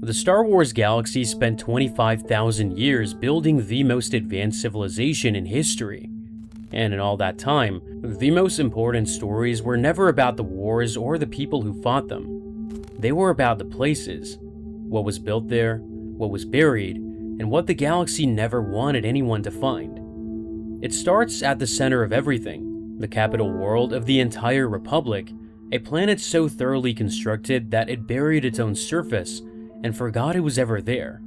The Star Wars galaxy spent 25,000 years building the most advanced civilization in history. And in all that time, the most important stories were never about the wars or the people who fought them. They were about the places, what was built there, what was buried, and what the galaxy never wanted anyone to find. It starts at the center of everything, the capital world of the entire Republic, a planet so thoroughly constructed that it buried its own surface and forgot it was ever there.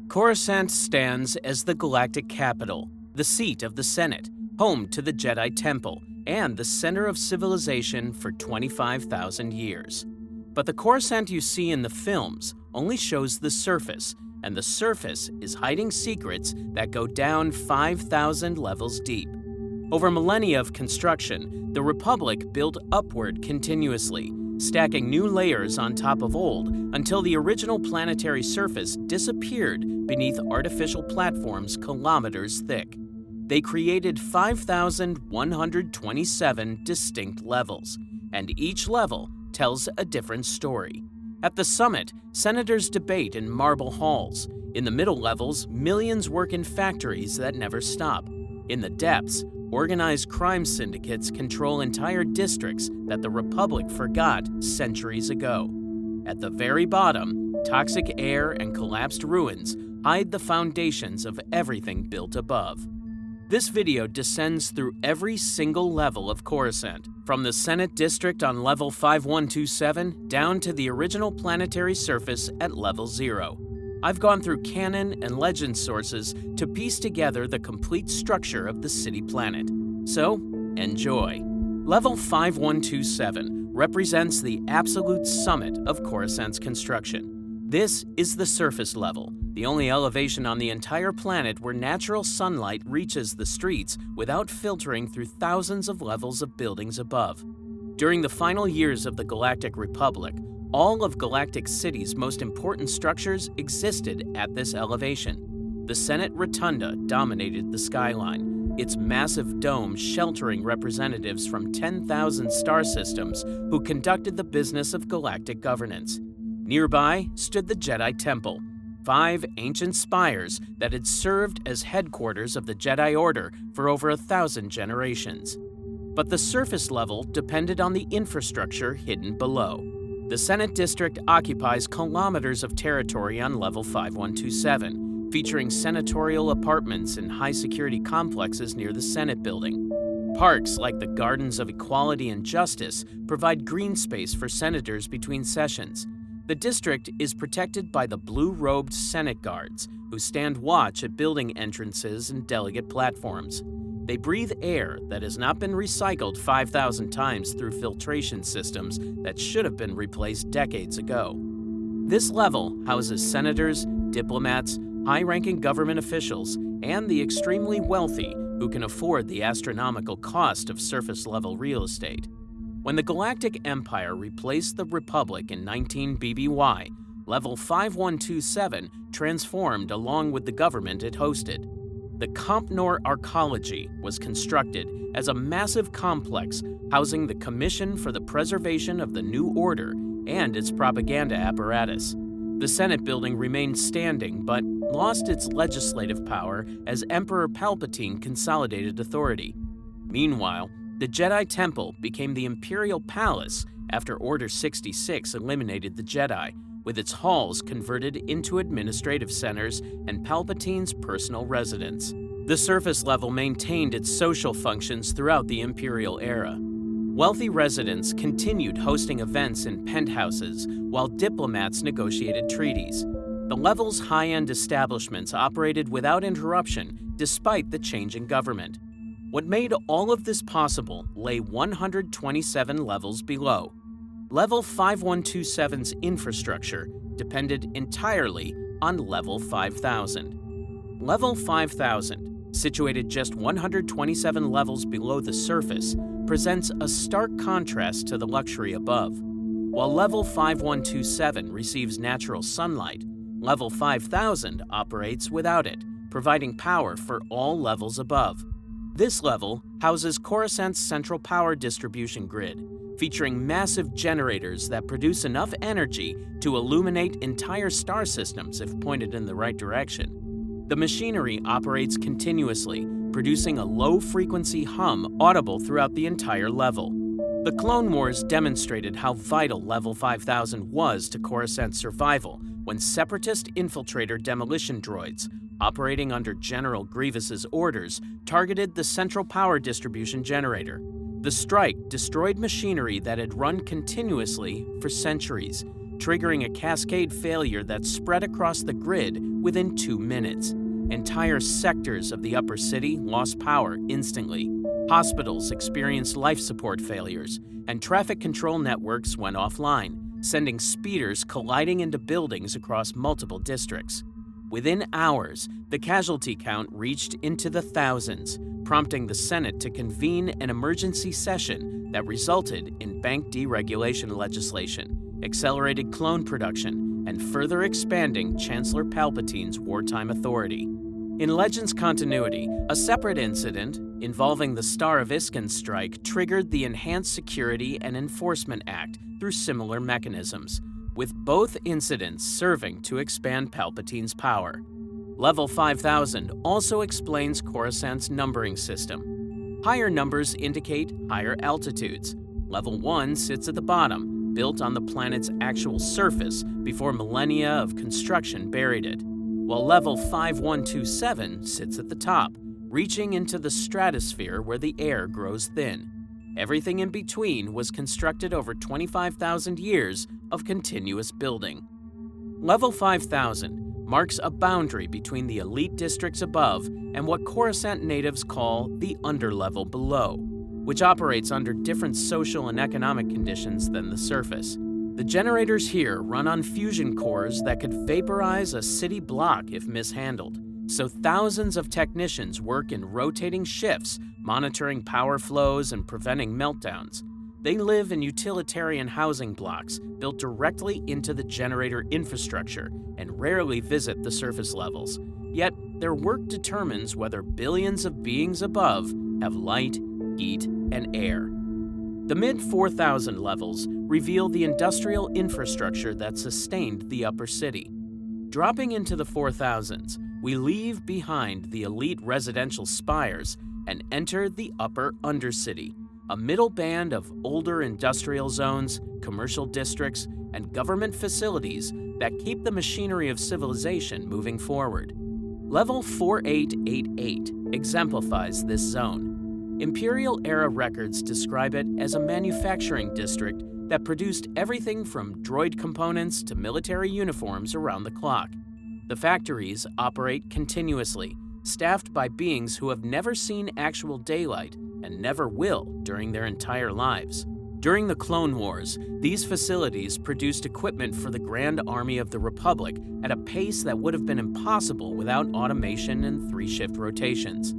Coruscant stands as the galactic capital, the seat of the Senate, home to the Jedi Temple, and the center of civilization for 25,000 years. But the Coruscant you see in the films only shows the surface, and the surface is hiding secrets that go down 5,000 levels deep. Over millennia of construction, the Republic built upward continuously, stacking new layers on top of old until the original planetary surface disappeared beneath artificial platforms kilometers thick. They created 5,127 distinct levels, and each level tells a different story. At the summit, senators debate in marble halls. In the middle levels, millions work in factories that never stop. In the depths, organized crime syndicates control entire districts that the Republic forgot centuries ago. At the very bottom, toxic air and collapsed ruins hide the foundations of everything built above. This video descends through every single level of Coruscant, from the Senate District on level 5127 down to the original planetary surface at level 0. I've gone through Canon and Legends sources to piece together the complete structure of the city planet. So, enjoy. Level 5127 represents the absolute summit of Coruscant's construction. This is the surface level, the only elevation on the entire planet where natural sunlight reaches the streets without filtering through thousands of levels of buildings above. During the final years of the Galactic Republic, all of Galactic City's most important structures existed at this elevation. The Senate Rotunda dominated the skyline, its massive dome sheltering representatives from 10,000 star systems who conducted the business of galactic governance. Nearby stood the Jedi Temple, 5 ancient spires that had served as headquarters of the Jedi Order for over 1,000 generations. But the surface level depended on the infrastructure hidden below. The Senate District occupies kilometers of territory on level 5127, featuring senatorial apartments and high-security complexes near the Senate building. Parks like the Gardens of Equality and Justice provide green space for senators between sessions. The district is protected by the blue-robed Senate guards, who stand watch at building entrances and delegate platforms. They breathe air that has not been recycled 5,000 times through filtration systems that should have been replaced decades ago. This level houses senators, diplomats, high-ranking government officials, and the extremely wealthy who can afford the astronomical cost of surface-level real estate. When the Galactic Empire replaced the Republic in 19 BBY, level 5127 transformed along with the government it hosted. The Compnor Arcology was constructed as a massive complex housing the Commission for the Preservation of the New Order and its propaganda apparatus. The Senate building remained standing but lost its legislative power as Emperor Palpatine consolidated authority. Meanwhile, the Jedi Temple became the Imperial Palace after Order 66 eliminated the Jedi, with its halls converted into administrative centers and Palpatine's personal residence. The surface level maintained its social functions throughout the Imperial era. Wealthy residents continued hosting events in penthouses while diplomats negotiated treaties. The level's high-end establishments operated without interruption despite the changing government. What made all of this possible lay 127 levels below. Level 5127's infrastructure depended entirely on Level 5000. Level 5000, situated just 127 levels below the surface, presents a stark contrast to the luxury above. While Level 5127 receives natural sunlight, Level 5000 operates without it, providing power for all levels above. This level houses Coruscant's central power distribution grid. featuring massive generators that produce enough energy to illuminate entire star systems if pointed in the right direction. The machinery operates continuously, producing a low-frequency hum audible throughout the entire level. The Clone Wars demonstrated how vital Level 5000 was to Coruscant's survival when Separatist infiltrator demolition droids, operating under General Grievous's orders, targeted the central power distribution generator. The strike destroyed machinery that had run continuously for centuries, triggering a cascade failure that spread across the grid within 2 minutes. Entire sectors of the upper city lost power instantly. Hospitals experienced life support failures, and traffic control networks went offline, sending speeders colliding into buildings across multiple districts. Within hours, the casualty count reached into the thousands, prompting the Senate to convene an emergency session that resulted in bank deregulation legislation, accelerated clone production, and further expanding Chancellor Palpatine's wartime authority. In Legends continuity, a separate incident involving the Star of Isken strike triggered the Enhanced Security and Enforcement Act through similar mechanisms, with both incidents serving to expand Palpatine's power. Level 5000 also explains Coruscant's numbering system. Higher numbers indicate higher altitudes. Level 1 sits at the bottom, built on the planet's actual surface before millennia of construction buried it, while Level 5127 sits at the top, reaching into the stratosphere where the air grows thin. Everything in between was constructed over 25,000 years of continuous building. Level 5000 marks a boundary between the elite districts above and what Coruscant natives call the underlevel below, which operates under different social and economic conditions than the surface. The generators here run on fusion cores that could vaporize a city block if mishandled, so thousands of technicians work in rotating shifts, monitoring power flows and preventing meltdowns. They live in utilitarian housing blocks built directly into the generator infrastructure and rarely visit the surface levels. Yet, their work determines whether billions of beings above have light, heat, and air. The mid-4000 levels reveal the industrial infrastructure that sustained the upper city. Dropping into the 4000s, we leave behind the elite residential spires and enter the upper undercity, a middle band of older industrial zones, commercial districts, and government facilities that keep the machinery of civilization moving forward. Level 4888 exemplifies this zone. Imperial-era records describe it as a manufacturing district that produced everything from droid components to military uniforms around the clock. The factories operate continuously, staffed by beings who have never seen actual daylight and never will during their entire lives. During the Clone Wars, these facilities produced equipment for the Grand Army of the Republic at a pace that would have been impossible without automation and 3-shift rotations.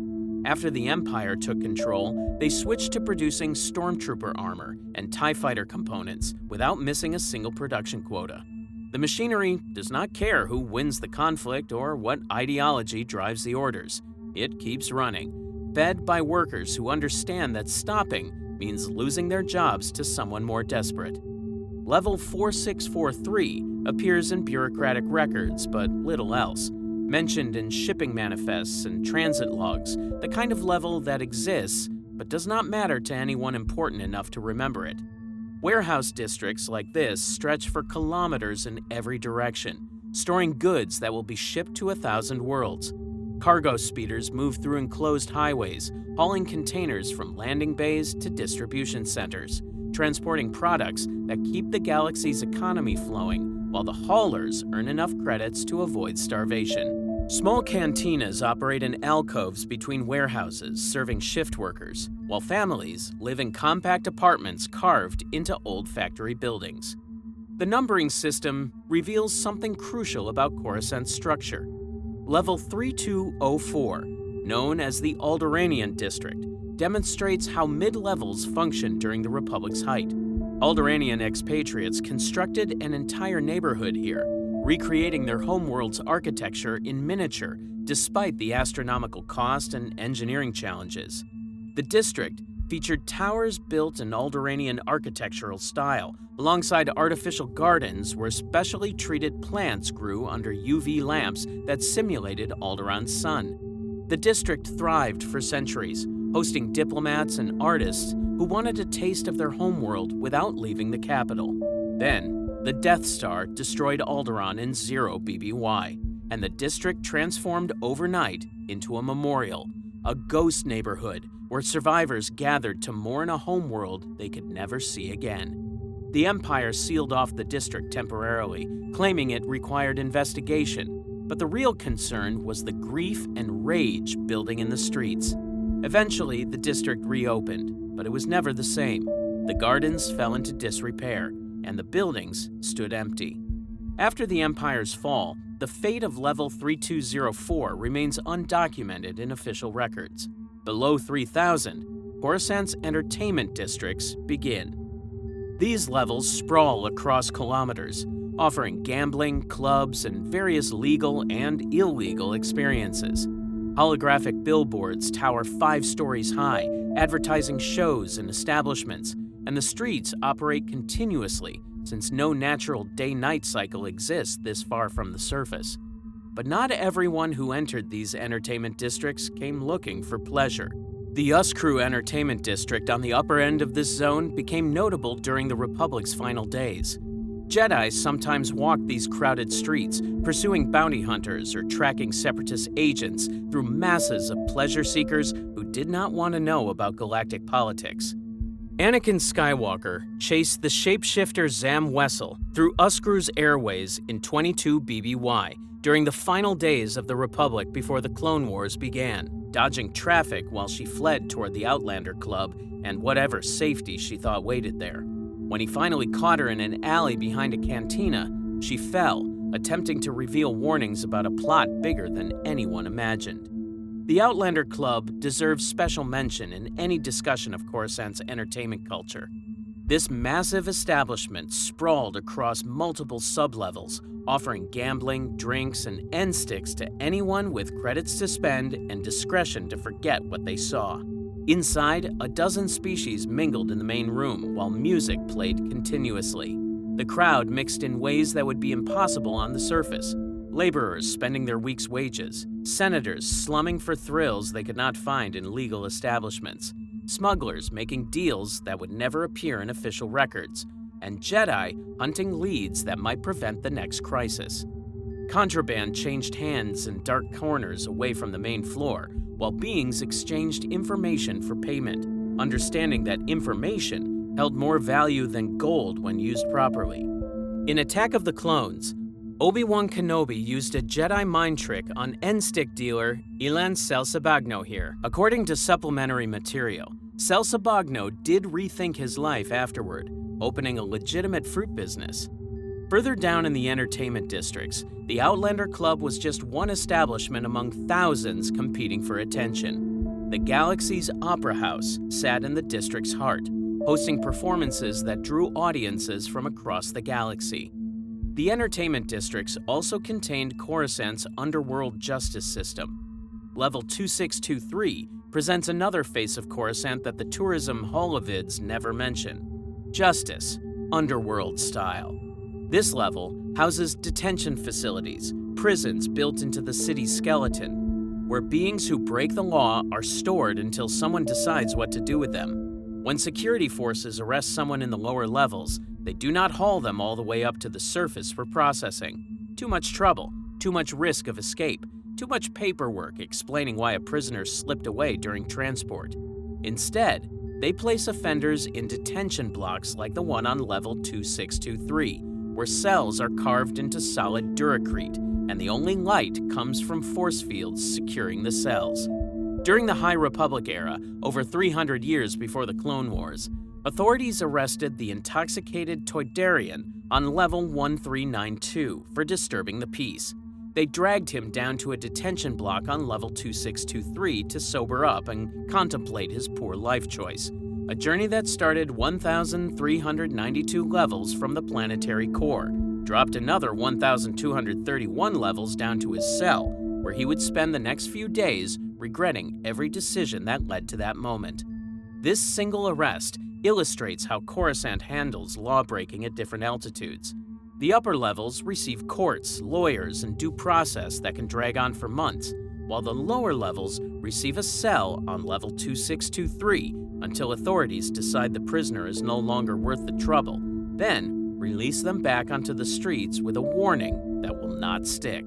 After the Empire took control, they switched to producing stormtrooper armor and TIE fighter components without missing a single production quota. The machinery does not care who wins the conflict or what ideology drives the orders. It keeps running, fed by workers who understand that stopping means losing their jobs to someone more desperate. Level 4643 appears in bureaucratic records, but little else. Mentioned in shipping manifests and transit logs, the kind of level that exists but does not matter to anyone important enough to remember it. Warehouse districts like this stretch for kilometers in every direction, storing goods that will be shipped to 1,000 worlds. Cargo speeders move through enclosed highways, hauling containers from landing bays to distribution centers, transporting products that keep the galaxy's economy flowing, while the haulers earn enough credits to avoid starvation. Small cantinas operate in alcoves between warehouses, serving shift workers, while families live in compact apartments carved into old factory buildings. The numbering system reveals something crucial about Coruscant's structure. Level 3204, known as the Alderaanian District, demonstrates how mid-levels functioned during the Republic's height. Alderaanian expatriates constructed an entire neighborhood here, recreating their homeworld's architecture in miniature despite the astronomical cost and engineering challenges. The district featured towers built in Alderaanian architectural style, alongside artificial gardens where specially treated plants grew under UV lamps that simulated Alderaan's sun. The district thrived for centuries, hosting diplomats and artists who wanted a taste of their homeworld without leaving the capital. Then, the Death Star destroyed Alderaan in 0 BBY, and the district transformed overnight into a memorial, a ghost neighborhood where survivors gathered to mourn a homeworld they could never see again. The Empire sealed off the district temporarily, claiming it required investigation, but the real concern was the grief and rage building in the streets. Eventually, the district reopened, but it was never the same. The gardens fell into disrepair, and the buildings stood empty. After the Empire's fall, the fate of Level 3204 remains undocumented in official records. Below 3000, Coruscant's entertainment districts begin. These levels sprawl across kilometers, offering gambling, clubs, and various legal and illegal experiences. Holographic billboards tower 5 stories high, advertising shows and establishments, and the streets operate continuously since no natural day-night cycle exists this far from the surface. But not everyone who entered these entertainment districts came looking for pleasure. The Uskrew Entertainment District on the upper end of this zone became notable during the Republic's final days. Jedi sometimes walked these crowded streets, pursuing bounty hunters or tracking separatist agents through masses of pleasure seekers who did not want to know about galactic politics. Anakin Skywalker chased the shapeshifter Zam Wesell through Uskrew's airways in 22 BBY during the final days of the Republic before the Clone Wars began, dodging traffic while she fled toward the Outlander Club and whatever safety she thought waited there. When he finally caught her in an alley behind a cantina, she fell, attempting to reveal warnings about a plot bigger than anyone imagined. The Outlander Club deserves special mention in any discussion of Coruscant's entertainment culture. This massive establishment sprawled across multiple sublevels, offering gambling, drinks, and end sticks to anyone with credits to spend and discretion to forget what they saw. Inside, a dozen species mingled in the main room while music played continuously. The crowd mixed in ways that would be impossible on the surface. Laborers spending their week's wages, senators slumming for thrills they could not find in legal establishments, smugglers making deals that would never appear in official records, and Jedi hunting leads that might prevent the next crisis. Contraband changed hands in dark corners away from the main floor, while beings exchanged information for payment, understanding that information held more value than gold when used properly. In Attack of the Clones, Obi-Wan Kenobi used a Jedi mind trick on end-stick dealer Ilan Selsabagno here. According to supplementary material, Selsabagno did rethink his life afterward, opening a legitimate fruit business. Further down in the entertainment districts, the Outlander Club was just one establishment among thousands competing for attention. The galaxy's Opera House sat in the district's heart, hosting performances that drew audiences from across the galaxy. The entertainment districts also contained Coruscant's underworld justice system. Level 2623 presents another face of Coruscant that the tourism holovids never mention: justice, underworld style. This level houses detention facilities, prisons built into the city's skeleton, where beings who break the law are stored until someone decides what to do with them. When security forces arrest someone in the lower levels, they do not haul them all the way up to the surface for processing. Too much trouble, too much risk of escape, too much paperwork explaining why a prisoner slipped away during transport. Instead, they place offenders in detention blocks like the one on level 2623, where cells are carved into solid duracrete, and the only light comes from force fields securing the cells. During the High Republic era, over 300 years before the Clone Wars, authorities arrested the intoxicated Toydarian on level 1392 for disturbing the peace. They dragged him down to a detention block on level 2623 to sober up and contemplate his poor life choice, a journey that started 1,392 levels from the planetary core, dropped another 1,231 levels down to his cell, where he would spend the next few days regretting every decision that led to that moment. This single arrest illustrates how Coruscant handles lawbreaking at different altitudes. The upper levels receive courts, lawyers, and due process that can drag on for months, while the lower levels receive a cell on level 2623 until authorities decide the prisoner is no longer worth the trouble, then release them back onto the streets with a warning that will not stick.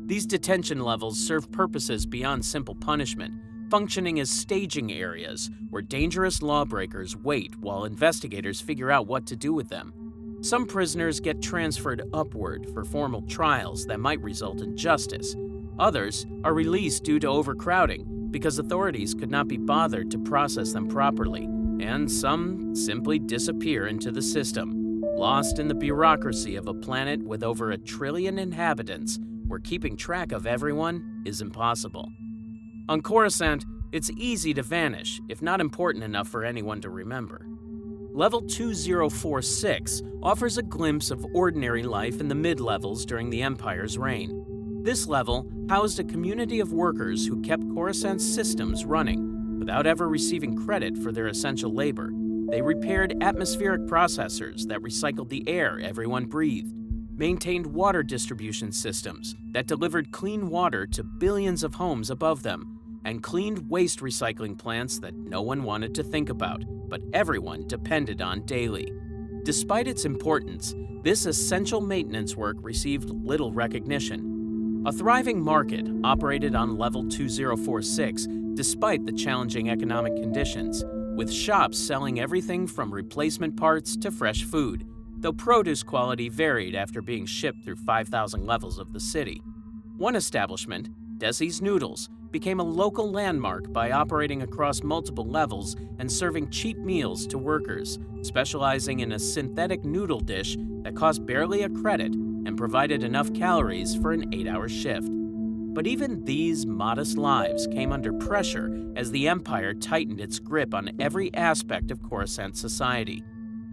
These detention levels serve purposes beyond simple punishment, functioning as staging areas where dangerous lawbreakers wait while investigators figure out what to do with them. Some prisoners get transferred upward for formal trials that might result in justice. Others are released due to overcrowding because authorities could not be bothered to process them properly, and some simply disappear into the system, lost in the bureaucracy of a planet with over 1 trillion inhabitants where keeping track of everyone is impossible. On Coruscant, it's easy to vanish if not important enough for anyone to remember. Level 2046 offers a glimpse of ordinary life in the mid-levels during the Empire's reign. This level housed a community of workers who kept Coruscant's systems running without ever receiving credit for their essential labor. They repaired atmospheric processors that recycled the air everyone breathed, maintained water distribution systems that delivered clean water to billions of homes above them, and cleaned waste recycling plants that no one wanted to think about, but everyone depended on daily. Despite its importance, this essential maintenance work received little recognition. A thriving market operated on level 2046 despite the challenging economic conditions, with shops selling everything from replacement parts to fresh food, though produce quality varied after being shipped through 5,000 levels of the city. One establishment, Desi's Noodles, became a local landmark by operating across multiple levels and serving cheap meals to workers, specializing in a synthetic noodle dish that cost barely a credit and provided enough calories for an 8-hour shift. But even these modest lives came under pressure as the Empire tightened its grip on every aspect of Coruscant society.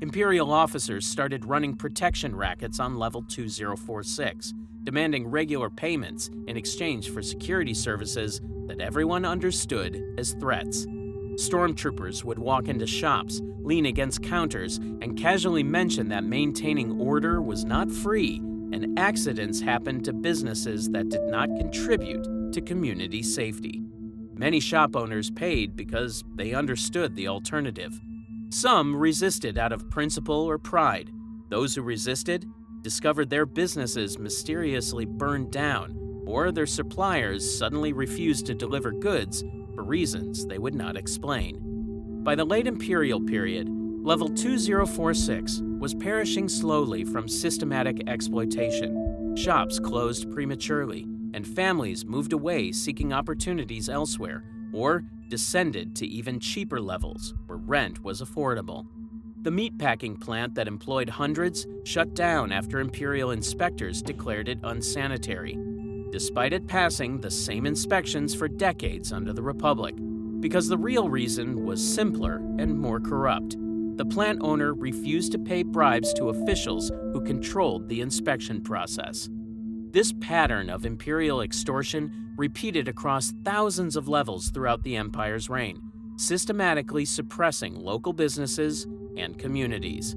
Imperial officers started running protection rackets on level 2046, demanding regular payments in exchange for security services that everyone understood as threats. Stormtroopers would walk into shops, lean against counters, and casually mention that maintaining order was not free, and accidents happened to businesses that did not contribute to community safety. Many shop owners paid because they understood the alternative. Some resisted out of principle or pride. Those who resisted discovered their businesses mysteriously burned down, or their suppliers suddenly refused to deliver goods for reasons they would not explain. By the late Imperial period, level 2046 was perishing slowly from systematic exploitation. Shops closed prematurely, and families moved away seeking opportunities elsewhere, or descended to even cheaper levels where rent was affordable. The meatpacking plant that employed hundreds shut down after Imperial inspectors declared it unsanitary, despite it passing the same inspections for decades under the Republic, because the real reason was simpler and more corrupt. The plant owner refused to pay bribes to officials who controlled the inspection process. This pattern of Imperial extortion repeated across thousands of levels throughout the Empire's reign, systematically suppressing local businesses and communities.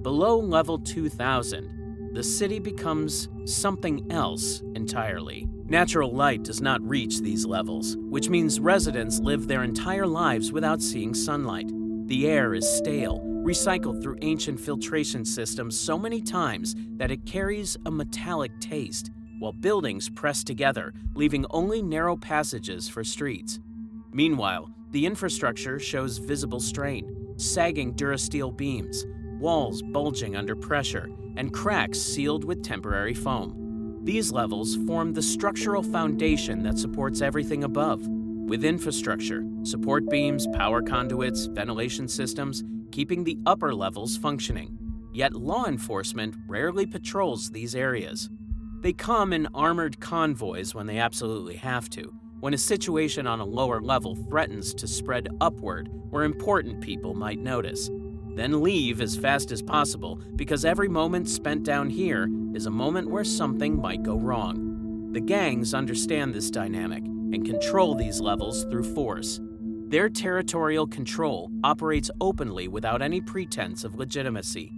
Below level 2000, the city becomes something else entirely. Natural light does not reach these levels, which means residents live their entire lives without seeing sunlight. The air is stale, recycled through ancient filtration systems so many times that it carries a metallic taste, while buildings press together, leaving only narrow passages for streets. Meanwhile, the infrastructure shows visible strain, sagging durasteel beams, walls bulging under pressure, and cracks sealed with temporary foam. These levels form the structural foundation that supports everything above, with infrastructure, support beams, power conduits, ventilation systems, keeping the upper levels functioning. Yet law enforcement rarely patrols these areas. They come in armored convoys when they absolutely have to, when a situation on a lower level threatens to spread upward where important people might notice. Then leave as fast as possible because every moment spent down here is a moment where something might go wrong. The gangs understand this dynamic and control these levels through force. Their territorial control operates openly without any pretense of legitimacy.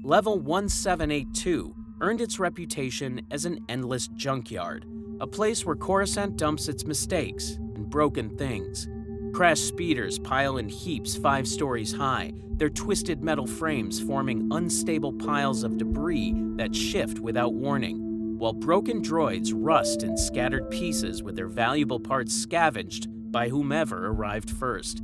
Level 1782 earned its reputation as an endless junkyard, a place where Coruscant dumps its mistakes and broken things. Crashed speeders pile in heaps 5 stories high, their twisted metal frames forming unstable piles of debris that shift without warning, while broken droids rust in scattered pieces with their valuable parts scavenged by whomever arrived first.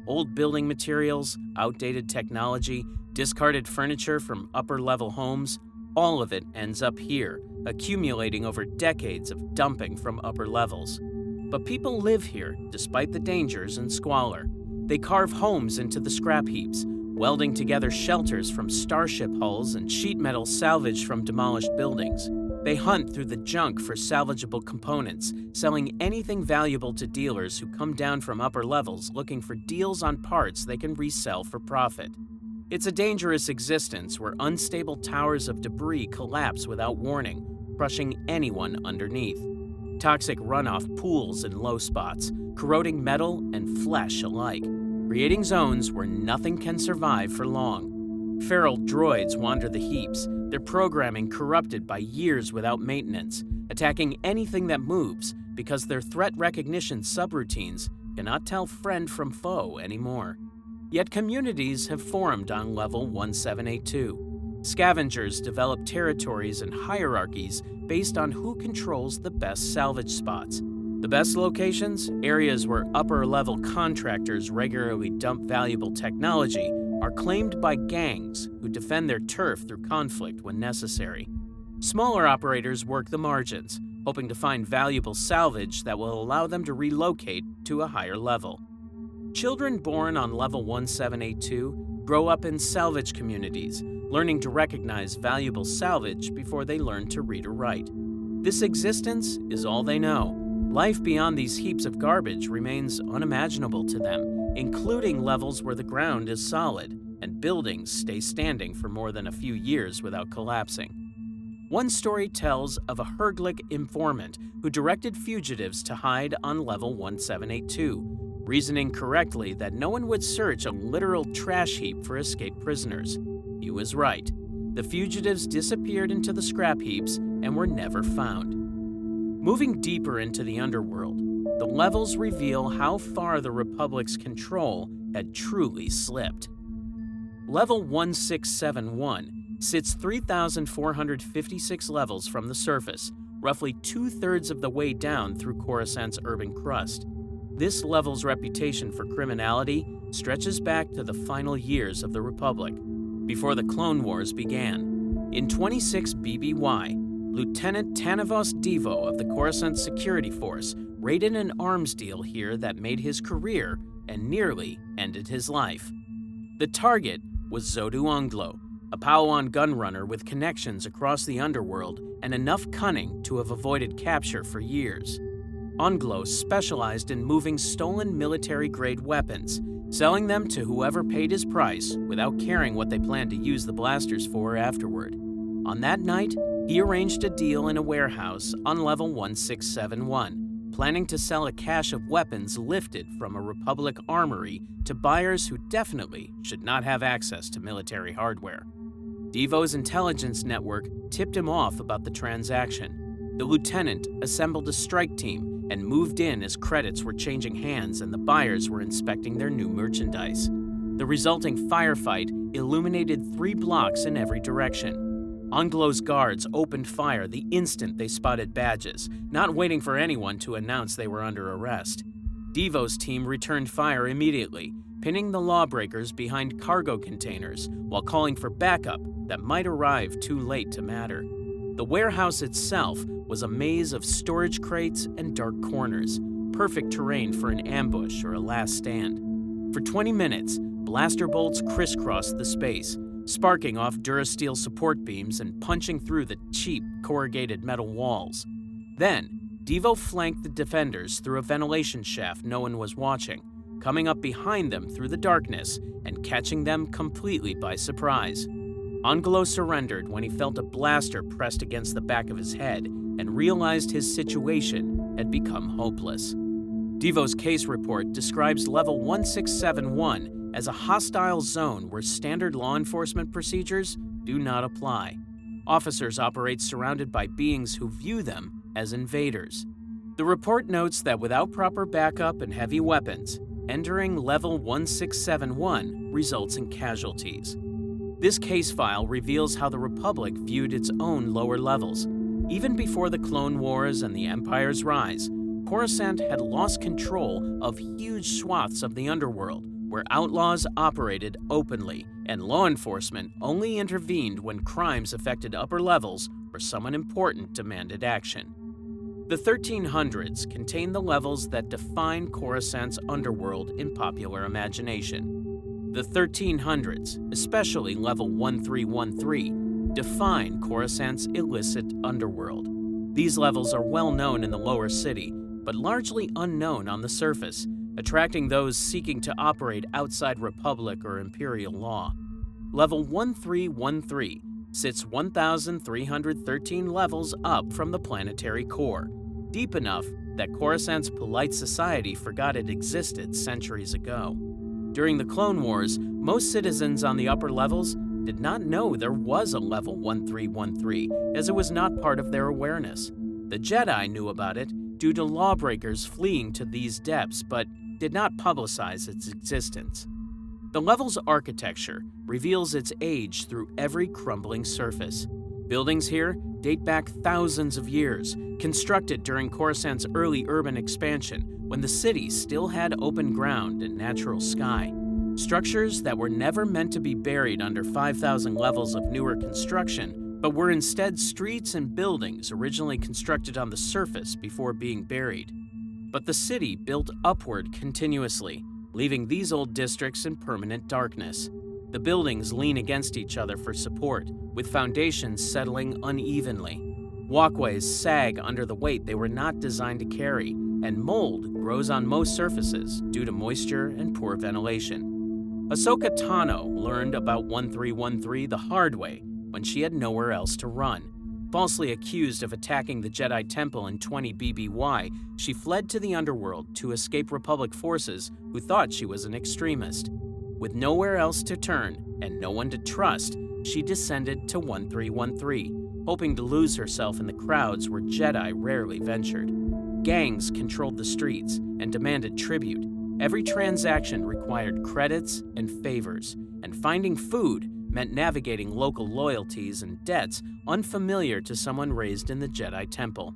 Old building materials, outdated technology, discarded furniture from upper-level homes, all of it ends up here, accumulating over decades of dumping from upper levels. But people live here despite the dangers and squalor. They carve homes into the scrap heaps, welding together shelters from starship hulls and sheet metal salvaged from demolished buildings. They hunt through the junk for salvageable components, selling anything valuable to dealers who come down from upper levels looking for deals on parts they can resell for profit. It's a dangerous existence where unstable towers of debris collapse without warning, crushing anyone underneath. Toxic runoff pools in low spots, corroding metal and flesh alike, creating zones where nothing can survive for long. Feral droids wander the heaps, their programming corrupted by years without maintenance, attacking anything that moves because their threat recognition subroutines cannot tell friend from foe anymore. Yet communities have formed on level 1782. Scavengers develop territories and hierarchies based on who controls the best salvage spots. The best locations, areas where upper-level contractors regularly dump valuable technology, are claimed by gangs who defend their turf through conflict when necessary. Smaller operators work the margins, hoping to find valuable salvage that will allow them to relocate to a higher level. Children born on level 1782 grow up in salvage communities, learning to recognize valuable salvage before they learn to read or write. This existence is all they know. Life beyond these heaps of garbage remains unimaginable to them, including levels where the ground is solid and buildings stay standing for more than a few years without collapsing. One story tells of a Herdlick informant who directed fugitives to hide on level 1782, reasoning correctly that no one would search a literal trash heap for escaped prisoners. He was right. The fugitives disappeared into the scrap heaps and were never found. Moving deeper into the Underworld, the levels reveal how far the Republic's control had truly slipped. Level 1671 sits 3,456 levels from the surface, roughly 2/3 of the way down through Coruscant's urban crust. This level's reputation for criminality stretches back to the final years of the Republic, before the Clone Wars began. In 26 BBY, Lieutenant Tanavos Devo of the Coruscant Security Force raided an arms deal here that made his career and nearly ended his life. The target was Zodu Onglo, a Padawan gunrunner with connections across the Underworld and enough cunning to have avoided capture for years. Onglo specialized in moving stolen military-grade weapons, selling them to whoever paid his price without caring what they planned to use the blasters for afterward. On that night, he arranged a deal in a warehouse on level 1671, planning to sell a cache of weapons lifted from a Republic armory to buyers who definitely should not have access to military hardware. Devo's intelligence network tipped him off about the transaction. The lieutenant assembled a strike team and moved in as credits were changing hands and the buyers were inspecting their new merchandise. The resulting firefight illuminated 3 blocks in every direction. Onglo's guards opened fire the instant they spotted badges, not waiting for anyone to announce they were under arrest. Devo's team returned fire immediately, pinning the lawbreakers behind cargo containers while calling for backup that might arrive too late to matter. The warehouse itself was a maze of storage crates and dark corners, perfect terrain for an ambush or a last stand. For 20 minutes, blaster bolts crisscrossed the space, sparking off Durasteel support beams and punching through the cheap, corrugated metal walls. Then, Devo flanked the defenders through a ventilation shaft no one was watching, coming up behind them through the darkness and catching them completely by surprise. Onglo surrendered when he felt a blaster pressed against the back of his head and realized his situation had become hopeless. Devo's case report describes Level 1671 as a hostile zone where standard law enforcement procedures do not apply. Officers operate surrounded by beings who view them as invaders. The report notes that without proper backup and heavy weapons, entering Level 1671 results in casualties. This case file reveals how the Republic viewed its own lower levels. Even before the Clone Wars and the Empire's rise, Coruscant had lost control of huge swaths of the Underworld, where outlaws operated openly, and law enforcement only intervened when crimes affected upper levels or someone important demanded action. The 1300s contain the levels that define Coruscant's underworld in popular imagination. The 1300s, especially Level 1313, define Coruscant's illicit underworld. These levels are well known in the lower city, but largely unknown on the surface, attracting those seeking to operate outside Republic or Imperial law. Level 1313 sits 1,313 levels up from the planetary core, deep enough that Coruscant's polite society forgot it existed centuries ago. During the Clone Wars, most citizens on the upper levels did not know there was a Level 1313, as it was not part of their awareness. The Jedi knew about it due to lawbreakers fleeing to these depths, but did not publicize its existence. The level's architecture reveals its age through every crumbling surface. Buildings here date back thousands of years, constructed during Coruscant's early urban expansion, when the city still had open ground and natural sky. Structures that were never meant to be buried under 5,000 levels of newer construction, but were instead streets and buildings originally constructed on the surface before being buried. But the city built upward continuously, leaving these old districts in permanent darkness. The buildings lean against each other for support, with foundations settling unevenly. Walkways sag under the weight they were not designed to carry, and mold grows on most surfaces due to moisture and poor ventilation. Ahsoka Tano learned about 1313 the hard way when she had nowhere else to run. Falsely accused of attacking the Jedi Temple in 20 BBY, she fled to the Underworld to escape Republic forces who thought she was an extremist. With nowhere else to turn and no one to trust, she descended to 1313, hoping to lose herself in the crowds where Jedi rarely ventured. Gangs controlled the streets and demanded tribute. Every transaction required credits and favors, and finding food meant navigating local loyalties and debts unfamiliar to someone raised in the Jedi Temple.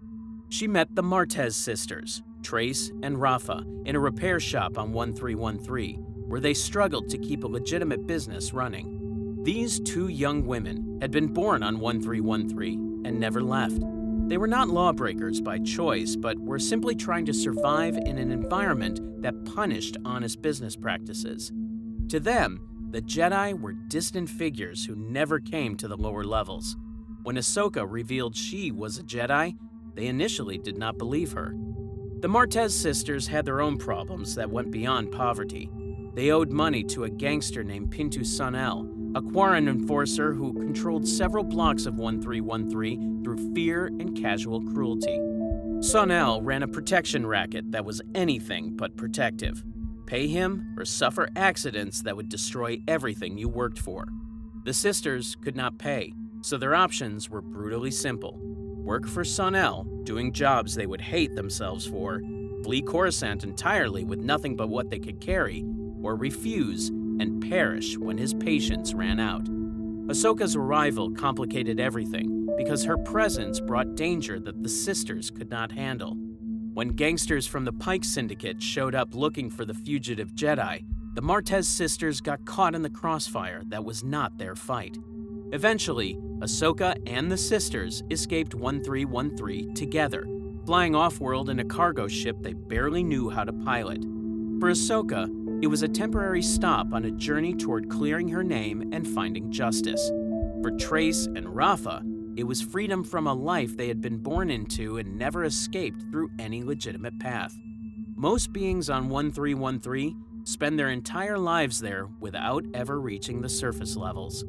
She met the Martez sisters, Trace and Rafa, in a repair shop on 1313, where they struggled to keep a legitimate business running. These two young women had been born on 1313 and never left. They were not lawbreakers by choice, but were simply trying to survive in an environment that punished honest business practices. To them, the Jedi were distant figures who never came to the lower levels. When Ahsoka revealed she was a Jedi, they initially did not believe her. The Martez sisters had their own problems that went beyond poverty. They owed money to a gangster named Pintu Sunel, a Quarren enforcer who controlled several blocks of 1313 through fear and casual cruelty. Sunel ran a protection racket that was anything but protective. Pay him or suffer accidents that would destroy everything you worked for. The sisters could not pay, so their options were brutally simple. Work for Sunel, doing jobs they would hate themselves for, flee Coruscant entirely with nothing but what they could carry, or refuse and perish when his patience ran out. Ahsoka's arrival complicated everything because her presence brought danger that the sisters could not handle. When gangsters from the Pike Syndicate showed up looking for the fugitive Jedi, the Martez sisters got caught in the crossfire that was not their fight. Eventually, Ahsoka and the sisters escaped 1313 together, flying off-world in a cargo ship they barely knew how to pilot. For Ahsoka, it was a temporary stop on a journey toward clearing her name and finding justice. For Trace and Rafa, it was freedom from a life they had been born into and never escaped through any legitimate path. Most beings on 1313 spend their entire lives there without ever reaching the surface levels.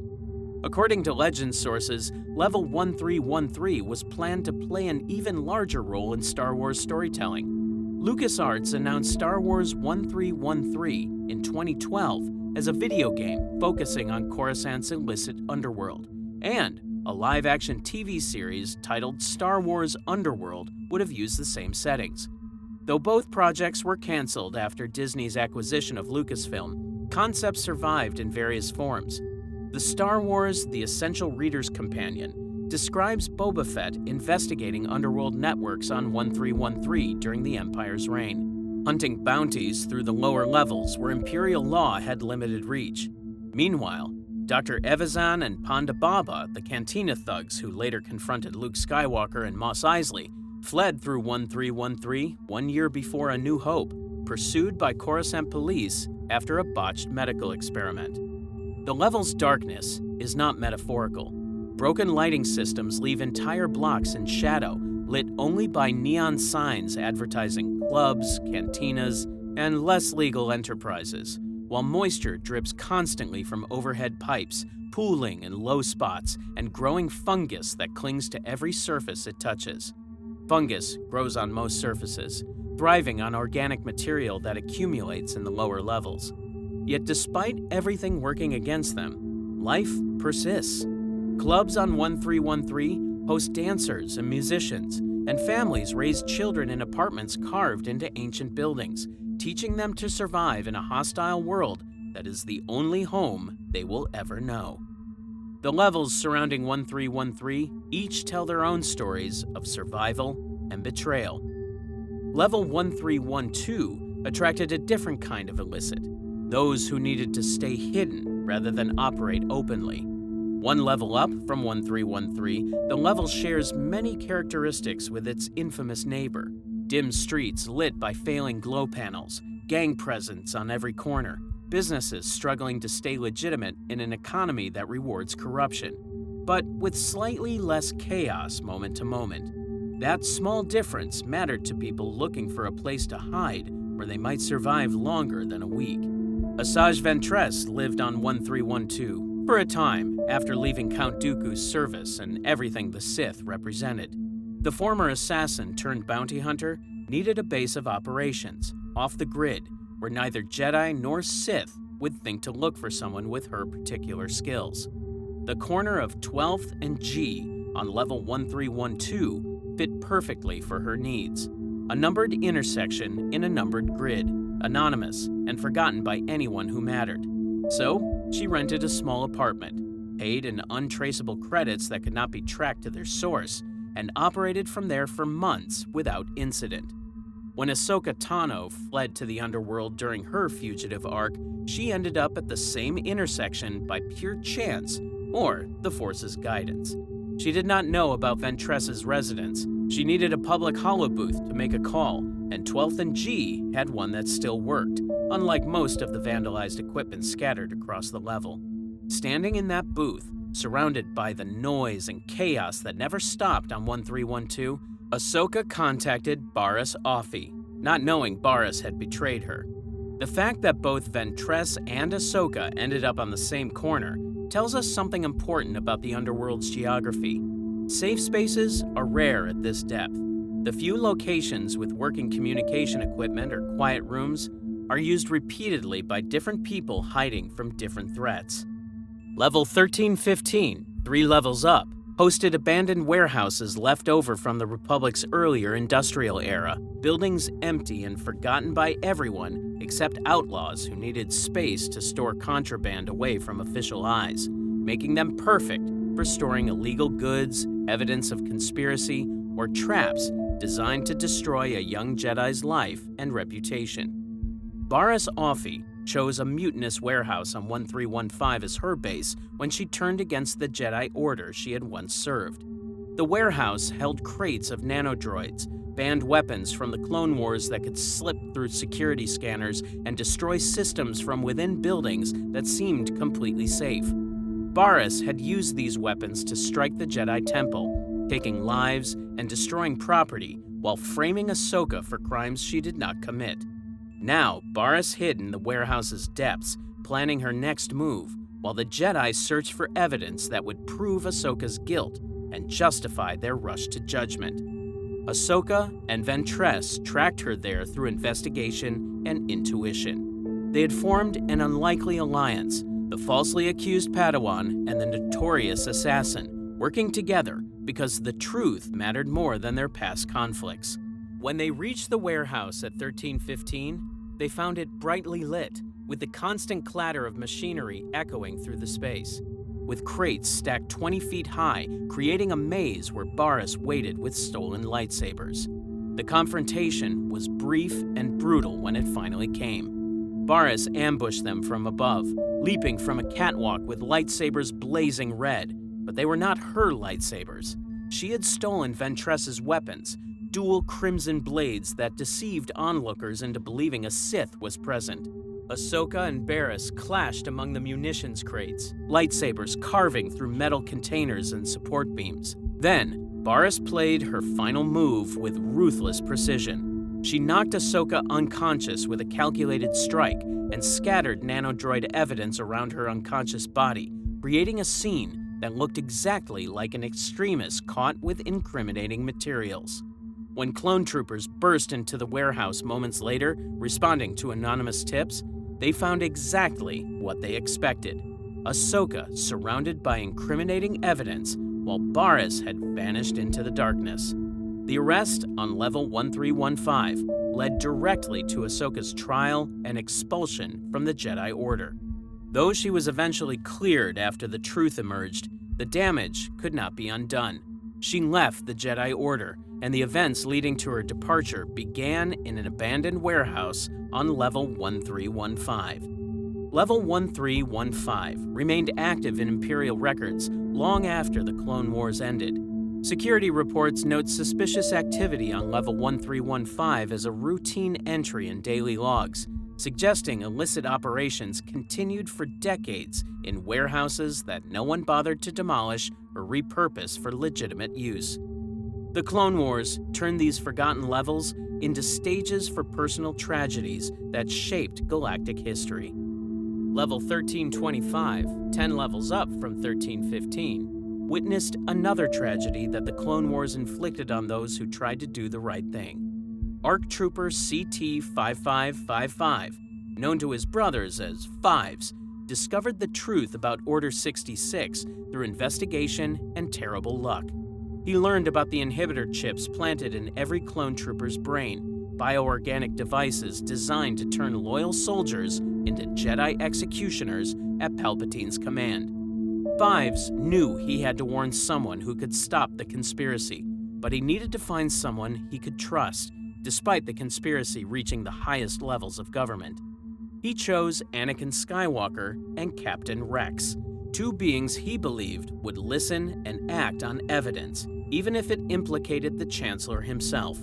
According to Legends sources, Level 1313 was planned to play an even larger role in Star Wars storytelling. LucasArts announced Star Wars 1313 in 2012 as a video game focusing on Coruscant's illicit underworld, and a live-action TV series titled Star Wars Underworld would have used the same settings. Though both projects were canceled after Disney's acquisition of Lucasfilm, concepts survived in various forms. The Star Wars The Essential Reader's Companion describes Boba Fett investigating underworld networks on 1313 during the Empire's reign, hunting bounties through the lower levels where Imperial law had limited reach. Meanwhile, Dr. Evazan and Ponda Baba, the Cantina thugs who later confronted Luke Skywalker and Mos Eisley, fled through 1313 1 year before A New Hope, pursued by Coruscant police after a botched medical experiment. The level's darkness is not metaphorical. Broken lighting systems leave entire blocks in shadow, lit only by neon signs advertising clubs, cantinas, and less legal enterprises, while moisture drips constantly from overhead pipes, pooling in low spots, and growing fungus that clings to every surface it touches. Fungus grows on most surfaces, thriving on organic material that accumulates in the lower levels. Yet despite everything working against them, life persists. Clubs on 1313 host dancers and musicians, and families raise children in apartments carved into ancient buildings, teaching them to survive in a hostile world that is the only home they will ever know. The levels surrounding 1313 each tell their own stories of survival and betrayal. Level 1312 attracted a different kind of illicit, those who needed to stay hidden rather than operate openly. One level up from 1313, the level shares many characteristics with its infamous neighbor. Dim streets lit by failing glow panels, gang presence on every corner, businesses struggling to stay legitimate in an economy that rewards corruption, but with slightly less chaos moment to moment. That small difference mattered to people looking for a place to hide where they might survive longer than a week. Asajj Ventress lived on 1312 for a time after leaving Count Dooku's service and everything the Sith represented. The former assassin turned bounty hunter needed a base of operations, off the grid, where neither Jedi nor Sith would think to look for someone with her particular skills. The corner of 12th and G on level 1312 fit perfectly for her needs. A numbered intersection in a numbered grid, anonymous and forgotten by anyone who mattered. So, she rented a small apartment, paid in untraceable credits that could not be tracked to their source, and operated from there for months without incident. When Ahsoka Tano fled to the Underworld during her fugitive arc, she ended up at the same intersection by pure chance or the Force's guidance. She did not know about Ventress's residence. She needed a public holobooth to make a call, and 12th and G had one that still worked, unlike most of the vandalized equipment scattered across the level. Standing in that booth, surrounded by the noise and chaos that never stopped on 1312, Ahsoka contacted Barriss Offee, not knowing Barriss had betrayed her. The fact that both Ventress and Ahsoka ended up on the same corner tells us something important about the Underworld's geography. Safe spaces are rare at this depth. The few locations with working communication equipment or quiet rooms are used repeatedly by different people hiding from different threats. Level 1315, 3 levels up, hosted abandoned warehouses left over from the Republic's earlier industrial era, buildings empty and forgotten by everyone except outlaws who needed space to store contraband away from official eyes, making them perfect for storing illegal goods, evidence of conspiracy, or traps designed to destroy a young Jedi's life and reputation. Barriss Offee chose a mutinous warehouse on 1315 as her base when she turned against the Jedi Order she had once served. The warehouse held crates of nanodroids, banned weapons from the Clone Wars that could slip through security scanners and destroy systems from within buildings that seemed completely safe. Barriss had used these weapons to strike the Jedi Temple, taking lives and destroying property while framing Ahsoka for crimes she did not commit. Now, Barriss hid in the warehouse's depths, planning her next move, while the Jedi searched for evidence that would prove Ahsoka's guilt and justify their rush to judgment. Ahsoka and Ventress tracked her there through investigation and intuition. They had formed an unlikely alliance, the falsely accused Padawan and the notorious assassin, working together because the truth mattered more than their past conflicts. When they reached the warehouse at 1315, they found it brightly lit, with the constant clatter of machinery echoing through the space. With crates stacked 20 feet high, creating a maze where Barriss waited with stolen lightsabers. The confrontation was brief and brutal when it finally came. Barriss ambushed them from above, leaping from a catwalk with lightsabers blazing red, but they were not her lightsabers. She had stolen Ventress's weapons, dual crimson blades that deceived onlookers into believing a Sith was present. Ahsoka and Barriss clashed among the munitions crates, lightsabers carving through metal containers and support beams. Then, Barriss played her final move with ruthless precision. She knocked Ahsoka unconscious with a calculated strike and scattered nanodroid evidence around her unconscious body, creating a scene that looked exactly like an extremist caught with incriminating materials. When clone troopers burst into the warehouse moments later, responding to anonymous tips, they found exactly what they expected. Ahsoka surrounded by incriminating evidence, while Barriss had vanished into the darkness. The arrest on level 1315 led directly to Ahsoka's trial and expulsion from the Jedi Order. Though she was eventually cleared after the truth emerged, the damage could not be undone. She left the Jedi Order, and the events leading to her departure began in an abandoned warehouse on level 1315. Level 1315 remained active in Imperial records long after the Clone Wars ended. Security reports note suspicious activity on level 1315 as a routine entry in daily logs, suggesting illicit operations continued for decades in warehouses that no one bothered to demolish or repurpose for legitimate use. The Clone Wars turned these forgotten levels into stages for personal tragedies that shaped galactic history. Level 1325, 10 levels up from 1315, witnessed another tragedy that the Clone Wars inflicted on those who tried to do the right thing. ARC Trooper CT-5555, known to his brothers as Fives, discovered the truth about Order 66 through investigation and terrible luck. He learned about the inhibitor chips planted in every clone trooper's brain, bioorganic devices designed to turn loyal soldiers into Jedi executioners at Palpatine's command. Fives knew he had to warn someone who could stop the conspiracy, but he needed to find someone he could trust, despite the conspiracy reaching the highest levels of government. He chose Anakin Skywalker and Captain Rex, two beings he believed would listen and act on evidence, even if it implicated the Chancellor himself.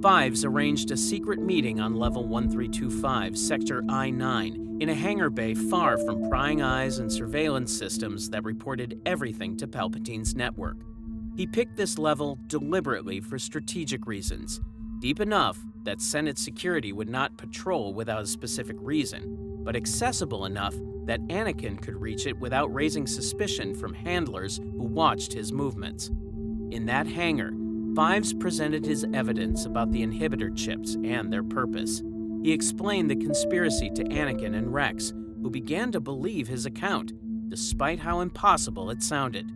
Fives arranged a secret meeting on level 1325, Sector I-9, in a hangar bay far from prying eyes and surveillance systems that reported everything to Palpatine's network. He picked this level deliberately for strategic reasons, deep enough that Senate security would not patrol without a specific reason, but accessible enough that Anakin could reach it without raising suspicion from handlers who watched his movements. In that hangar, Fives presented his evidence about the inhibitor chips and their purpose. He explained the conspiracy to Anakin and Rex, who began to believe his account, despite how impossible it sounded.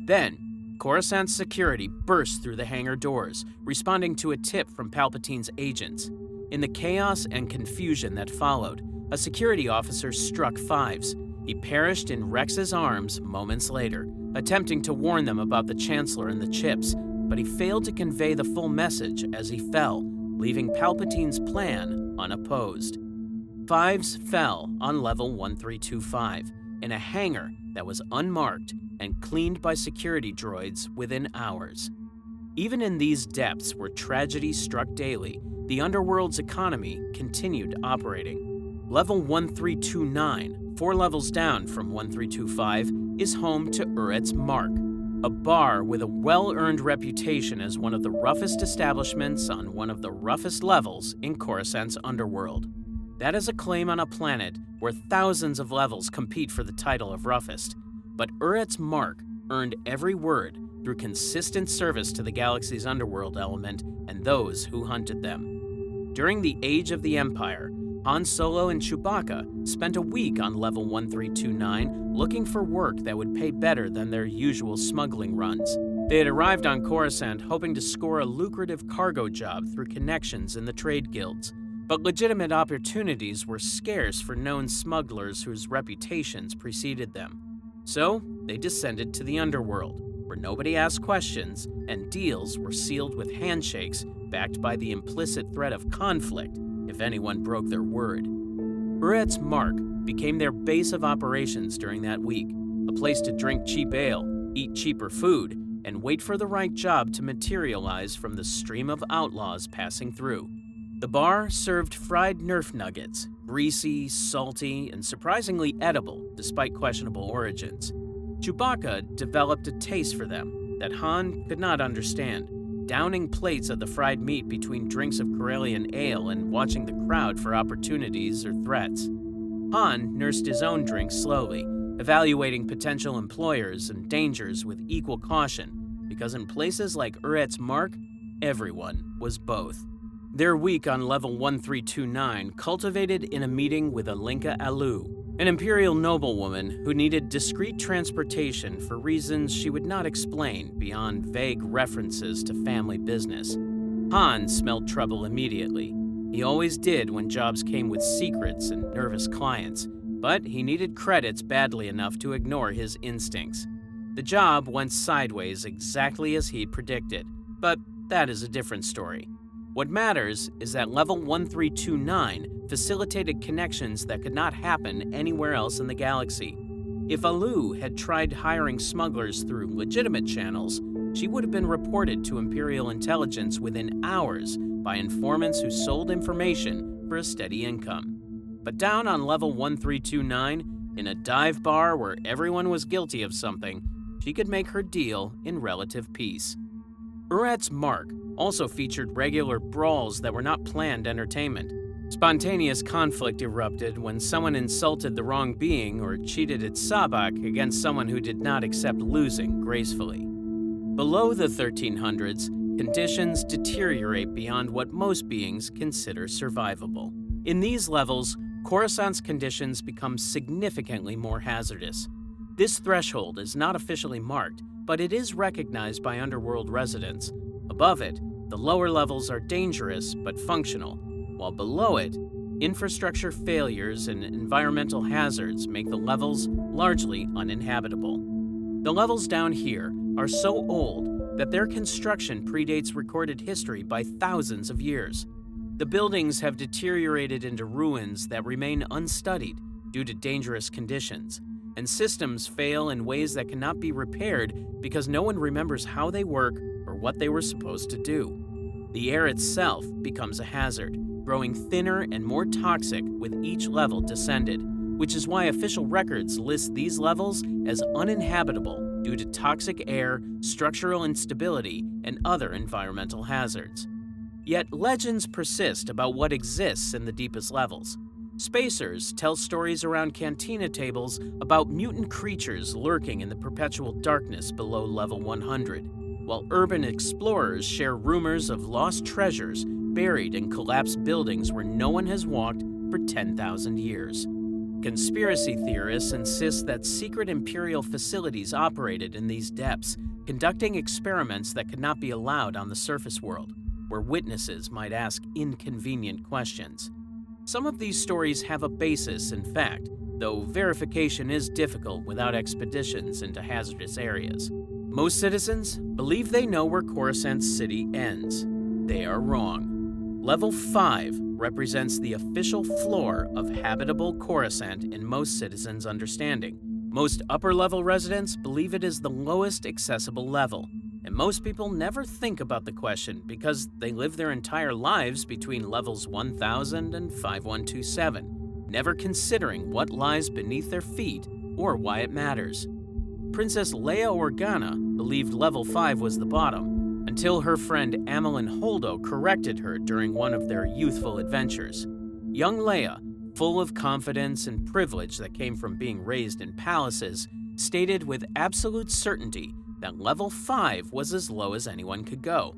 Then, Coruscant's security burst through the hangar doors, responding to a tip from Palpatine's agents. In the chaos and confusion that followed, a security officer struck Fives. He perished in Rex's arms moments later, attempting to warn them about the Chancellor and the chips, but he failed to convey the full message as he fell, leaving Palpatine's plan unopposed. Fives fell on level 1325, in a hangar that was unmarked and cleaned by security droids within hours. Even in these depths where tragedy struck daily, the Underworld's economy continued operating. Level 1329, 4 levels down from 1325, is home to Uret's Mark, a bar with a well-earned reputation as one of the roughest establishments on one of the roughest levels in Coruscant's Underworld. That is a claim on a planet where thousands of levels compete for the title of roughest, but Uret's Mark earned every word through consistent service to the galaxy's underworld element and those who hunted them. During the Age of the Empire, Han Solo and Chewbacca spent a week on level 1329 looking for work that would pay better than their usual smuggling runs. They had arrived on Coruscant hoping to score a lucrative cargo job through connections in the trade guilds, but legitimate opportunities were scarce for known smugglers whose reputations preceded them. So, they descended to the Underworld, where nobody asked questions and deals were sealed with handshakes backed by the implicit threat of conflict if anyone broke their word. Uret's Mark became their base of operations during that week, a place to drink cheap ale, eat cheaper food, and wait for the right job to materialize from the stream of outlaws passing through. The bar served fried Nerf nuggets, greasy, salty, and surprisingly edible despite questionable origins. Chewbacca developed a taste for them that Han could not understand, downing plates of the fried meat between drinks of Corellian ale and watching the crowd for opportunities or threats. Han nursed his own drinks slowly, evaluating potential employers and dangers with equal caution, because in places like Uret's Mark, everyone was both. Their week on level 1329 culminated in a meeting with Alinka Alu, an imperial noblewoman who needed discreet transportation for reasons she would not explain beyond vague references to family business. Han smelled trouble immediately. He always did when jobs came with secrets and nervous clients, but he needed credits badly enough to ignore his instincts. The job went sideways exactly as he'd predicted, but that is a different story. What matters is that level 1329 facilitated connections that could not happen anywhere else in the galaxy. If Alu had tried hiring smugglers through legitimate channels, she would have been reported to Imperial intelligence within hours by informants who sold information for a steady income. But down on level 1329, in a dive bar where everyone was guilty of something, she could make her deal in relative peace. Uret's Mark also featured regular brawls that were not planned entertainment. Spontaneous conflict erupted when someone insulted the wrong being or cheated at sabak against someone who did not accept losing gracefully. Below the 1300s, conditions deteriorate beyond what most beings consider survivable. In these levels, Coruscant's conditions become significantly more hazardous. This threshold is not officially marked, but it is recognized by Underworld residents. Above it, the lower levels are dangerous but functional, while below it, infrastructure failures and environmental hazards make the levels largely uninhabitable. The levels down here are so old that their construction predates recorded history by thousands of years. The buildings have deteriorated into ruins that remain unstudied due to dangerous conditions, and systems fail in ways that cannot be repaired because no one remembers how they work or what they were supposed to do. The air itself becomes a hazard, growing thinner and more toxic with each level descended, which is why official records list these levels as uninhabitable due to toxic air, structural instability, and other environmental hazards. Yet legends persist about what exists in the deepest levels. Spacers tell stories around cantina tables about mutant creatures lurking in the perpetual darkness below level 100, while urban explorers share rumors of lost treasures buried in collapsed buildings where no one has walked for 10,000 years. Conspiracy theorists insist that secret Imperial facilities operated in these depths, conducting experiments that could not be allowed on the surface world, where witnesses might ask inconvenient questions. Some of these stories have a basis in fact, though verification is difficult without expeditions into hazardous areas. Most citizens believe they know where Coruscant City ends. They are wrong. Level 5 represents the official floor of habitable Coruscant in most citizens' understanding. Most upper-level residents believe it is the lowest accessible level, and most people never think about the question because they live their entire lives between levels 1000 and 5127, never considering what lies beneath their feet or why it matters. Princess Leia Organa believed level 5 was the bottom, until her friend Amilyn Holdo corrected her during one of their youthful adventures. Young Leia, full of confidence and privilege that came from being raised in palaces, stated with absolute certainty that level 5 was as low as anyone could go.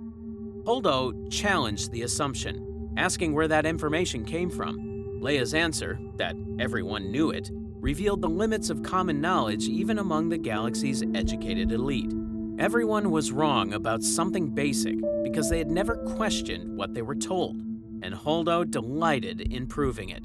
Holdo challenged the assumption, asking where that information came from. Leia's answer, that everyone knew it, revealed the limits of common knowledge even among the galaxy's educated elite. Everyone was wrong about something basic because they had never questioned what they were told, and Holdo delighted in proving it.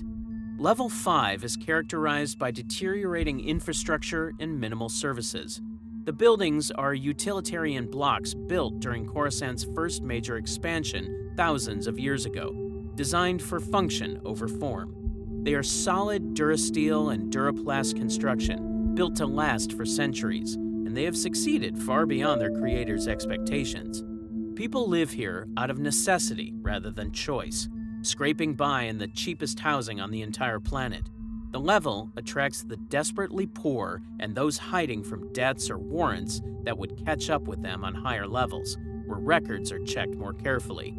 Level 5 is characterized by deteriorating infrastructure and minimal services. The buildings are utilitarian blocks built during Coruscant's first major expansion thousands of years ago, designed for function over form. They are solid durasteel and duraplast construction, built to last for centuries, and they have succeeded far beyond their creators' expectations. People live here out of necessity rather than choice, scraping by in the cheapest housing on the entire planet. The level attracts the desperately poor and those hiding from debts or warrants that would catch up with them on higher levels, where records are checked more carefully.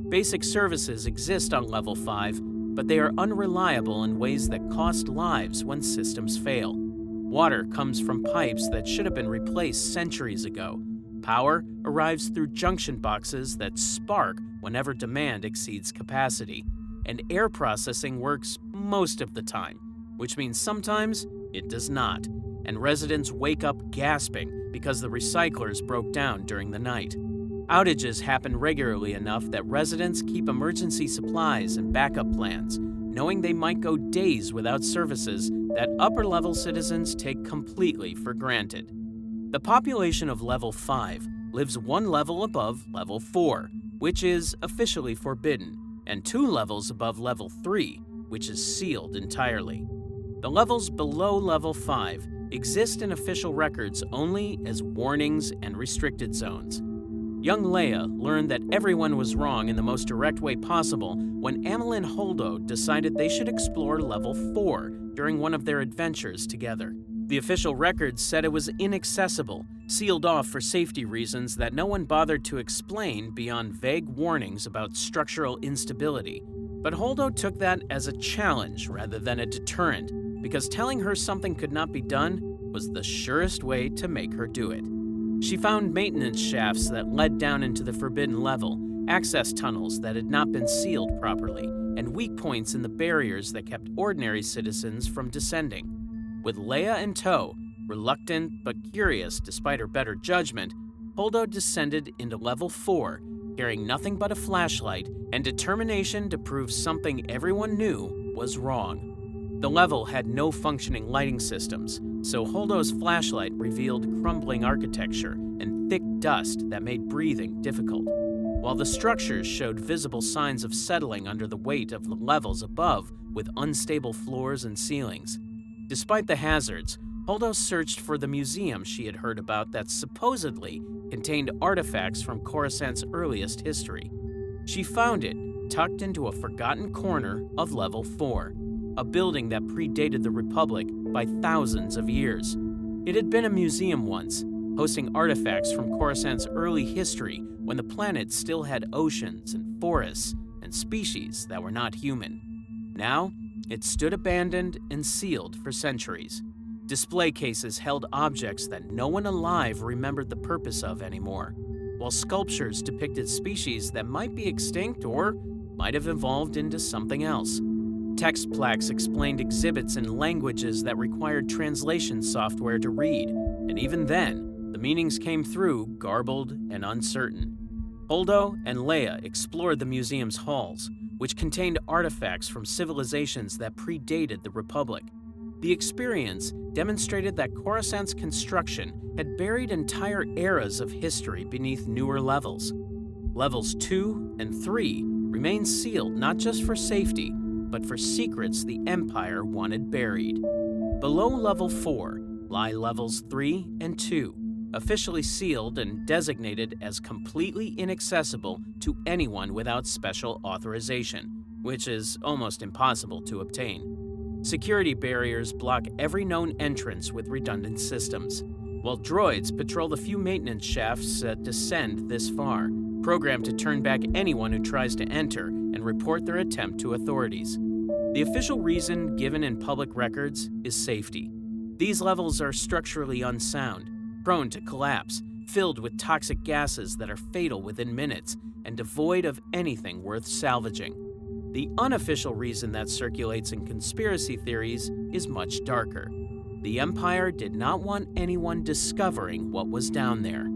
Basic services exist on level 5, but they are unreliable in ways that cost lives when systems fail. Water comes from pipes that should have been replaced centuries ago. Power arrives through junction boxes that spark whenever demand exceeds capacity. And air processing works most of the time, which means sometimes it does not, and residents wake up gasping because the recyclers broke down during the night. Outages happen regularly enough that residents keep emergency supplies and backup plans, knowing they might go days without services that upper-level citizens take completely for granted. The population of level 5 lives one level above level 4, which is officially forbidden, and 2 levels above level 3, which is sealed entirely. The levels below level 5 exist in official records only as warnings and restricted zones. Young Leia learned that everyone was wrong in the most direct way possible when Amil and Holdo decided they should explore level 4 during one of their adventures together. The official records said it was inaccessible, sealed off for safety reasons that no one bothered to explain beyond vague warnings about structural instability. But Holdo took that as a challenge rather than a deterrent, because telling her something could not be done was the surest way to make her do it. She found maintenance shafts that led down into the forbidden level, access tunnels that had not been sealed properly, and weak points in the barriers that kept ordinary citizens from descending. With Leia in tow, reluctant but curious despite her better judgment, Holdo descended into level 4, carrying nothing but a flashlight and determination to prove something everyone knew was wrong. The level had no functioning lighting systems, so Holdo's flashlight revealed crumbling architecture and thick dust that made breathing difficult, while the structures showed visible signs of settling under the weight of the levels above with unstable floors and ceilings. Despite the hazards, Holdo searched for the museum she had heard about that supposedly contained artifacts from Coruscant's earliest history. She found it tucked into a forgotten corner of level 4, a building that predated the Republic by thousands of years. It had been a museum once, hosting artifacts from Coruscant's early history when the planet still had oceans and forests and species that were not human. Now, it stood abandoned and sealed for centuries. Display cases held objects that no one alive remembered the purpose of anymore, while sculptures depicted species that might be extinct or might have evolved into something else. Text plaques explained exhibits in languages that required translation software to read, and even then, the meanings came through garbled and uncertain. Holdo and Leia explored the museum's halls, which contained artifacts from civilizations that predated the Republic. The experience demonstrated that Coruscant's construction had buried entire eras of history beneath newer levels. Levels 2 and 3 remained sealed not just for safety, but for secrets the Empire wanted buried. Below level 4 lie levels 3 and 2, officially sealed and designated as completely inaccessible to anyone without special authorization, which is almost impossible to obtain. Security barriers block every known entrance with redundant systems, while droids patrol the few maintenance shafts that descend this far, programmed to turn back anyone who tries to enter and report their attempt to authorities. The official reason given in public records is safety. These levels are structurally unsound, prone to collapse, filled with toxic gases that are fatal within minutes, and devoid of anything worth salvaging. The unofficial reason that circulates in conspiracy theories is much darker. The Empire did not want anyone discovering what was down there.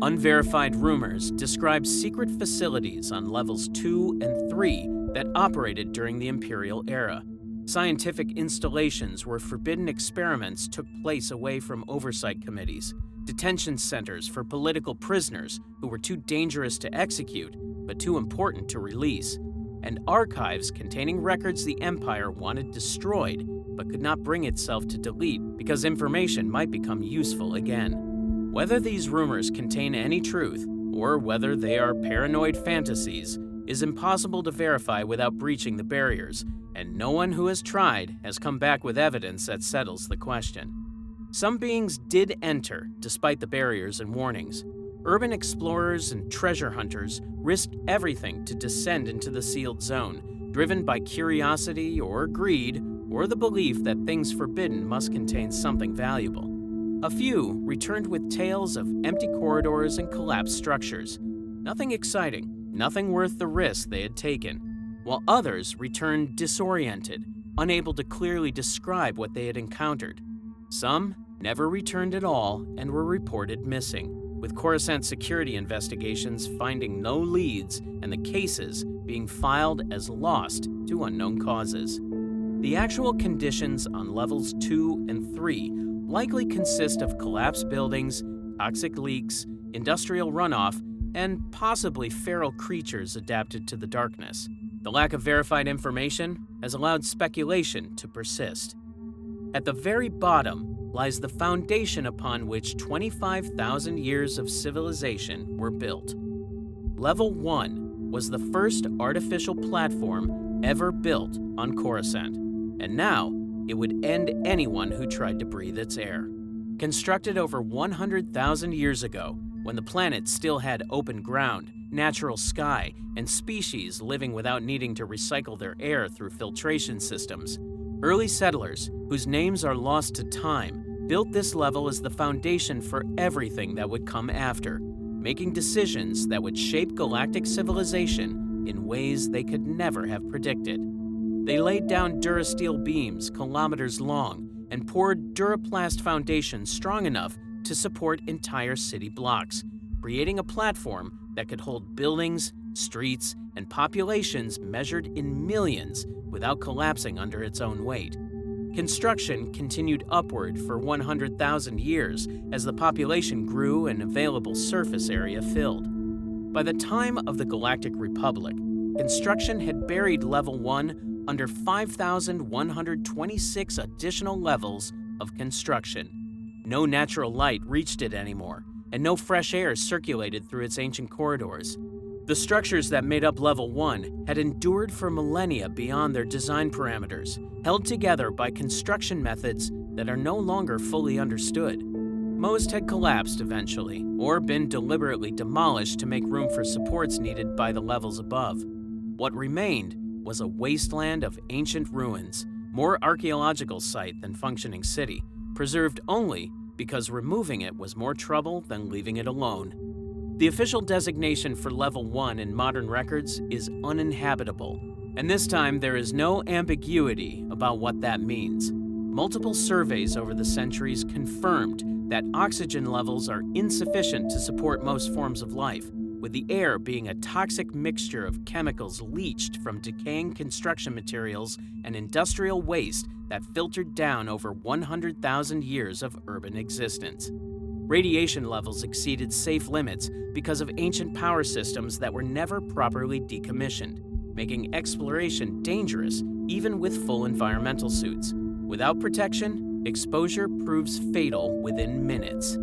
Unverified rumors describe secret facilities on levels 2 and 3 that operated during the Imperial era. Scientific installations where forbidden experiments took place away from oversight committees, detention centers for political prisoners who were too dangerous to execute but too important to release, and archives containing records the Empire wanted destroyed but could not bring itself to delete because information might become useful again. Whether these rumors contain any truth, or whether they are paranoid fantasies, is impossible to verify without breaching the barriers, and no one who has tried has come back with evidence that settles the question. Some beings did enter, despite the barriers and warnings. Urban explorers and treasure hunters risked everything to descend into the sealed zone, driven by curiosity or greed, or the belief that things forbidden must contain something valuable. A few returned with tales of empty corridors and collapsed structures. Nothing exciting, nothing worth the risk they had taken, while others returned disoriented, unable to clearly describe what they had encountered. Some never returned at all and were reported missing, with Coruscant security investigations finding no leads and the cases being filed as lost to unknown causes. The actual conditions on levels 2 and 3 likely consist of collapsed buildings, toxic leaks, industrial runoff, and possibly feral creatures adapted to the darkness. The lack of verified information has allowed speculation to persist. At the very bottom lies the foundation upon which 25,000 years of civilization were built. Level 1 was the first artificial platform ever built on Coruscant, and now it would end anyone who tried to breathe its air. Constructed over 100,000 years ago, when the planet still had open ground, natural sky, and species living without needing to recycle their air through filtration systems, early settlers, whose names are lost to time, built this level as the foundation for everything that would come after, making decisions that would shape galactic civilization in ways they could never have predicted. They laid down durasteel beams kilometers long and poured duraplast foundations strong enough to support entire city blocks, creating a platform that could hold buildings, streets, and populations measured in millions without collapsing under its own weight. Construction continued upward for 100,000 years as the population grew and available surface area filled. By the time of the Galactic Republic, construction had buried Level 1 under 5,126 additional levels of construction. No natural light reached it anymore, and no fresh air circulated through its ancient corridors. The structures that made up Level 1 had endured for millennia beyond their design parameters, held together by construction methods that are no longer fully understood. Most had collapsed eventually, or been deliberately demolished to make room for supports needed by the levels above. What remained was a wasteland of ancient ruins, more archaeological site than functioning city, preserved only because removing it was more trouble than leaving it alone. The official designation for Level 1 in modern records is uninhabitable, and this time there is no ambiguity about what that means. Multiple surveys over the centuries confirmed that oxygen levels are insufficient to support most forms of life, with the air being a toxic mixture of chemicals leached from decaying construction materials and industrial waste that filtered down over 100,000 years of urban existence. Radiation levels exceeded safe limits because of ancient power systems that were never properly decommissioned, making exploration dangerous even with full environmental suits. Without protection, exposure proves fatal within minutes.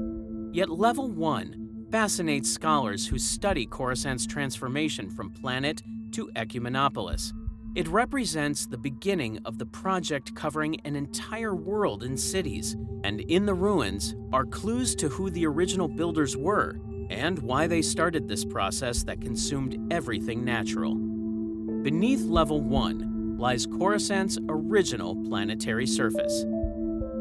Yet Level 1 fascinates scholars who study Coruscant's transformation from planet to ecumenopolis. It represents the beginning of the project covering an entire world and cities, and in the ruins are clues to who the original builders were and why they started this process that consumed everything natural. Beneath Level 1 lies Coruscant's original planetary surface.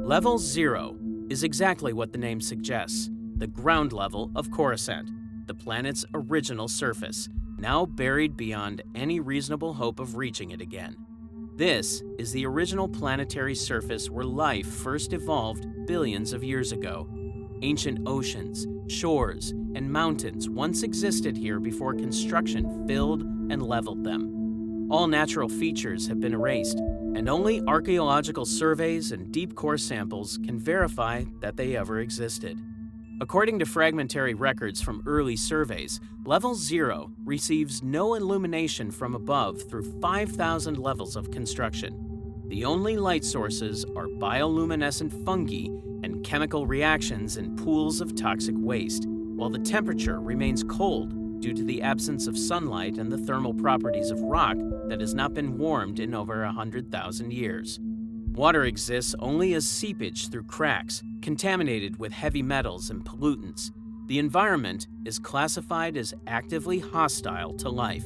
Level 0 is exactly what the name suggests, the ground level of Coruscant, the planet's original surface, now buried beyond any reasonable hope of reaching it again. This is the original planetary surface where life first evolved billions of years ago. Ancient oceans, shores, and mountains once existed here before construction filled and leveled them. All natural features have been erased, and only archaeological surveys and deep core samples can verify that they ever existed. According to fragmentary records from early surveys, Level 0 receives no illumination from above through 5,000 levels of construction. The only light sources are bioluminescent fungi and chemical reactions in pools of toxic waste, while the temperature remains cold due to the absence of sunlight and the thermal properties of rock that has not been warmed in over 100,000 years. Water exists only as seepage through cracks, contaminated with heavy metals and pollutants. The environment is classified as actively hostile to life.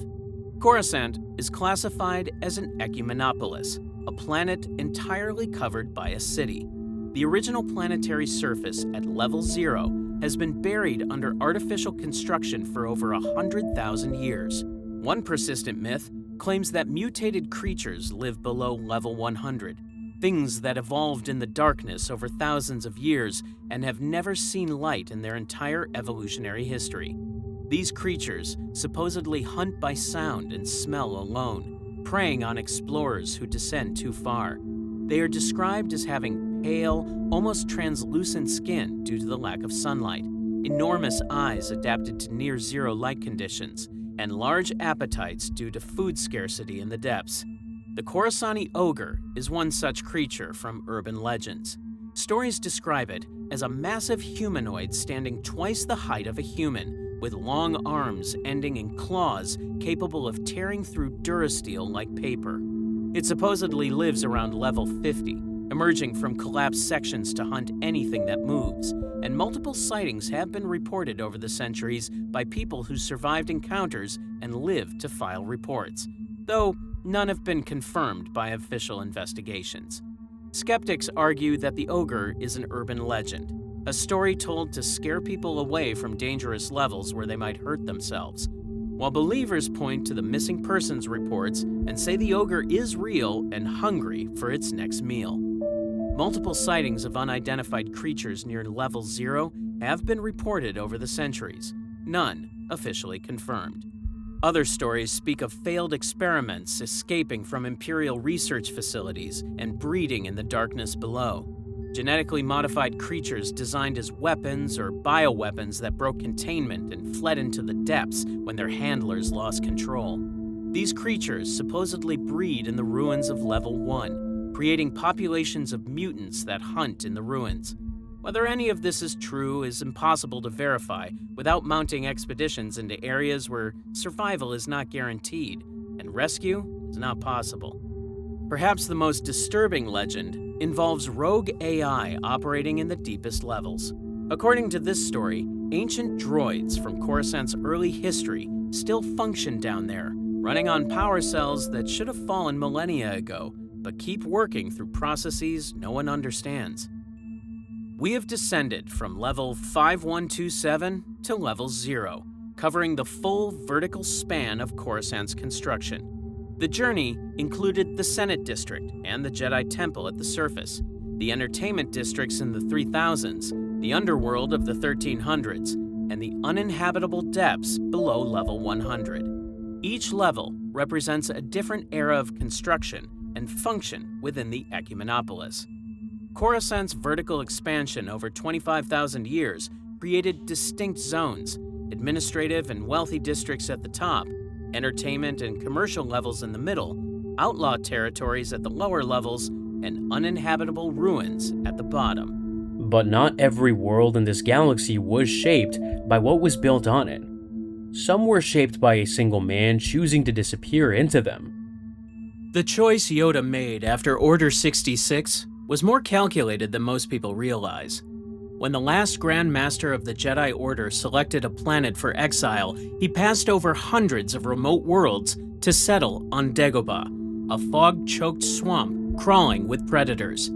Coruscant is classified as an ecumenopolis, a planet entirely covered by a city. The original planetary surface at Level 0 has been buried under artificial construction for over 100,000 years. One persistent myth claims that mutated creatures live below Level 100, things that evolved in the darkness over thousands of years and have never seen light in their entire evolutionary history. These creatures supposedly hunt by sound and smell alone, preying on explorers who descend too far. They are described as having pale, almost translucent skin due to the lack of sunlight, enormous eyes adapted to near-zero light conditions, and large appetites due to food scarcity in the depths. The Coruscanti ogre is one such creature from urban legends. Stories describe it as a massive humanoid standing twice the height of a human, with long arms ending in claws capable of tearing through durasteel like paper. It supposedly lives around Level 50, emerging from collapsed sections to hunt anything that moves, and multiple sightings have been reported over the centuries by people who survived encounters and lived to file reports, though none have been confirmed by official investigations. Skeptics argue that the ogre is an urban legend, a story told to scare people away from dangerous levels where they might hurt themselves, while believers point to the missing persons reports and say the ogre is real and hungry for its next meal. Multiple sightings of unidentified creatures near Level 0 have been reported over the centuries, none officially confirmed. Other stories speak of failed experiments escaping from Imperial research facilities and breeding in the darkness below. Genetically modified creatures designed as weapons or bioweapons that broke containment and fled into the depths when their handlers lost control. These creatures supposedly breed in the ruins of Level 1, creating populations of mutants that hunt in the ruins. Whether any of this is true is impossible to verify without mounting expeditions into areas where survival is not guaranteed and rescue is not possible. Perhaps the most disturbing legend involves rogue AI operating in the deepest levels. According to this story, ancient droids from Coruscant's early history still function down there, running on power cells that should have fallen millennia ago, but keep working through processes no one understands. We have descended from Level 5127 to Level 0, covering the full vertical span of Coruscant's construction. The journey included the Senate District and the Jedi Temple at the surface, the entertainment districts in the 3000s, the Underworld of the 1300s, and the uninhabitable depths below Level 100. Each level represents a different era of construction and function within the ecumenopolis. Coruscant's vertical expansion over 25,000 years created distinct zones, administrative and wealthy districts at the top, entertainment and commercial levels in the middle, outlaw territories at the lower levels, and uninhabitable ruins at the bottom. But not every world in this galaxy was shaped by what was built on it. Some were shaped by a single man choosing to disappear into them. The choice Yoda made after Order 66 was more calculated than most people realize. When the last Grand Master of the Jedi Order selected a planet for exile, he passed over hundreds of remote worlds to settle on Dagobah, a fog-choked swamp crawling with predators.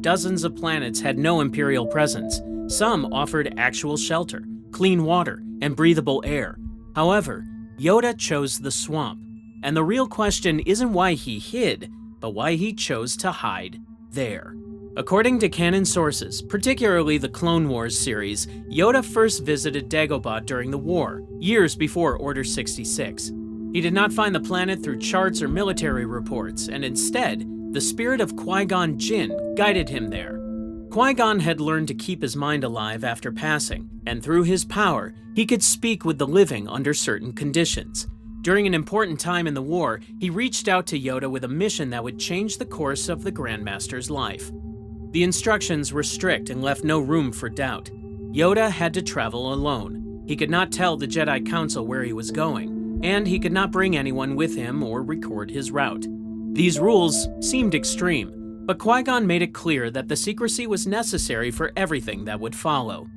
dozens of planets had no Imperial presence. Some offered actual shelter, clean water, and breathable air. However, Yoda chose the swamp. And the real question isn't why he hid, but why he chose to hide there. According to canon sources, particularly the Clone Wars series, Yoda first visited Dagobah during the war, years before Order 66. He did not find the planet through charts or military reports, and instead, the spirit of Qui-Gon Jinn guided him there. Qui-Gon had learned to keep his mind alive after passing, and through his power, he could speak with the living under certain conditions. During an important time in the war, he reached out to Yoda with a mission that would change the course of the Grandmaster's life. The instructions were strict and left no room for doubt. Yoda had to travel alone. He could not tell the Jedi Council where he was going, and he could not bring anyone with him or record his route. These rules seemed extreme, but Qui-Gon made it clear that the secrecy was necessary for everything that would follow.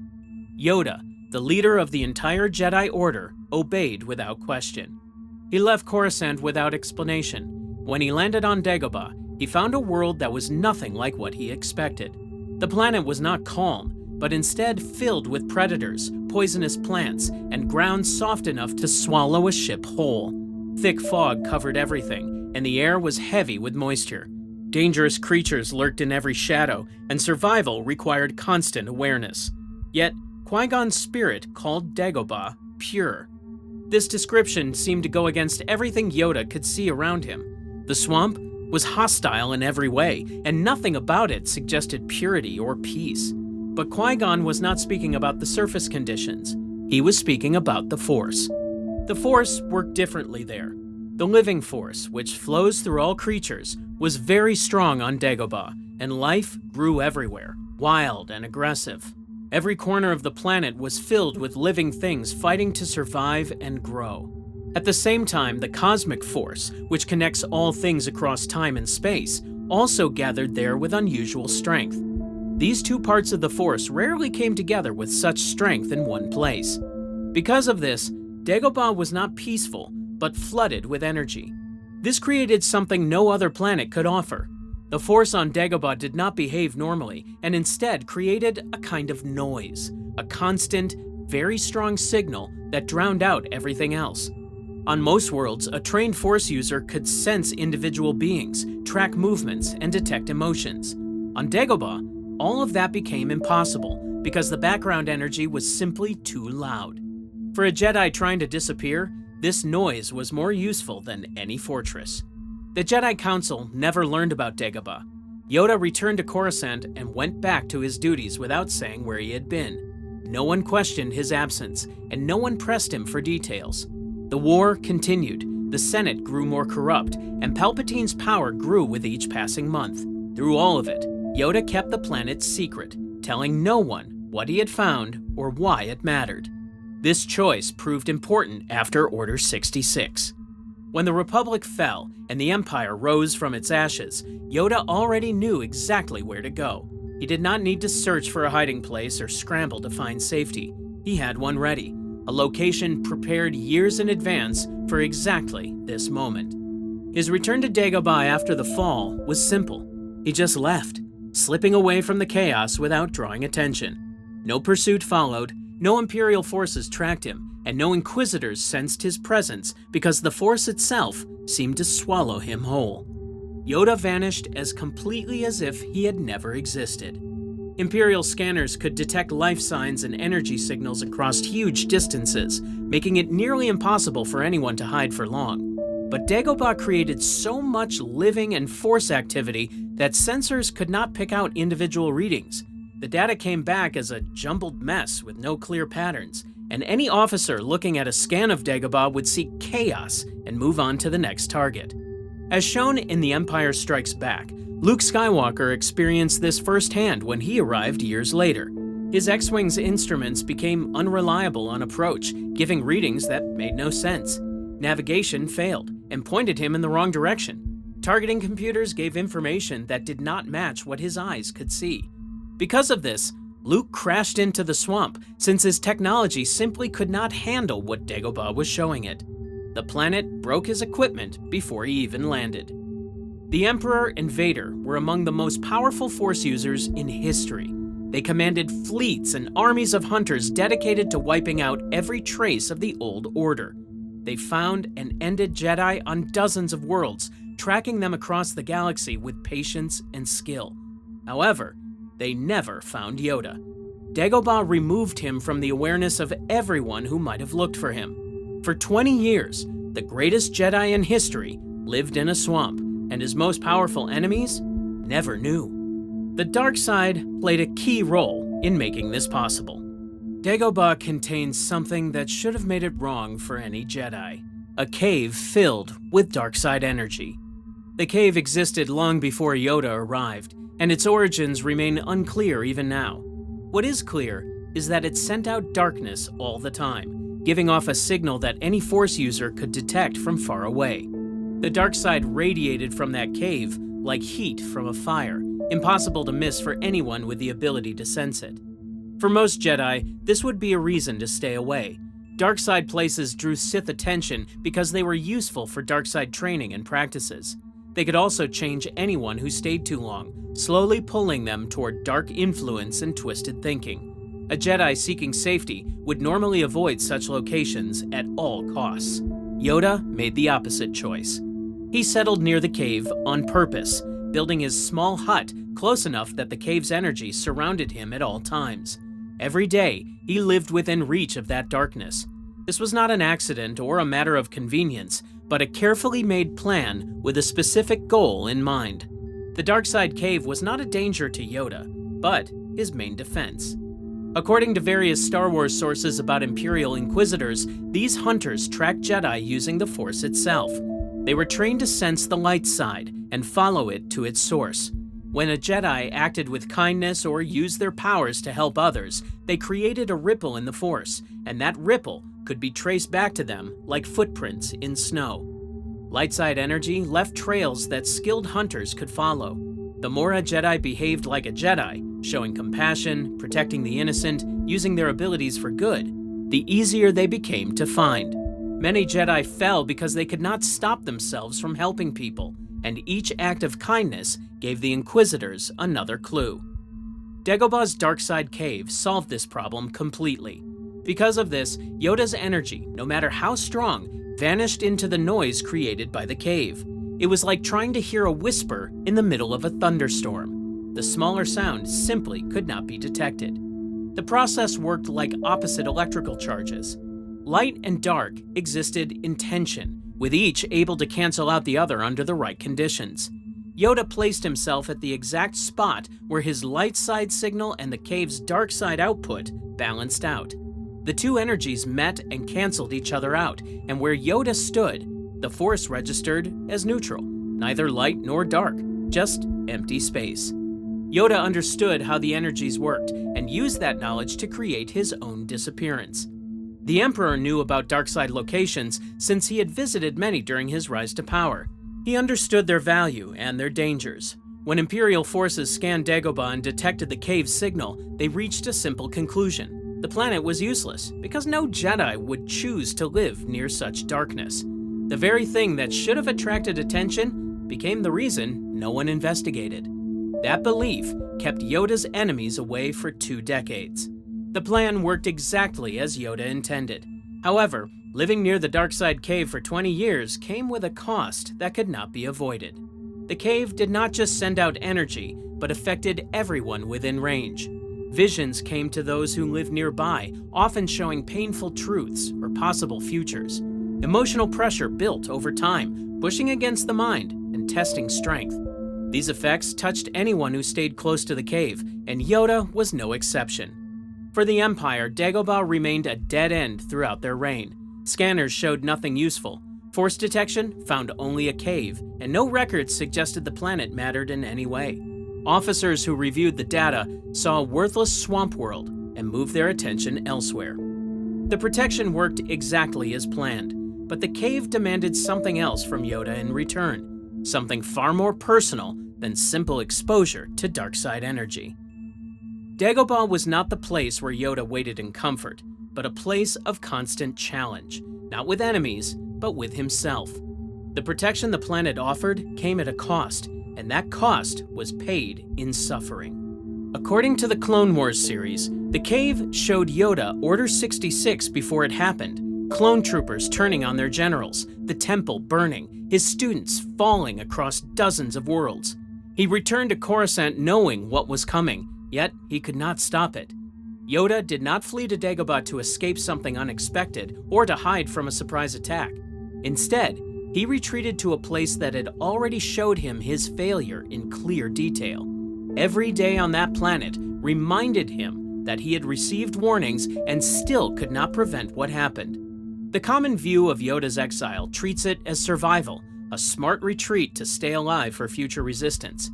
Yoda, the leader of the entire Jedi Order, obeyed without question. He left Coruscant without explanation. When he landed on Dagobah, he found a world that was nothing like what he expected. The planet was not calm, but instead filled with predators, poisonous plants, and ground soft enough to swallow a ship whole. Thick fog covered everything, and the air was heavy with moisture. Dangerous creatures lurked in every shadow, and survival required constant awareness. Yet, Qui-Gon's spirit called Dagobah pure. This description seemed to go against everything Yoda could see around him. The swamp was hostile in every way, and nothing about it suggested purity or peace. But Qui-Gon was not speaking about the surface conditions. He was speaking about the Force. The Force worked differently there. The living Force, which flows through all creatures, was very strong on Dagobah, and life grew everywhere, wild and aggressive. Every corner of the planet was filled with living things fighting to survive and grow. At the same time, the cosmic force, which connects all things across time and space, also gathered there with unusual strength. These two parts of the force rarely came together with such strength in one place. Because of this, Dagobah was not peaceful, but flooded with energy. This created something no other planet could offer. The force on Dagobah did not behave normally, and instead created a kind of noise, a constant, very strong signal that drowned out everything else. On most worlds, a trained Force user could sense individual beings, track movements, and detect emotions. On Dagobah, all of that became impossible because the background energy was simply too loud. For a Jedi trying to disappear, this noise was more useful than any fortress. The Jedi Council never learned about Dagobah. Yoda returned to Coruscant and went back to his duties without saying where he had been. No one questioned his absence, and no one pressed him for details. The war continued, the Senate grew more corrupt, and Palpatine's power grew with each passing month. Through all of it, Yoda kept the planet secret, telling no one what he had found or why it mattered. This choice proved important after Order 66. When the Republic fell and the Empire rose from its ashes, Yoda already knew exactly where to go. He did not need to search for a hiding place or scramble to find safety. He had one ready. A location prepared years in advance for exactly this moment. His return to Dagobah after the fall was simple. He just left, slipping away from the chaos without drawing attention. No pursuit followed, no Imperial forces tracked him, and no Inquisitors sensed his presence because the Force itself seemed to swallow him whole. Yoda vanished as completely as if he had never existed. Imperial scanners could detect life signs and energy signals across huge distances, making it nearly impossible for anyone to hide for long. But Dagobah created so much living and Force activity that sensors could not pick out individual readings. The data came back as a jumbled mess with no clear patterns, and any officer looking at a scan of Dagobah would see chaos and move on to the next target. As shown in The Empire Strikes Back, Luke Skywalker experienced this firsthand when he arrived years later. His X-Wing's instruments became unreliable on approach, giving readings that made no sense. Navigation failed and pointed him in the wrong direction. Targeting computers gave information that did not match what his eyes could see. Because of this, Luke crashed into the swamp since his technology simply could not handle what Dagobah was showing it. The planet broke his equipment before he even landed. The Emperor and Vader were among the most powerful Force users in history. They commanded fleets and armies of hunters dedicated to wiping out every trace of the Old Order. They found and ended Jedi on dozens of worlds, tracking them across the galaxy with patience and skill. However, they never found Yoda. Dagobah removed him from the awareness of everyone who might have looked for him. For 20 years, the greatest Jedi in history lived in a swamp, and his most powerful enemies never knew. The dark side played a key role in making this possible. Dagobah contains something that should have made it wrong for any Jedi: a cave filled with dark side energy. The cave existed long before Yoda arrived, and its origins remain unclear even now. What is clear is that it sent out darkness all the time, giving off a signal that any Force user could detect from far away. The dark side radiated from that cave like heat from a fire, impossible to miss for anyone with the ability to sense it. For most Jedi, this would be a reason to stay away. Dark side places drew Sith attention because they were useful for dark side training and practices. They could also change anyone who stayed too long, slowly pulling them toward dark influence and twisted thinking. A Jedi seeking safety would normally avoid such locations at all costs. Yoda made the opposite choice. He settled near the cave on purpose, building his small hut close enough that the cave's energy surrounded him at all times. Every day, he lived within reach of that darkness. This was not an accident or a matter of convenience, but a carefully made plan with a specific goal in mind. The Darkside Cave was not a danger to Yoda, but his main defense. According to various Star Wars sources about Imperial Inquisitors, these hunters tracked Jedi using the Force itself. They were trained to sense the light side and follow it to its source. When a Jedi acted with kindness or used their powers to help others, they created a ripple in the Force, and that ripple could be traced back to them like footprints in snow. Lightside energy left trails that skilled hunters could follow. The more a Jedi behaved like a Jedi, showing compassion, protecting the innocent, using their abilities for good, the easier they became to find. Many Jedi fell because they could not stop themselves from helping people, and each act of kindness gave the Inquisitors another clue. Dagobah's Darkside Cave solved this problem completely. Because of this, Yoda's energy, no matter how strong, vanished into the noise created by the cave. It was like trying to hear a whisper in the middle of a thunderstorm. The smaller sound simply could not be detected. The process worked like opposite electrical charges. Light and dark existed in tension, with each able to cancel out the other under the right conditions. Yoda placed himself at the exact spot where his light side signal and the cave's dark side output balanced out. The two energies met and canceled each other out, and where Yoda stood, the Force registered as neutral, neither light nor dark, just empty space. Yoda understood how the energies worked and used that knowledge to create his own disappearance. The Emperor knew about Darkside locations since he had visited many during his rise to power. He understood their value and their dangers. When Imperial forces scanned Dagobah and detected the cave's signal, they reached a simple conclusion. The planet was useless because no Jedi would choose to live near such darkness. The very thing that should have attracted attention became the reason no one investigated. That belief kept Yoda's enemies away for 2 decades. The plan worked exactly as Yoda intended. However, living near the Darkside Cave for 20 years came with a cost that could not be avoided. The cave did not just send out energy, but affected everyone within range. Visions came to those who lived nearby, often showing painful truths or possible futures. Emotional pressure built over time, pushing against the mind and testing strength. These effects touched anyone who stayed close to the cave, and Yoda was no exception. For the Empire, Dagobah remained a dead end throughout their reign. Scanners showed nothing useful. Force detection found only a cave, and no records suggested the planet mattered in any way. Officers who reviewed the data saw a worthless swamp world and moved their attention elsewhere. The protection worked exactly as planned, but the cave demanded something else from Yoda in return, something far more personal than simple exposure to darkside energy. Dagobah was not the place where Yoda waited in comfort, but a place of constant challenge, not with enemies, but with himself. The protection the planet offered came at a cost, and that cost was paid in suffering. According to the Clone Wars series, the cave showed Yoda Order 66 before it happened, clone troopers turning on their generals, the temple burning, his students falling across dozens of worlds. He returned to Coruscant knowing what was coming, yet he could not stop it. Yoda did not flee to Dagobah to escape something unexpected or to hide from a surprise attack. Instead, he retreated to a place that had already showed him his failure in clear detail. Every day on that planet reminded him that he had received warnings and still could not prevent what happened. The common view of Yoda's exile treats it as survival, a smart retreat to stay alive for future resistance.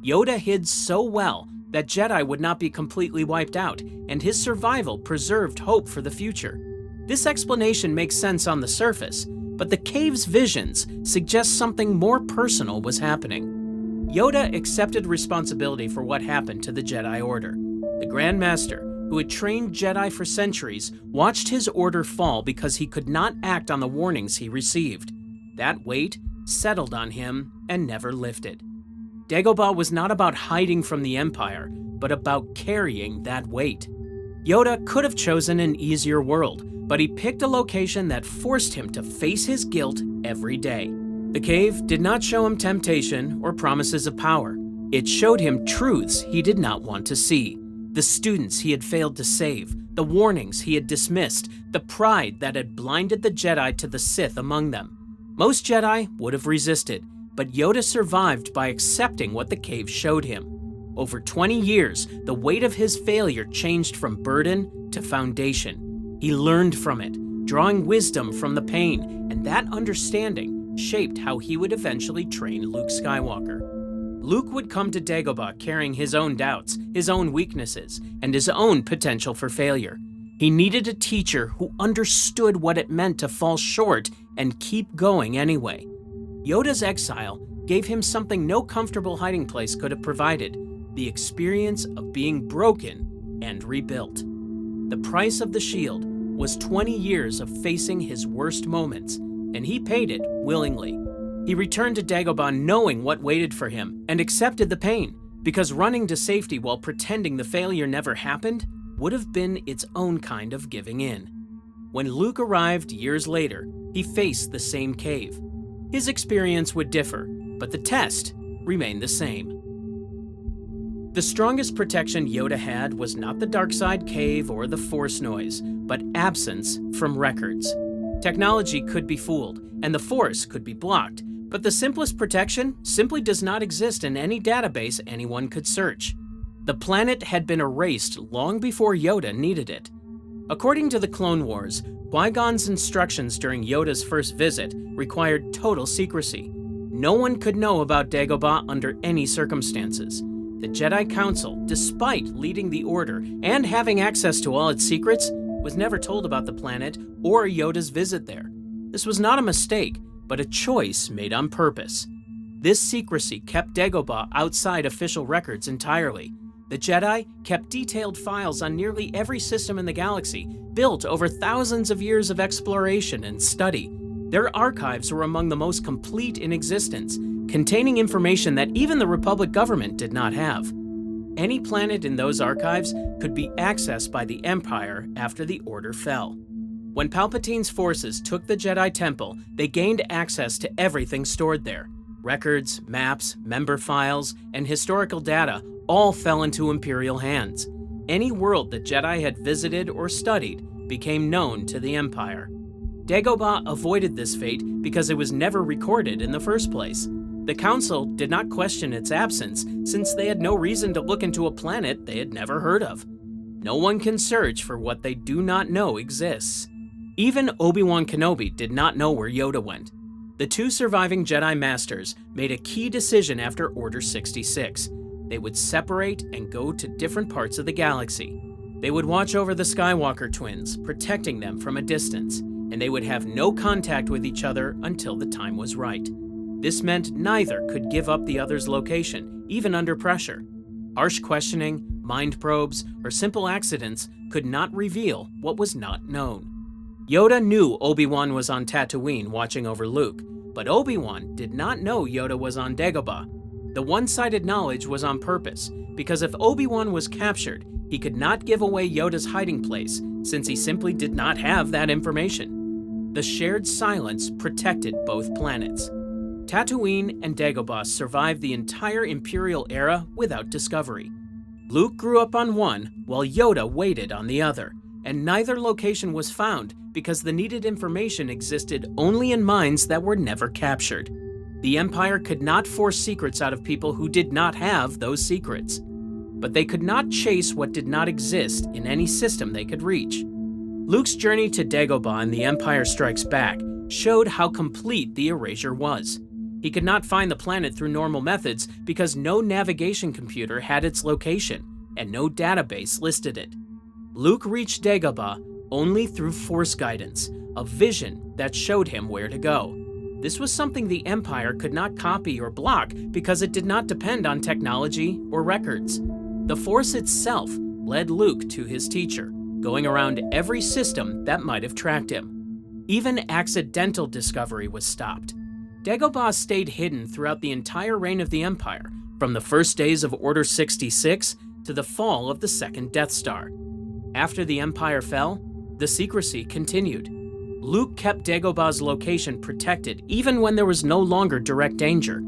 Yoda hid so well that Jedi would not be completely wiped out, and his survival preserved hope for the future. This explanation makes sense on the surface, but the cave's visions suggest something more personal was happening. Yoda accepted responsibility for what happened to the Jedi Order. The Grand Master, who had trained Jedi for centuries, watched his order fall because he could not act on the warnings he received. That weight settled on him and never lifted. Dagobah was not about hiding from the Empire, but about carrying that weight. Yoda could have chosen an easier world, but he picked a location that forced him to face his guilt every day. The cave did not show him temptation or promises of power. It showed him truths he did not want to see. The students he had failed to save, the warnings he had dismissed, the pride that had blinded the Jedi to the Sith among them. Most Jedi would have resisted, but Yoda survived by accepting what the cave showed him. Over 20 years, the weight of his failure changed from burden to foundation. He learned from it, drawing wisdom from the pain, and that understanding shaped how he would eventually train Luke Skywalker. Luke would come to Dagobah carrying his own doubts, his own weaknesses, and his own potential for failure. He needed a teacher who understood what it meant to fall short and keep going anyway. Yoda's exile gave him something no comfortable hiding place could have provided: the experience of being broken and rebuilt. The price of the shield was 20 years of facing his worst moments, and he paid it willingly. He returned to Dagobah knowing what waited for him and accepted the pain, because running to safety while pretending the failure never happened would have been its own kind of giving in. When Luke arrived years later, he faced the same cave. His experience would differ, but the test remained the same. The strongest protection Yoda had was not the dark side cave or the Force noise, but absence from records. Technology could be fooled, and the Force could be blocked, but the simplest protection simply does not exist in any database anyone could search. The planet had been erased long before Yoda needed it. According to the Clone Wars, Qui-Gon's instructions during Yoda's first visit required total secrecy. No one could know about Dagobah under any circumstances. The Jedi Council, despite leading the Order and having access to all its secrets, was never told about the planet or Yoda's visit there. This was not a mistake, but a choice made on purpose. This secrecy kept Dagobah outside official records entirely. The Jedi kept detailed files on nearly every system in the galaxy, built over thousands of years of exploration and study. Their archives were among the most complete in existence, containing information that even the Republic government did not have. Any planet in those archives could be accessed by the Empire after the Order fell. When Palpatine's forces took the Jedi Temple, they gained access to everything stored there. Records, maps, member files, and historical data all fell into Imperial hands. Any world that Jedi had visited or studied became known to the Empire. Dagobah avoided this fate because it was never recorded in the first place. The Council did not question its absence, since they had no reason to look into a planet they had never heard of. No one can search for what they do not know exists. Even Obi-Wan Kenobi did not know where Yoda went. The two surviving Jedi Masters made a key decision after Order 66. They would separate and go to different parts of the galaxy. They would watch over the Skywalker twins, protecting them from a distance, and they would have no contact with each other until the time was right. This meant neither could give up the other's location, even under pressure. Harsh questioning, mind probes, or simple accidents could not reveal what was not known. Yoda knew Obi-Wan was on Tatooine watching over Luke, But Obi-Wan did not know Yoda was on Dagobah. The one-sided knowledge was on purpose, because if Obi-Wan was captured, he could not give away Yoda's hiding place, since he simply did not have that information. The shared silence protected both planets. Tatooine and Dagobah survived the entire Imperial era without discovery. Luke grew up on one, while Yoda waited on the other, and neither location was found because the needed information existed only in minds that were never captured. The Empire could not force secrets out of people who did not have those secrets. But they could not chase what did not exist in any system they could reach. Luke's journey to Dagobah in The Empire Strikes Back showed how complete the erasure was. He could not find the planet through normal methods because no navigation computer had its location, and no database listed it. Luke reached Dagobah only through Force guidance, a vision that showed him where to go. This was something the Empire could not copy or block because it did not depend on technology or records. The Force itself led Luke to his teacher, going around every system that might have tracked him. Even accidental discovery was stopped. Dagobah stayed hidden throughout the entire reign of the Empire, from the first days of Order 66 to the fall of the Second Death Star. After the Empire fell, the secrecy continued. Luke kept Dagobah's location protected even when there was no longer direct danger.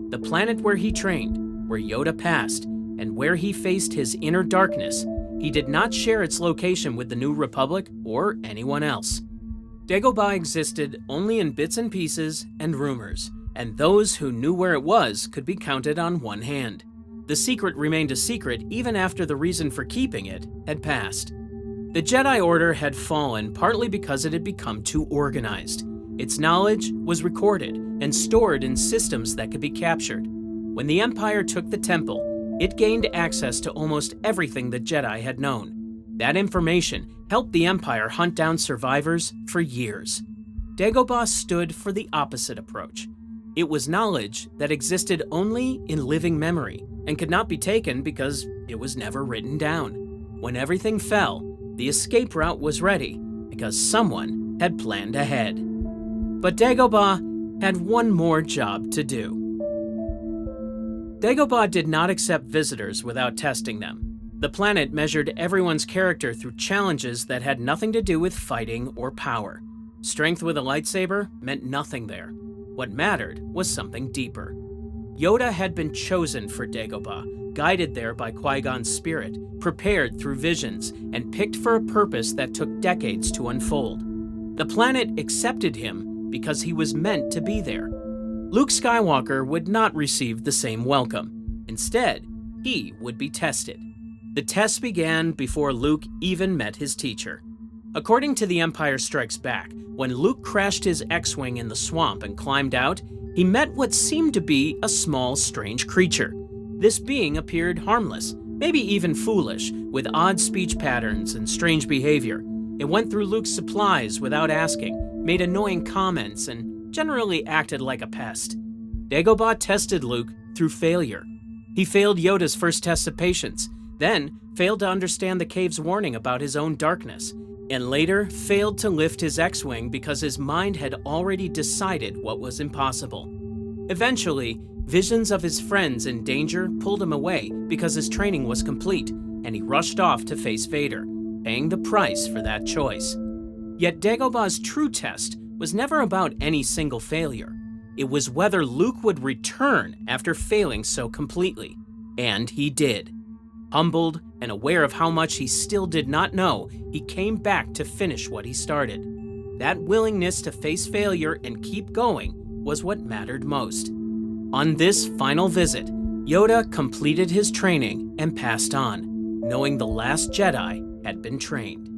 The planet where he trained, where Yoda passed, and where he faced his inner darkness, he did not share its location with the New Republic or anyone else. Dagobah existed only in bits and pieces and rumors, and those who knew where it was could be counted on one hand. The secret remained a secret even after the reason for keeping it had passed. The Jedi Order had fallen partly because it had become too organized. Its knowledge was recorded and stored in systems that could be captured. When the Empire took the Temple, it gained access to almost everything the Jedi had known. That information helped the Empire hunt down survivors for years. Dagobah stood for the opposite approach. It was knowledge that existed only in living memory and could not be taken because it was never written down. When everything fell, the escape route was ready because someone had planned ahead. But Dagobah had one more job to do. Dagobah did not accept visitors without testing them. The planet measured everyone's character through challenges that had nothing to do with fighting or power. Strength with a lightsaber meant nothing there. What mattered was something deeper. Yoda had been chosen for Dagobah, guided there by Qui-Gon's spirit, prepared through visions, and picked for a purpose that took decades to unfold. The planet accepted him because he was meant to be there. Luke Skywalker would not receive the same welcome. Instead, he would be tested. The test began before Luke even met his teacher. According to The Empire Strikes Back, when Luke crashed his X-Wing in the swamp and climbed out, he met what seemed to be a small, strange creature. This being appeared harmless, maybe even foolish, with odd speech patterns and strange behavior. It went through Luke's supplies without asking, made annoying comments, and generally acted like a pest. Dagobah tested Luke through failure. He failed Yoda's first test of patience, then failed to understand the cave's warning about his own darkness, and later failed to lift his X-Wing because his mind had already decided what was impossible. Eventually, visions of his friends in danger pulled him away because his training was complete, and he rushed off to face Vader, paying the price for that choice. Yet Dagobah's true test was never about any single failure. It was whether Luke would return after failing so completely, and he did. Humbled and aware of how much he still did not know, he came back to finish what he started. That willingness to face failure and keep going was what mattered most. On this final visit, Yoda completed his training and passed on, knowing the last Jedi had been trained.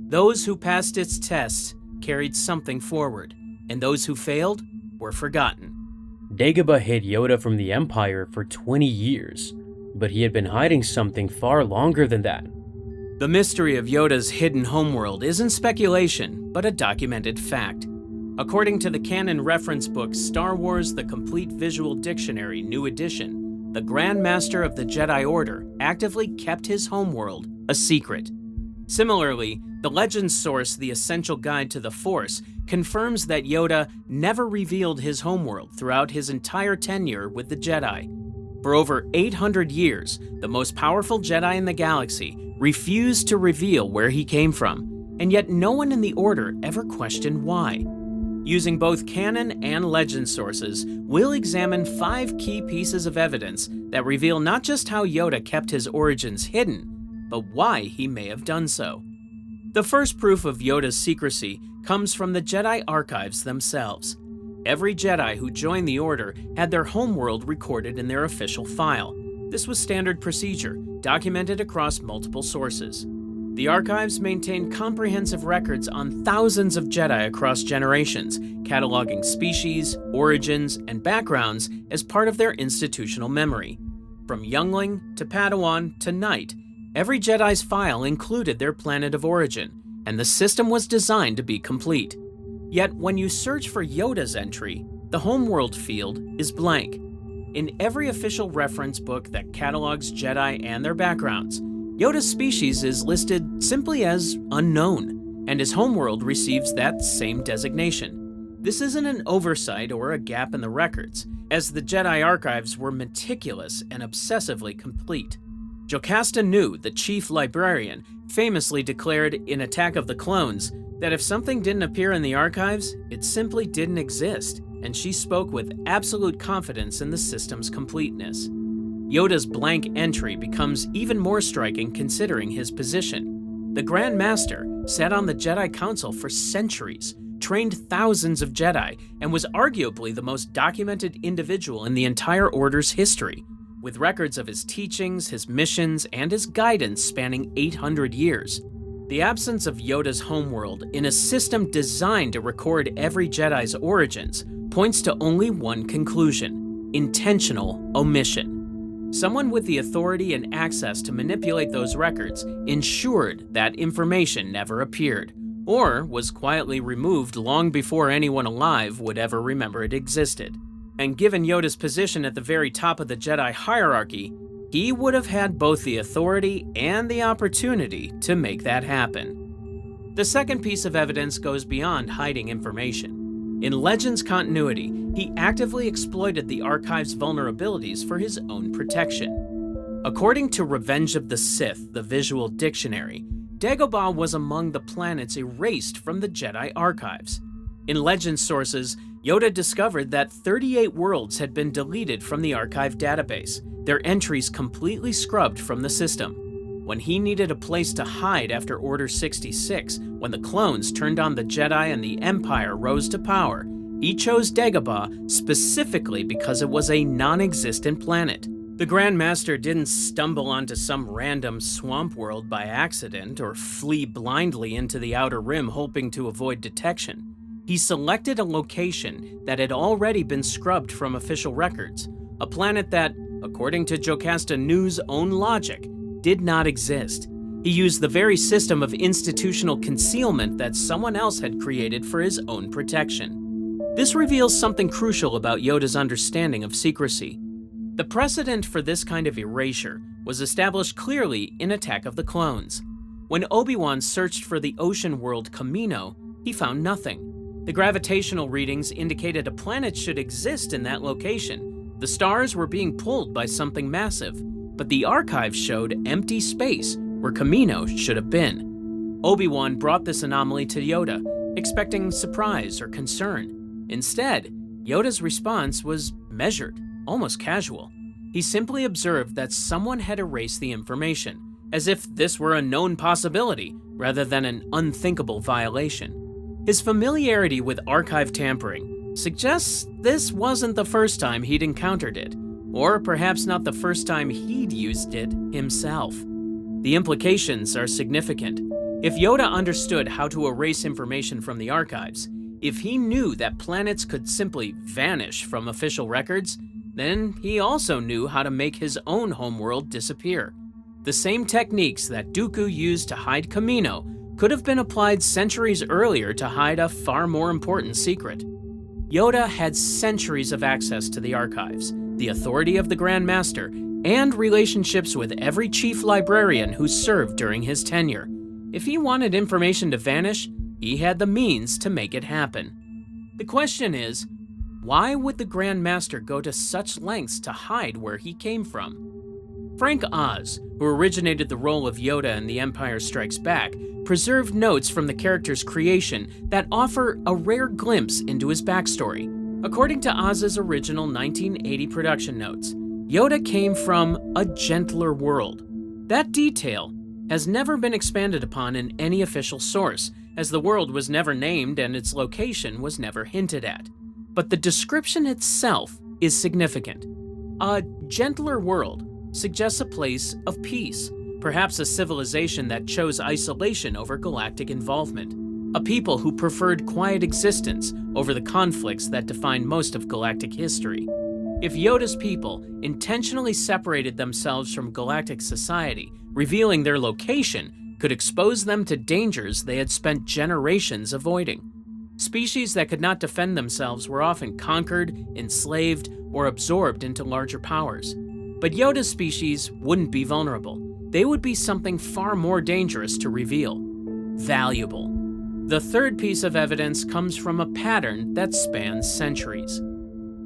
Those who passed its tests carried something forward, and those who failed were forgotten. Dagobah hid Yoda from the Empire for 20 years, but he had been hiding something far longer than that. The mystery of Yoda's hidden homeworld isn't speculation, but a documented fact. According to the canon reference book Star Wars: The Complete Visual Dictionary, New Edition, the Grand Master of the Jedi Order actively kept his homeworld a secret. Similarly, The Legends source, The Essential Guide to the Force, confirms that Yoda never revealed his homeworld throughout his entire tenure with the Jedi. For over 800 years, the most powerful Jedi in the galaxy refused to reveal where he came from, and yet no one in the Order ever questioned why. Using both canon and legend sources, we'll examine 5 key pieces of evidence that reveal not just how Yoda kept his origins hidden, but why he may have done so. The first proof of Yoda's secrecy comes from the Jedi archives themselves. Every Jedi who joined the Order had their homeworld recorded in their official file. This was standard procedure, documented across multiple sources. The archives maintain comprehensive records on thousands of Jedi across generations, cataloging species, origins, and backgrounds as part of their institutional memory. From youngling to Padawan to Knight, every Jedi's file included their planet of origin, and the system was designed to be complete. Yet when you search for Yoda's entry, the homeworld field is blank. In every official reference book that catalogs Jedi and their backgrounds, Yoda's species is listed simply as unknown, and his homeworld receives that same designation. This isn't an oversight or a gap in the records, as the Jedi archives were meticulous and obsessively complete. Jocasta Nu, the chief librarian, famously declared in Attack of the Clones that if something didn't appear in the archives, it simply didn't exist, and she spoke with absolute confidence in the system's completeness. Yoda's blank entry becomes even more striking considering his position. The Grand Master sat on the Jedi Council for centuries, trained thousands of Jedi, and was arguably the most documented individual in the entire Order's history, with records of his teachings, his missions, and his guidance spanning 800 years. The absence of Yoda's homeworld in a system designed to record every Jedi's origins points to only one conclusion: intentional omission. Someone with the authority and access to manipulate those records ensured that information never appeared, or was quietly removed long before anyone alive would ever remember it existed. And given Yoda's position at the very top of the Jedi hierarchy, he would have had both the authority and the opportunity to make that happen. The second piece of evidence goes beyond hiding information. In Legends continuity, he actively exploited the archive's vulnerabilities for his own protection. According to Revenge of the Sith, the visual dictionary, Dagobah was among the planets erased from the Jedi archives. In Legends sources, Yoda discovered that 38 worlds had been deleted from the archive database, their entries completely scrubbed from the system. When he needed a place to hide after Order 66, when the clones turned on the Jedi and the Empire rose to power, he chose Dagobah specifically because it was a non-existent planet. The Grand Master didn't stumble onto some random swamp world by accident or flee blindly into the Outer Rim hoping to avoid detection. He selected a location that had already been scrubbed from official records, a planet that, according to Jocasta Nu's own logic, did not exist. He used the very system of institutional concealment that someone else had created for his own protection. This reveals something crucial about Yoda's understanding of secrecy. The precedent for this kind of erasure was established clearly in Attack of the Clones. When Obi-Wan searched for the ocean world Kamino, he found nothing. The gravitational readings indicated a planet should exist in that location. The stars were being pulled by something massive, but the archive showed empty space where Kamino should have been. Obi-Wan brought this anomaly to Yoda, expecting surprise or concern. Instead, Yoda's response was measured, almost casual. He simply observed that someone had erased the information, as if this were a known possibility rather than an unthinkable violation. His familiarity with archive tampering suggests this wasn't the first time he'd encountered it, or perhaps not the first time he'd used it himself. The implications are significant. If Yoda understood how to erase information from the archives, if he knew that planets could simply vanish from official records, then he also knew how to make his own homeworld disappear. The same techniques that Dooku used to hide Kamino could have been applied centuries earlier to hide a far more important secret. Yoda had centuries of access to the archives, the authority of the Grand Master, and relationships with every chief librarian who served during his tenure. If he wanted information to vanish, he had the means to make it happen. The question is, why would the Grand Master go to such lengths to hide where he came from? Frank Oz, who originated the role of Yoda in The Empire Strikes Back, preserved notes from the character's creation that offer a rare glimpse into his backstory. According to Oz's original 1980 production notes, Yoda came from a gentler world. That detail has never been expanded upon in any official source, as the world was never named and its location was never hinted at. But the description itself is significant. A gentler world suggests a place of peace, perhaps a civilization that chose isolation over galactic involvement, a people who preferred quiet existence over the conflicts that define most of galactic history. If Yoda's people intentionally separated themselves from galactic society, revealing their location could expose them to dangers they had spent generations avoiding. Species that could not defend themselves were often conquered, enslaved, or absorbed into larger powers. But Yoda's species wouldn't be vulnerable. They would be something far more dangerous to reveal. Valuable. The third piece of evidence comes from a pattern that spans centuries.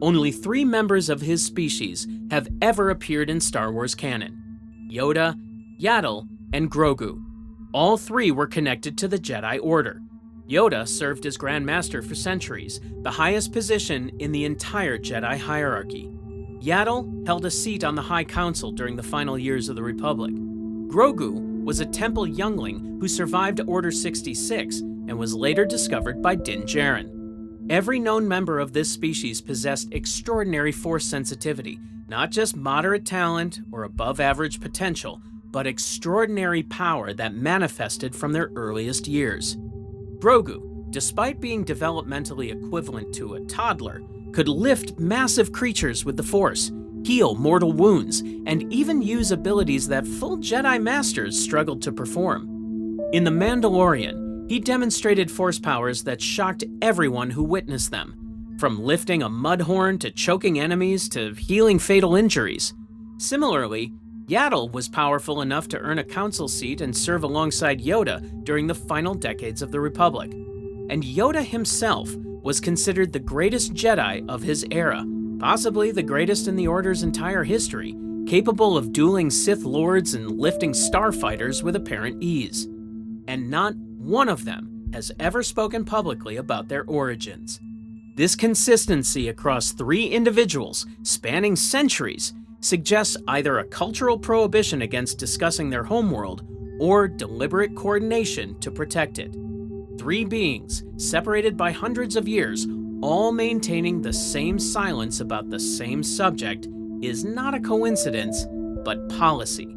Only 3 members of his species have ever appeared in Star Wars canon: Yoda, Yaddle, and Grogu. All 3 were connected to the Jedi Order. Yoda served as Grand Master for centuries, the highest position in the entire Jedi hierarchy. Yaddle held a seat on the High Council during the final years of the Republic. Grogu was a Temple youngling who survived Order 66 and was later discovered by Din Djarin. Every known member of this species possessed extraordinary force sensitivity, not just moderate talent or above-average potential, but extraordinary power that manifested from their earliest years. Grogu, despite being developmentally equivalent to a toddler, could lift massive creatures with the Force, heal mortal wounds, and even use abilities that full Jedi Masters struggled to perform. In The Mandalorian, he demonstrated Force powers that shocked everyone who witnessed them, from lifting a mudhorn to choking enemies to healing fatal injuries. Similarly, Yaddle was powerful enough to earn a council seat and serve alongside Yoda during the final decades of the Republic. And Yoda himself was considered the greatest Jedi of his era, possibly the greatest in the Order's entire history, capable of dueling Sith Lords and lifting starfighters with apparent ease. And not one of them has ever spoken publicly about their origins. This consistency across 3 individuals, spanning centuries, suggests either a cultural prohibition against discussing their homeworld or deliberate coordination to protect it. 3 beings, separated by hundreds of years, all maintaining the same silence about the same subject, is not a coincidence, but policy.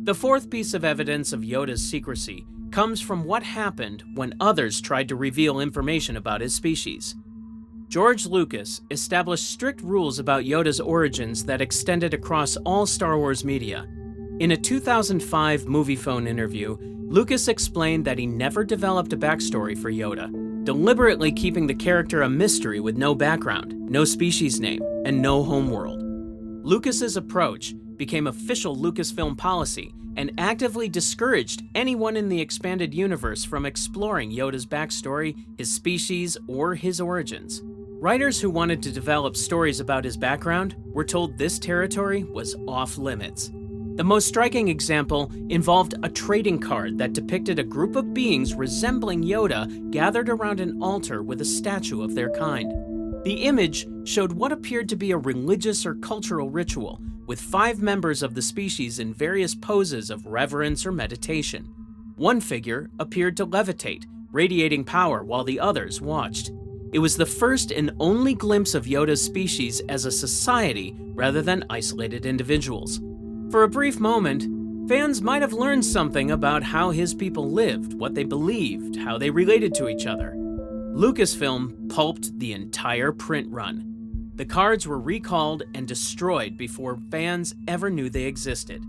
The fourth piece of evidence of Yoda's secrecy comes from what happened when others tried to reveal information about his species. George Lucas established strict rules about Yoda's origins that extended across all Star Wars media. In a 2005 Moviephone interview, Lucas explained that he never developed a backstory for Yoda, deliberately keeping the character a mystery with no background, no species name, and no homeworld. Lucas's approach became official Lucasfilm policy and actively discouraged anyone in the expanded universe from exploring Yoda's backstory, his species, or his origins. Writers who wanted to develop stories about his background were told this territory was off limits. The most striking example involved a trading card that depicted a group of beings resembling Yoda gathered around an altar with a statue of their kind. The image showed what appeared to be a religious or cultural ritual, with 5 members of the species in various poses of reverence or meditation. One figure appeared to levitate, radiating power while the others watched. It was the first and only glimpse of Yoda's species as a society rather than isolated individuals. For a brief moment, fans might have learned something about how his people lived, what they believed, how they related to each other. Lucasfilm pulped the entire print run. The cards were recalled and destroyed before fans ever knew they existed.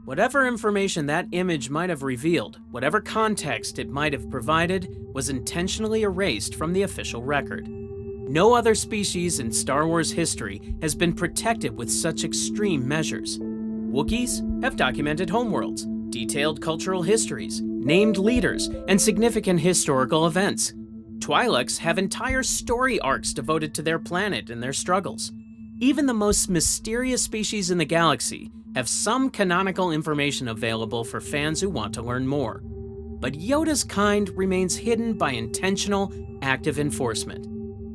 Whatever information that image might have revealed, whatever context it might have provided, was intentionally erased from the official record. No other species in Star Wars history has been protected with such extreme measures. Wookiees have documented homeworlds, detailed cultural histories, named leaders, and significant historical events. Twi'leks have entire story arcs devoted to their planet and their struggles. Even the most mysterious species in the galaxy have some canonical information available for fans who want to learn more. But Yoda's kind remains hidden by intentional, active enforcement.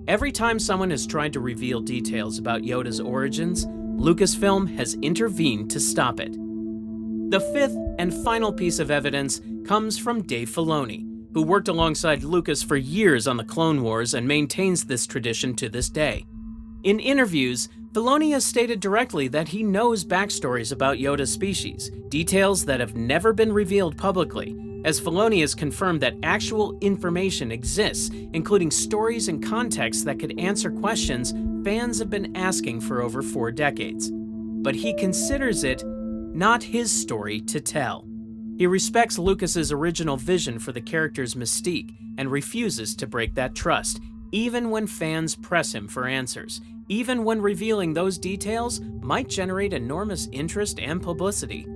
Every time someone has tried to reveal details about Yoda's origins, Lucasfilm has intervened to stop it. The fifth and final piece of evidence comes from Dave Filoni, who worked alongside Lucas for years on the Clone Wars and maintains this tradition to this day. In interviews, Filoni has stated directly that he knows backstories about Yoda's species, details that have never been revealed publicly, as Filoni has confirmed that actual information exists, including stories and context that could answer questions fans have been asking for over 4 decades. But he considers it not his story to tell. He respects Lucas's original vision for the character's mystique and refuses to break that trust, even when fans press him for answers, even when revealing those details might generate enormous interest and publicity.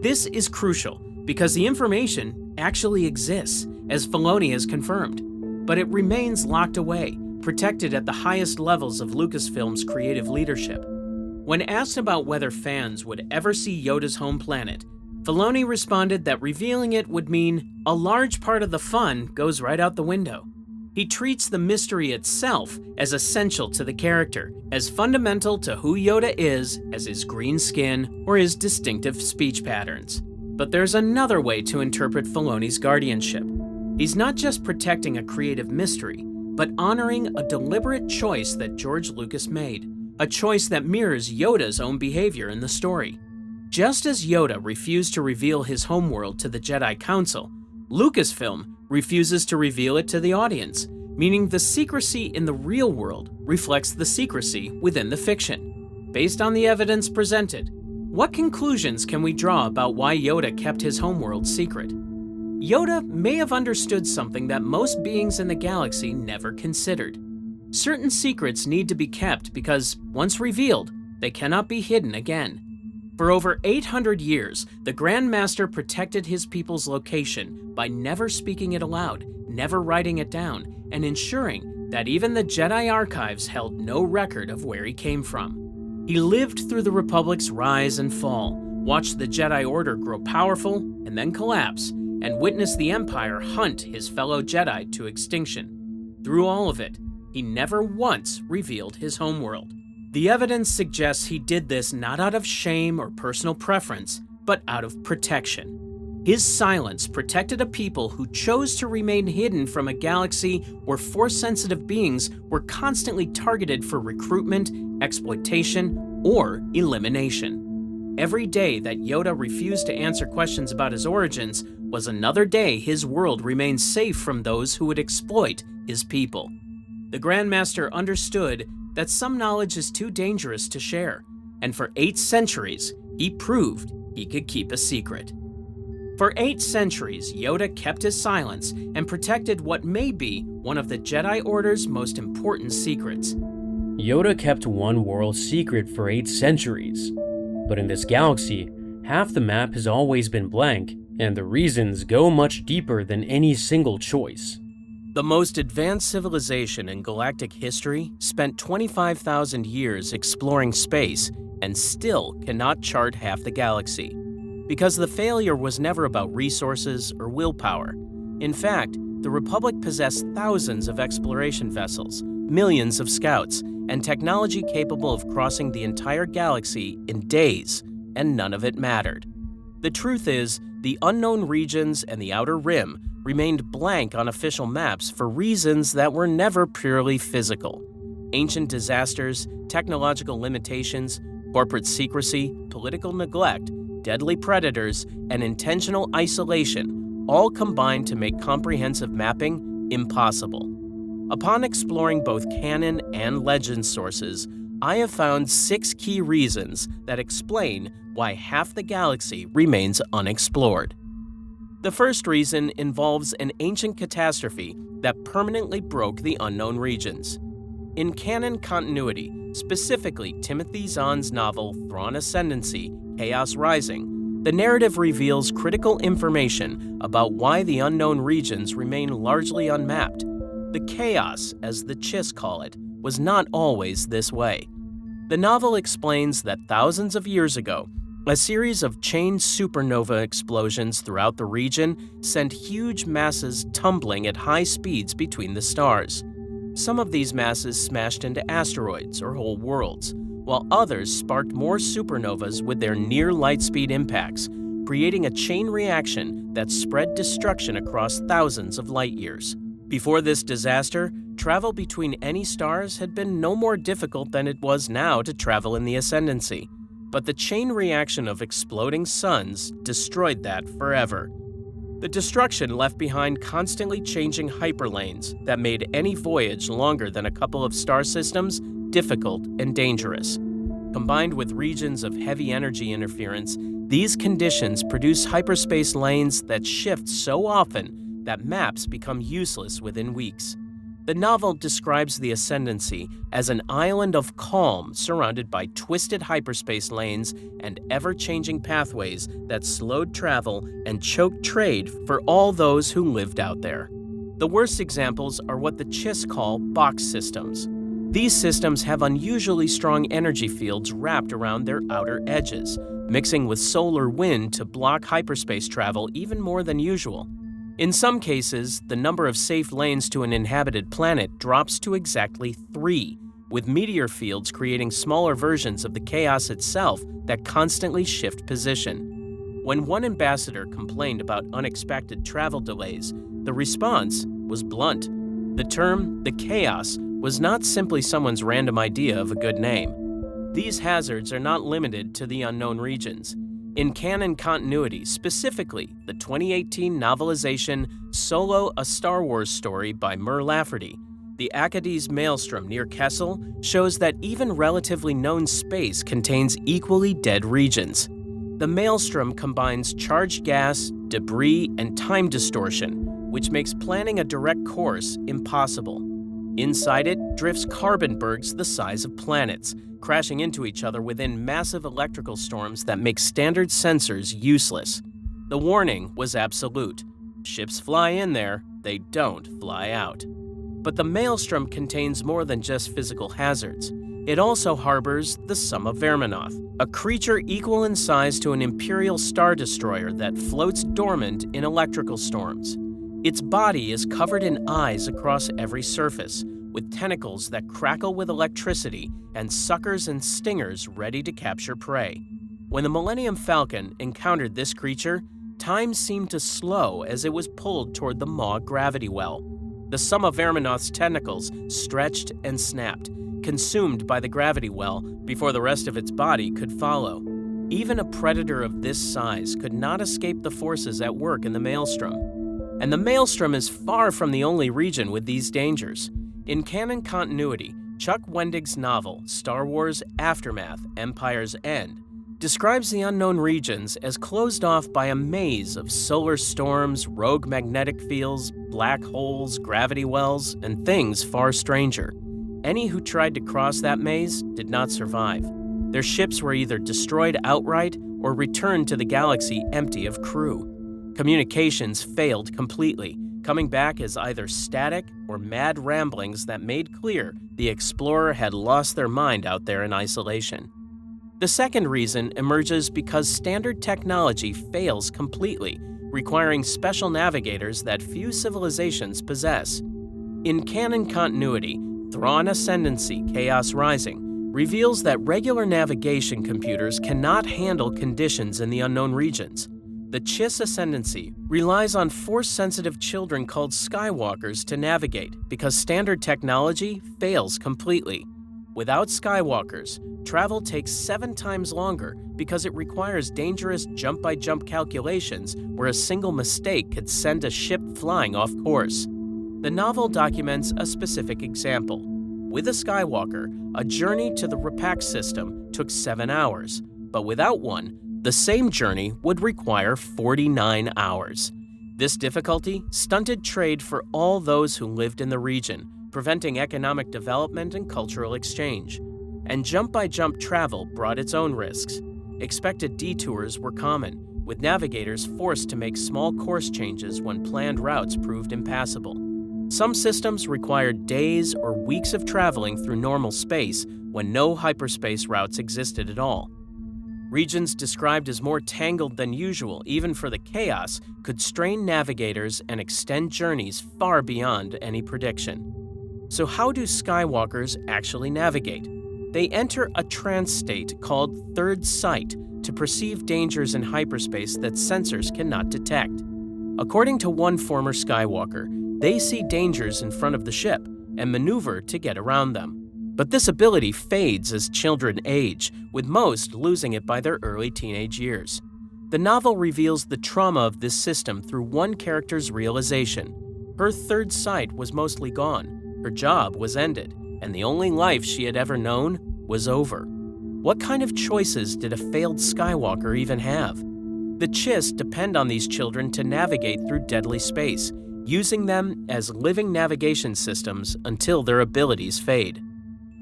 This is crucial because the information actually exists, as Filoni has confirmed, but it remains locked away, protected at the highest levels of Lucasfilm's creative leadership. When asked about whether fans would ever see Yoda's home planet, Filoni responded that revealing it would mean a large part of the fun goes right out the window. He treats the mystery itself as essential to the character, as fundamental to who Yoda is as his green skin or his distinctive speech patterns. But there's another way to interpret Filoni's guardianship. He's not just protecting a creative mystery, but honoring a deliberate choice that George Lucas made, a choice that mirrors Yoda's own behavior in the story. Just as Yoda refused to reveal his homeworld to the Jedi Council, Lucasfilm refuses to reveal it to the audience, meaning the secrecy in the real world reflects the secrecy within the fiction. Based on the evidence presented, what conclusions can we draw about why Yoda kept his homeworld secret? Yoda may have understood something that most beings in the galaxy never considered. Certain secrets need to be kept because, once revealed, they cannot be hidden again. For over 800 years, the Grand Master protected his people's location by never speaking it aloud, never writing it down, and ensuring that even the Jedi archives held no record of where he came from. He lived through the Republic's rise and fall, watched the Jedi Order grow powerful and then collapse, and witnessed the Empire hunt his fellow Jedi to extinction. Through all of it, he never once revealed his homeworld. The evidence suggests he did this not out of shame or personal preference, but out of protection. His silence protected a people who chose to remain hidden from a galaxy where Force-sensitive beings were constantly targeted for recruitment, exploitation, or elimination. Every day that Yoda refused to answer questions about his origins was another day his world remained safe from those who would exploit his people. The Grand Master understood that some knowledge is too dangerous to share, and for 8 centuries, he proved he could keep a secret. For 8 centuries, Yoda kept his silence and protected what may be one of the Jedi Order's most important secrets. Yoda kept one world secret for 8 centuries, but in this galaxy, half the map has always been blank, and the reasons go much deeper than any single choice. The most advanced civilization in galactic history spent 25,000 years exploring space and still cannot chart half the galaxy. Because the failure was never about resources or willpower. In fact, the Republic possessed thousands of exploration vessels, millions of scouts, and technology capable of crossing the entire galaxy in days, and none of it mattered. The truth is, the unknown regions and the Outer Rim remained blank on official maps for reasons that were never purely physical. Ancient disasters, technological limitations, corporate secrecy, political neglect, deadly predators, and intentional isolation all combined to make comprehensive mapping impossible. Upon exploring both Canon and Legends sources, I have found 6 key reasons that explain why half the galaxy remains unexplored. The first reason involves an ancient catastrophe that permanently broke the unknown regions. In canon continuity, specifically Timothy Zahn's novel Thrawn Ascendancy, Chaos Rising, The narrative reveals critical information about why the unknown regions remain largely unmapped. The chaos, as the Chiss call it, was not always this way. The novel explains that thousands of years ago, a series of chained supernova explosions throughout the region sent huge masses tumbling at high speeds between the stars. Some of these masses smashed into asteroids or whole worlds, while others sparked more supernovas with their near-light-speed impacts, creating a chain reaction that spread destruction across thousands of light years. Before this disaster, travel between any stars had been no more difficult than it was now to travel in the Ascendancy. But the chain reaction of exploding suns destroyed that forever. The destruction left behind constantly changing hyperlanes that made any voyage longer than a couple of star systems difficult and dangerous. Combined with regions of heavy energy interference, these conditions produce hyperspace lanes that shift so often that maps become useless within weeks. The novel describes the Ascendancy as an island of calm surrounded by twisted hyperspace lanes and ever-changing pathways that slowed travel and choked trade for all those who lived out there. The worst examples are what the Chiss call box systems. These systems have unusually strong energy fields wrapped around their outer edges, mixing with solar wind to block hyperspace travel even more than usual. In some cases, the number of safe lanes to an inhabited planet drops to exactly 3, with meteor fields creating smaller versions of the chaos itself that constantly shift position. When one ambassador complained about unexpected travel delays, the response was blunt. The term, the chaos, was not simply someone's random idea of a good name. These hazards are not limited to the unknown regions. In canon continuity, specifically the 2018 novelization Solo: A Star Wars Story by Mur Lafferty, the Acades Maelstrom near Kessel shows that even relatively known space contains equally dead regions. The Maelstrom combines charged gas, debris, and time distortion, which makes planning a direct course impossible. Inside it drifts carbon bergs the size of planets, crashing into each other within massive electrical storms that make standard sensors useless. The warning was absolute. Ships fly in there, they don't fly out. But the Maelstrom contains more than just physical hazards. It also harbors the Sum of Verminoth, a creature equal in size to an Imperial Star Destroyer that floats dormant in electrical storms. Its body is covered in eyes across every surface, with tentacles that crackle with electricity and suckers and stingers ready to capture prey. When the Millennium Falcon encountered this creature, time seemed to slow as it was pulled toward the Maw gravity well. The Sum of Verminoth's tentacles stretched and snapped, consumed by the gravity well before the rest of its body could follow. Even a predator of this size could not escape the forces at work in the Maelstrom. And the Maelstrom is far from the only region with these dangers. In canon continuity, Chuck Wendig's novel, Star Wars Aftermath: Empire's End, describes the unknown regions as closed off by a maze of solar storms, rogue magnetic fields, black holes, gravity wells, and things far stranger. Any who tried to cross that maze did not survive. Their ships were either destroyed outright or returned to the galaxy empty of crew. Communications failed completely, coming back as either static or mad ramblings that made clear the explorer had lost their mind out there in isolation. The second reason emerges because standard technology fails completely, requiring special navigators that few civilizations possess. In canon continuity, Thrawn Ascendancy: Chaos Rising reveals that regular navigation computers cannot handle conditions in the unknown regions. The Chiss Ascendancy relies on Force-sensitive children called Skywalkers to navigate because standard technology fails completely. Without Skywalkers, travel takes 7 times longer because it requires dangerous jump-by-jump calculations where a single mistake could send a ship flying off course. The novel documents a specific example. With a Skywalker, a journey to the Repack system took 7 hours, but without one, the same journey would require 49 hours. This difficulty stunted trade for all those who lived in the region, preventing economic development and cultural exchange. And jump-by-jump travel brought its own risks. Expected detours were common. with navigators forced to make small course changes when planned routes proved impassable. Some systems required days or weeks of traveling through normal space when no hyperspace routes existed at all. Regions described as more tangled than usual, even for the chaos, could strain navigators and extend journeys far beyond any prediction. So how do Skywalkers actually navigate? They enter a trance state called third sight to perceive dangers in hyperspace that sensors cannot detect. According to one former Skywalker, they see dangers in front of the ship and maneuver to get around them. But this ability fades as children age, with most losing it by their early teenage years. The novel reveals the trauma of this system through one character's realization. Her third sight was mostly gone, her job was ended, and the only life she had ever known was over. What kind of choices did a failed Skywalker even have? The Chiss depend on these children to navigate through deadly space, using them as living navigation systems until their abilities fade.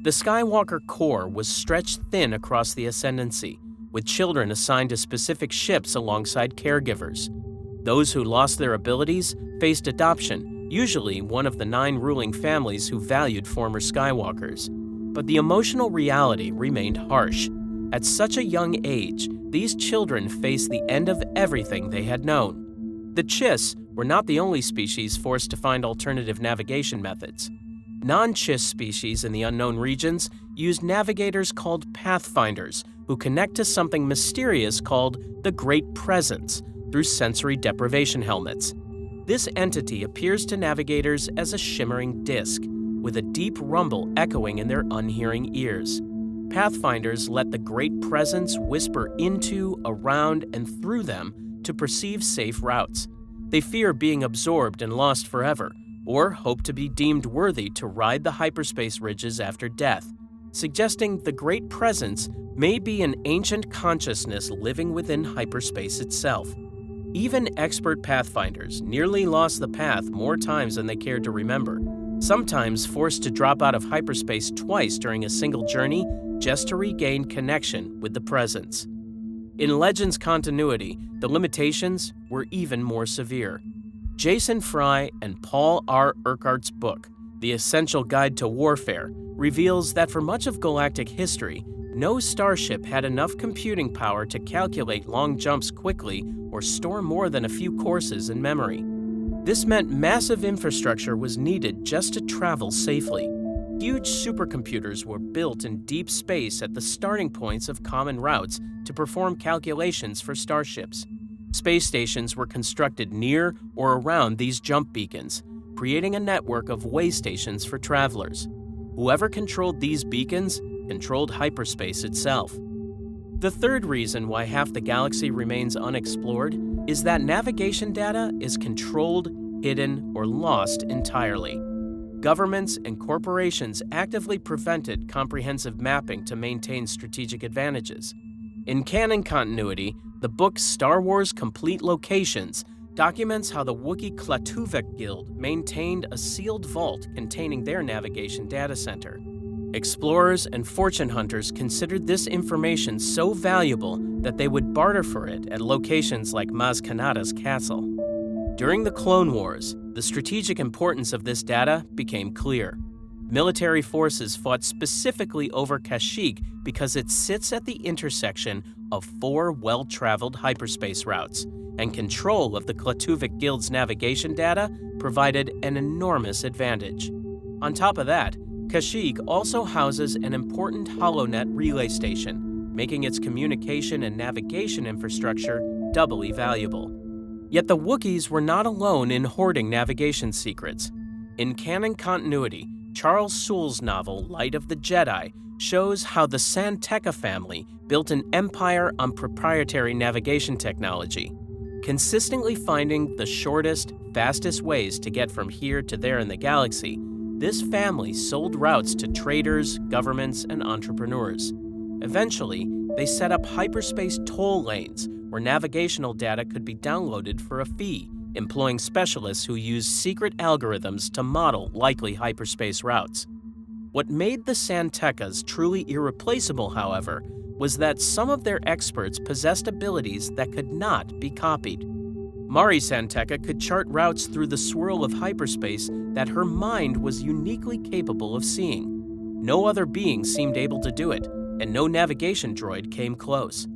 The Skywalker core was stretched thin across the Ascendancy, with children assigned to specific ships alongside caregivers. Those who lost their abilities faced adoption, usually one of the 9 ruling families who valued former Skywalkers. But the emotional reality remained harsh. At such a young age, these children faced the end of everything they had known. The Chiss were not the only species forced to find alternative navigation methods. Non-Chiss species in the unknown regions use navigators called pathfinders, who connect to something mysterious called the Great Presence through sensory deprivation helmets. This entity appears to navigators as a shimmering disk, with a deep rumble echoing in their unhearing ears. Pathfinders let the Great Presence whisper into, around, and through them to perceive safe routes. They fear being absorbed and lost forever, or hope to be deemed worthy to ride the hyperspace ridges after death, suggesting the Great Presence may be an ancient consciousness living within hyperspace itself. Even expert pathfinders nearly lost the path more times than they cared to remember, sometimes forced to drop out of hyperspace twice during a single journey just to regain connection with the Presence. In Legends continuity, the limitations were even more severe. Jason Fry and Paul R. Urquhart's book, The Essential Guide to Warfare, reveals that for much of galactic history, no starship had enough computing power to calculate long jumps quickly or store more than a few courses in memory. This meant massive infrastructure was needed just to travel safely. Huge supercomputers were built in deep space at the starting points of common routes to perform calculations for starships. Space stations were constructed near or around these jump beacons, creating a network of way stations for travelers. Whoever controlled these beacons controlled hyperspace itself. The third reason why half the galaxy remains unexplored is that navigation data is controlled, hidden, or lost entirely. Governments and corporations actively prevented comprehensive mapping to maintain strategic advantages. In canon continuity, the book Star Wars Complete Locations documents how the Wookiee Klatuvek Guild maintained a sealed vault containing their navigation data center. Explorers and fortune hunters considered this information so valuable that they would barter for it at locations like Maz Kanata's castle. During the Clone Wars, the strategic importance of this data became clear. Military forces fought specifically over Kashyyyk because it sits at the intersection of 4 well-traveled hyperspace routes, and control of the Klatuvek Guild's navigation data provided an enormous advantage. On top of that, Kashyyyk also houses an important HoloNet relay station, making its communication and navigation infrastructure doubly valuable. Yet the Wookiees were not alone in hoarding navigation secrets. In canon continuity, Charles Soule's novel Light of the Jedi shows how the San Tekka family built an empire on proprietary navigation technology. Consistently finding the shortest, fastest ways to get from here to there in the galaxy, this family sold routes to traders, governments, and entrepreneurs. Eventually, they set up hyperspace toll lanes where navigational data could be downloaded for a fee, employing specialists who use secret algorithms to model likely hyperspace routes. What made the San Tekkas truly irreplaceable, however, was that some of their experts possessed abilities that could not be copied. Mari San Tekka could chart routes through the swirl of hyperspace that her mind was uniquely capable of seeing. No other being seemed able to do it, and no navigation droid came close.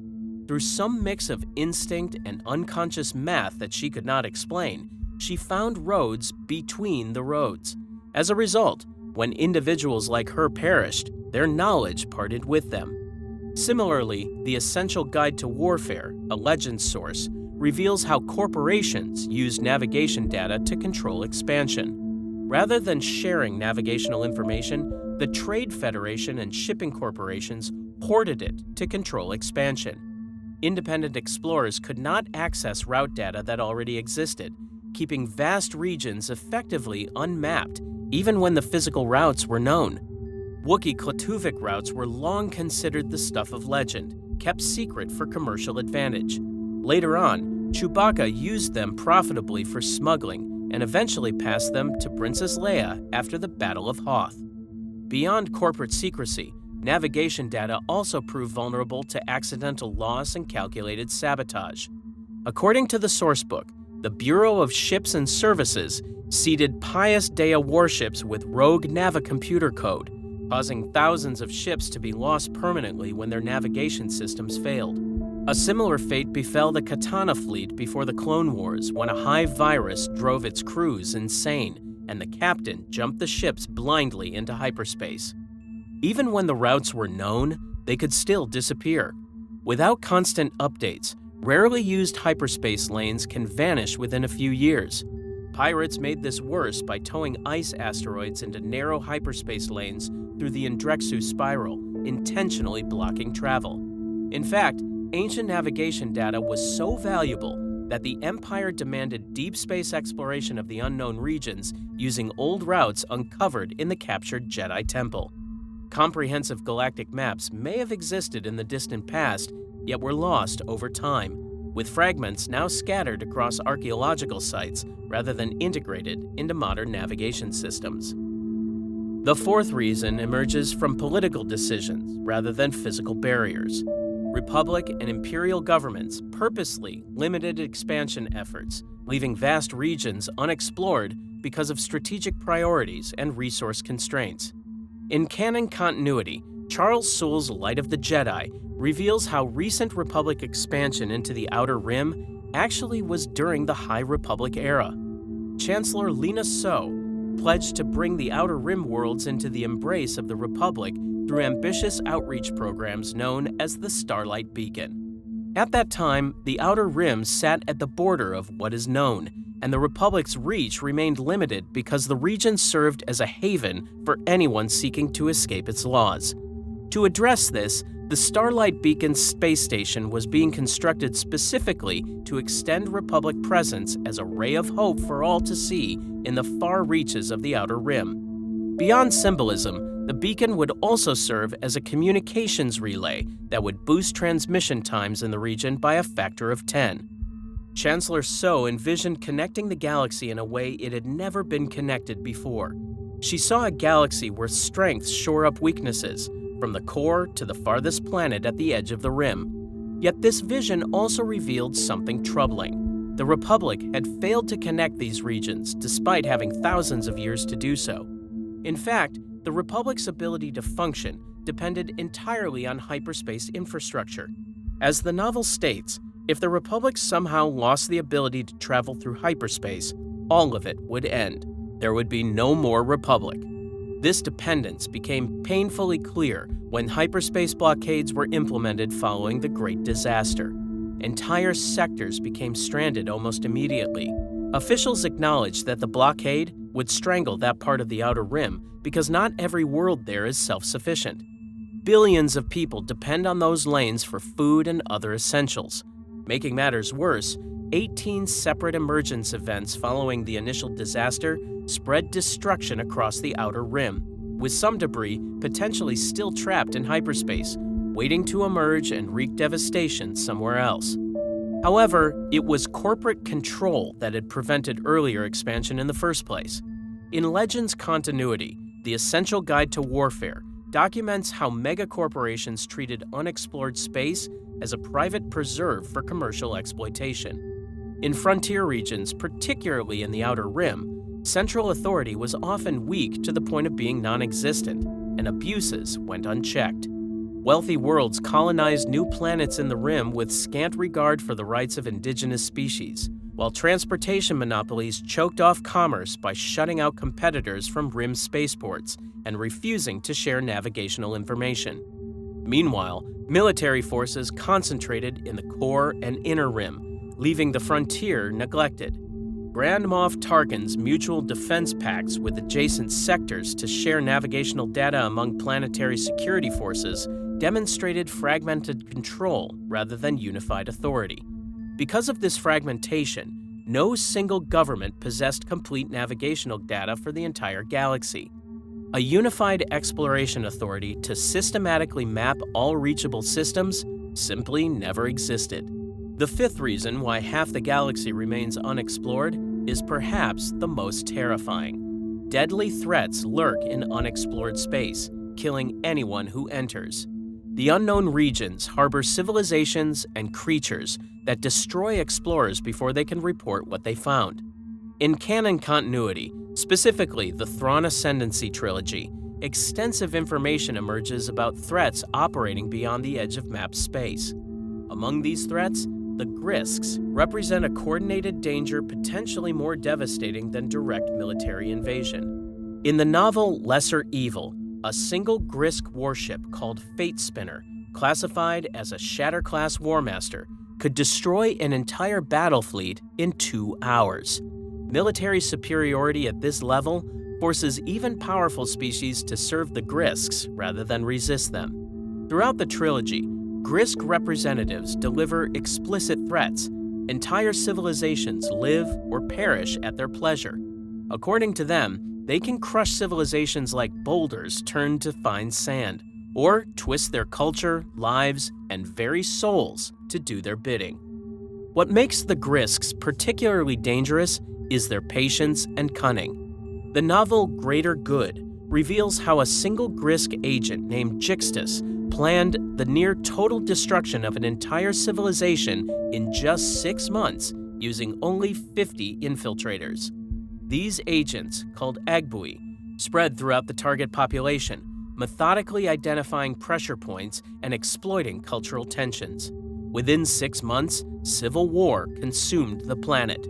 Through some mix of instinct and unconscious math that she could not explain, she found roads between the roads. As a result, when individuals like her perished, their knowledge parted with them. Similarly, the Essential Guide to Warfare, a Legends source, reveals how corporations use navigation data to control expansion. Rather than sharing navigational information, the Trade Federation and shipping corporations hoarded it to control expansion. Independent explorers could not access route data that already existed, keeping vast regions effectively unmapped, even when the physical routes were known. Wookiee Klatuvik routes were long considered the stuff of legend, kept secret for commercial advantage. Later on, Chewbacca used them profitably for smuggling and eventually passed them to Princess Leia after the Battle of Hoth. Beyond corporate secrecy, navigation data also proved vulnerable to accidental loss and calculated sabotage. According to the sourcebook, the Bureau of Ships and Services seeded Pius Dea warships with rogue navicomputer code, causing thousands of ships to be lost permanently when their navigation systems failed. A similar fate befell the Katana fleet before the Clone Wars when a hive virus drove its crews insane and the captain jumped the ships blindly into hyperspace. Even when the routes were known, they could still disappear. Without constant updates, rarely used hyperspace lanes can vanish within a few years. Pirates made this worse by towing ice asteroids into narrow hyperspace lanes through the Indrexu spiral, intentionally blocking travel. In fact, ancient navigation data was so valuable that the Empire demanded deep space exploration of the unknown regions using old routes uncovered in the captured Jedi Temple. Comprehensive galactic maps may have existed in the distant past, yet were lost over time, with fragments now scattered across archaeological sites rather than integrated into modern navigation systems. The fourth reason emerges from political decisions rather than physical barriers. Republic and imperial governments purposely limited expansion efforts, leaving vast regions unexplored because of strategic priorities and resource constraints. In canon continuity, Charles Soule's Light of the Jedi reveals how recent Republic expansion into the Outer Rim actually was during the High Republic era. Chancellor Lina So pledged to bring the Outer Rim worlds into the embrace of the Republic through ambitious outreach programs known as the Starlight Beacon. At that time, the Outer Rim sat at the border of what is known, and the Republic's reach remained limited because the region served as a haven for anyone seeking to escape its laws. To address this, the Starlight Beacon space station was being constructed specifically to extend Republic presence as a ray of hope for all to see in the far reaches of the Outer Rim. Beyond symbolism, the beacon would also serve as a communications relay that would boost transmission times in the region by a factor of 10. Chancellor So envisioned connecting the galaxy in a way it had never been connected before. She saw a galaxy where strengths shore up weaknesses, from the core to the farthest planet at the edge of the rim. Yet this vision also revealed something troubling. The Republic had failed to connect these regions despite having thousands of years to do so. In fact, the Republic's ability to function depended entirely on hyperspace infrastructure. As the novel states, if the Republic somehow lost the ability to travel through hyperspace, all of it would end. There would be no more Republic. This dependence became painfully clear when hyperspace blockades were implemented following the Great Disaster. Entire sectors became stranded almost immediately. Officials acknowledged that the blockade would strangle that part of the Outer Rim because not every world there is self-sufficient. Billions of people depend on those lanes for food and other essentials. Making matters worse, 18 separate emergence events following the initial disaster spread destruction across the Outer Rim, with some debris potentially still trapped in hyperspace, waiting to emerge and wreak devastation somewhere else. However, it was corporate control that had prevented earlier expansion in the first place. In Legends continuity, The Essential Guide to Warfare documents how megacorporations treated unexplored space as a private preserve for commercial exploitation. In frontier regions, particularly in the Outer Rim, central authority was often weak to the point of being non-existent, and abuses went unchecked. Wealthy worlds colonized new planets in the Rim with scant regard for the rights of indigenous species, while transportation monopolies choked off commerce by shutting out competitors from Rim spaceports and refusing to share navigational information. Meanwhile, military forces concentrated in the core and inner Rim, leaving the frontier neglected. Grand Moff Tarkin's mutual defense pacts with adjacent sectors to share navigational data among planetary security forces demonstrated fragmented control rather than unified authority. Because of this fragmentation, no single government possessed complete navigational data for the entire galaxy. A unified exploration authority to systematically map all reachable systems simply never existed. The fifth reason why half the galaxy remains unexplored is perhaps the most terrifying. Deadly threats lurk in unexplored space, killing anyone who enters. The unknown regions harbor civilizations and creatures that destroy explorers before they can report what they found. In canon continuity, specifically the Thrawn Ascendancy trilogy, extensive information emerges about threats operating beyond the edge of map space. Among these threats, the Grisks represent a coordinated danger potentially more devastating than direct military invasion. In the novel Lesser Evil, a single Grisk warship called Fate Spinner, classified as a Shatter-class Warmaster, could destroy an entire battle fleet in 2 hours. Military superiority at this level forces even powerful species to serve the Grisks rather than resist them. Throughout the trilogy, Grisk representatives deliver explicit threats. Entire civilizations live or perish at their pleasure. According to them, they can crush civilizations like boulders turned to fine sand, or twist their culture, lives, and very souls to do their bidding. What makes the Grisks particularly dangerous is their patience and cunning. The novel Greater Good reveals how a single Grisk agent named Jixtus planned the near-total destruction of an entire civilization in just 6 months using only 50 infiltrators. These agents, called Agbui, spread throughout the target population, methodically identifying pressure points and exploiting cultural tensions. Within 6 months, civil war consumed the planet.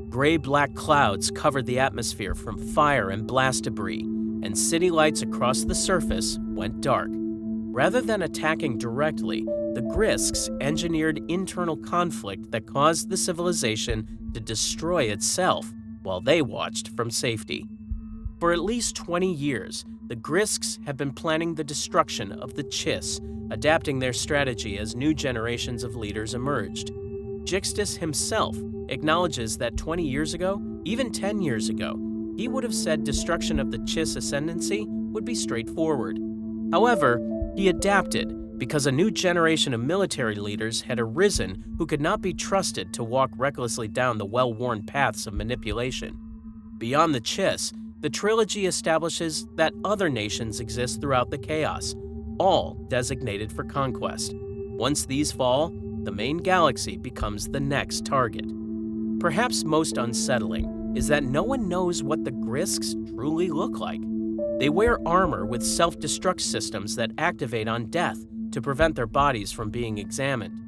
Gray-black clouds covered the atmosphere from fire and blast debris, and city lights across the surface went dark. Rather than attacking directly, the Grisks engineered internal conflict that caused the civilization to destroy itself while they watched from safety. For at least 20 years, the Grisks have been planning the destruction of the Chiss, adapting their strategy as new generations of leaders emerged. Jixtus himself acknowledges that 20 years ago, even 10 years ago, he would have said destruction of the Chiss ascendancy would be straightforward. However, he adapted because a new generation of military leaders had arisen who could not be trusted to walk recklessly down the well-worn paths of manipulation. Beyond the Chiss, the trilogy establishes that other nations exist throughout the chaos, all designated for conquest. Once these fall, the main galaxy becomes the next target. Perhaps most unsettling is that no one knows what the Grisks truly look like. They wear armor with self-destruct systems that activate on death to prevent their bodies from being examined.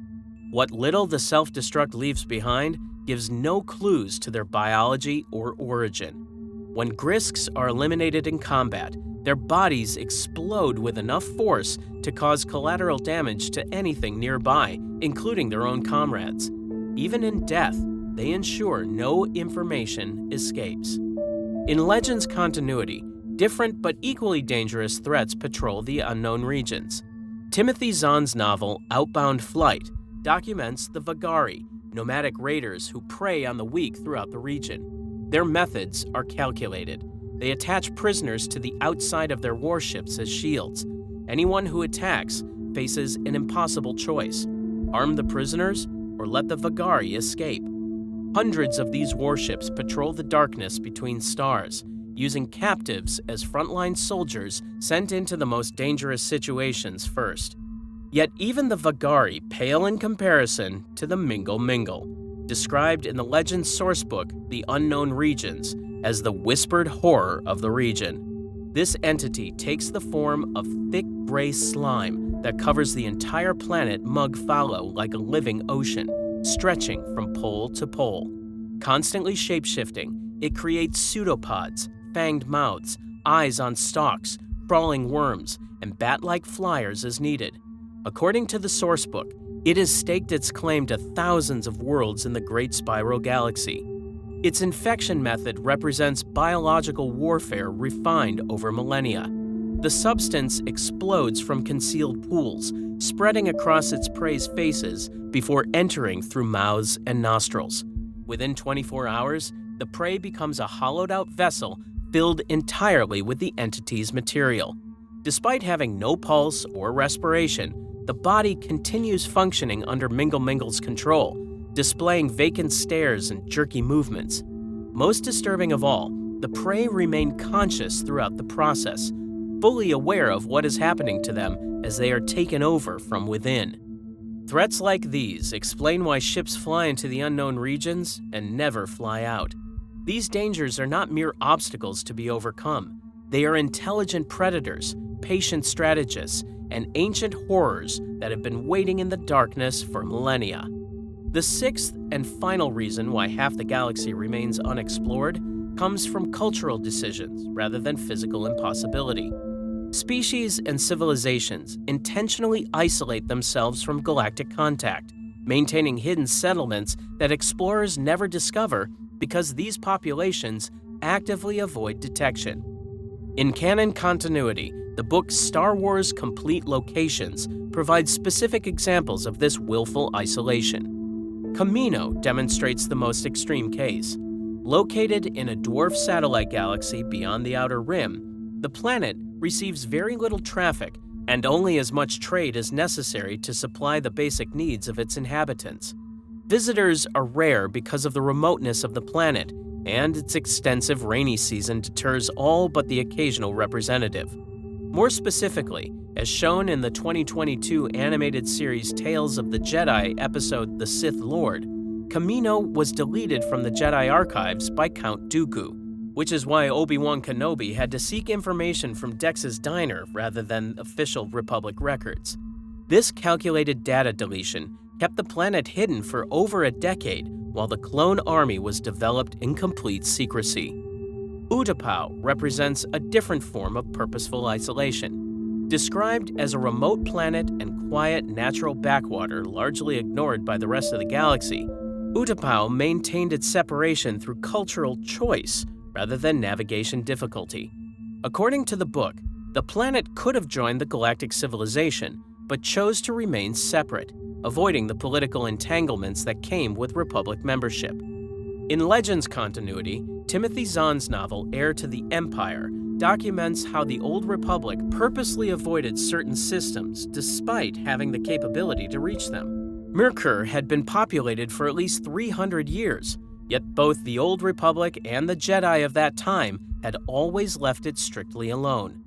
What little the self-destruct leaves behind gives no clues to their biology or origin. When Grisks are eliminated in combat, their bodies explode with enough force to cause collateral damage to anything nearby, including their own comrades. Even in death, they ensure no information escapes. In Legends continuity, different but equally dangerous threats patrol the unknown regions. Timothy Zahn's novel Outbound Flight documents the Vagari, nomadic raiders who prey on the weak throughout the region. Their methods are calculated. They attach prisoners to the outside of their warships as shields. Anyone who attacks faces an impossible choice: arm the prisoners or let the Vagari escape. Hundreds of these warships patrol the darkness between stars, using captives as frontline soldiers sent into the most dangerous situations first. Yet even the Vagari pale in comparison to the Mingle Mingle, described in the Legends sourcebook, The Unknown Regions, as the whispered horror of the region. This entity takes the form of thick gray slime that covers the entire planet Mugfalo like a living ocean, stretching from pole to pole. Constantly shape-shifting, it creates pseudopods, fanged mouths, eyes on stalks, crawling worms, and bat-like flyers as needed. According to the sourcebook, it has staked its claim to thousands of worlds in the Great Spiral Galaxy. Its infection method represents biological warfare refined over millennia. The substance explodes from concealed pools, spreading across its prey's faces before entering through mouths and nostrils. Within 24 hours, the prey becomes a hollowed-out vessel filled entirely with the entity's material. Despite having no pulse or respiration, the body continues functioning under Mingle Mingle's control, displaying vacant stares and jerky movements. Most disturbing of all, the prey remain conscious throughout the process, fully aware of what is happening to them as they are taken over from within. Threats like these explain why ships fly into the unknown regions and never fly out. These dangers are not mere obstacles to be overcome. They are intelligent predators, patient strategists, and ancient horrors that have been waiting in the darkness for millennia. The sixth and final reason why half the galaxy remains unexplored comes from cultural decisions rather than physical impossibility. Species and civilizations intentionally isolate themselves from galactic contact, maintaining hidden settlements that explorers never discover because these populations actively avoid detection. In canon continuity, the book Star Wars Complete Locations provides specific examples of this willful isolation. Camino demonstrates the most extreme case. Located in a dwarf satellite galaxy beyond the Outer Rim, the planet receives very little traffic and only as much trade as necessary to supply the basic needs of its inhabitants. Visitors are rare because of the remoteness of the planet, and its extensive rainy season deters all but the occasional representative. More specifically, as shown in the 2022 animated series Tales of the Jedi episode The Sith Lord, Camino was deleted from the Jedi archives by Count Dooku, which is why Obi-Wan Kenobi had to seek information from Dex's diner rather than official Republic records. This calculated data deletion kept the planet hidden for over a decade while the clone army was developed in complete secrecy. Utapau represents a different form of purposeful isolation. Described as a remote planet and quiet natural backwater largely ignored by the rest of the galaxy, Utapau maintained its separation through cultural choice rather than navigation difficulty. According to the book, the planet could have joined the galactic civilization, but chose to remain separate, avoiding the political entanglements that came with Republic membership. In Legends continuity, Timothy Zahn's novel Heir to the Empire documents how the Old Republic purposely avoided certain systems despite having the capability to reach them. Mirkur had been populated for at least 300 years, yet both the Old Republic and the Jedi of that time had always left it strictly alone.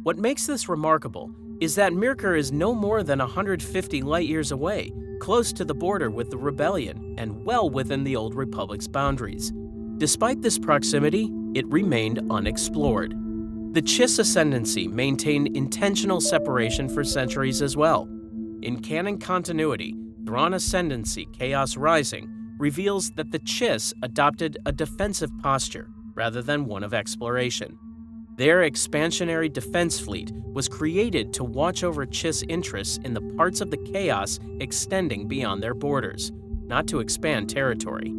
What makes this remarkable is that Mirkur is no more than 150 light-years away, close to the border with the Rebellion and well within the Old Republic's boundaries. Despite this proximity, it remained unexplored. The Chiss Ascendancy maintained intentional separation for centuries as well. In canon continuity, Thrawn Ascendancy Chaos Rising reveals that the Chiss adopted a defensive posture rather than one of exploration. Their expansionary defense fleet was created to watch over Chiss interests in the parts of the chaos extending beyond their borders, not to expand territory.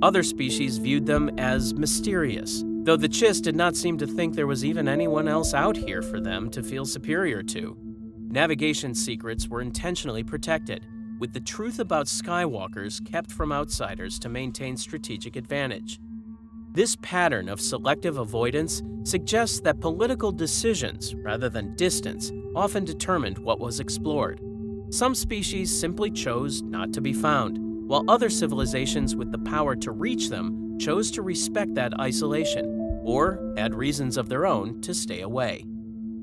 Other species viewed them as mysterious, though the Chiss did not seem to think there was even anyone else out here for them to feel superior to. Navigation secrets were intentionally protected, with the truth about Skywalkers kept from outsiders to maintain strategic advantage. This pattern of selective avoidance suggests that political decisions, rather than distance, often determined what was explored. Some species simply chose not to be found, while other civilizations with the power to reach them chose to respect that isolation. or had reasons of their own to stay away.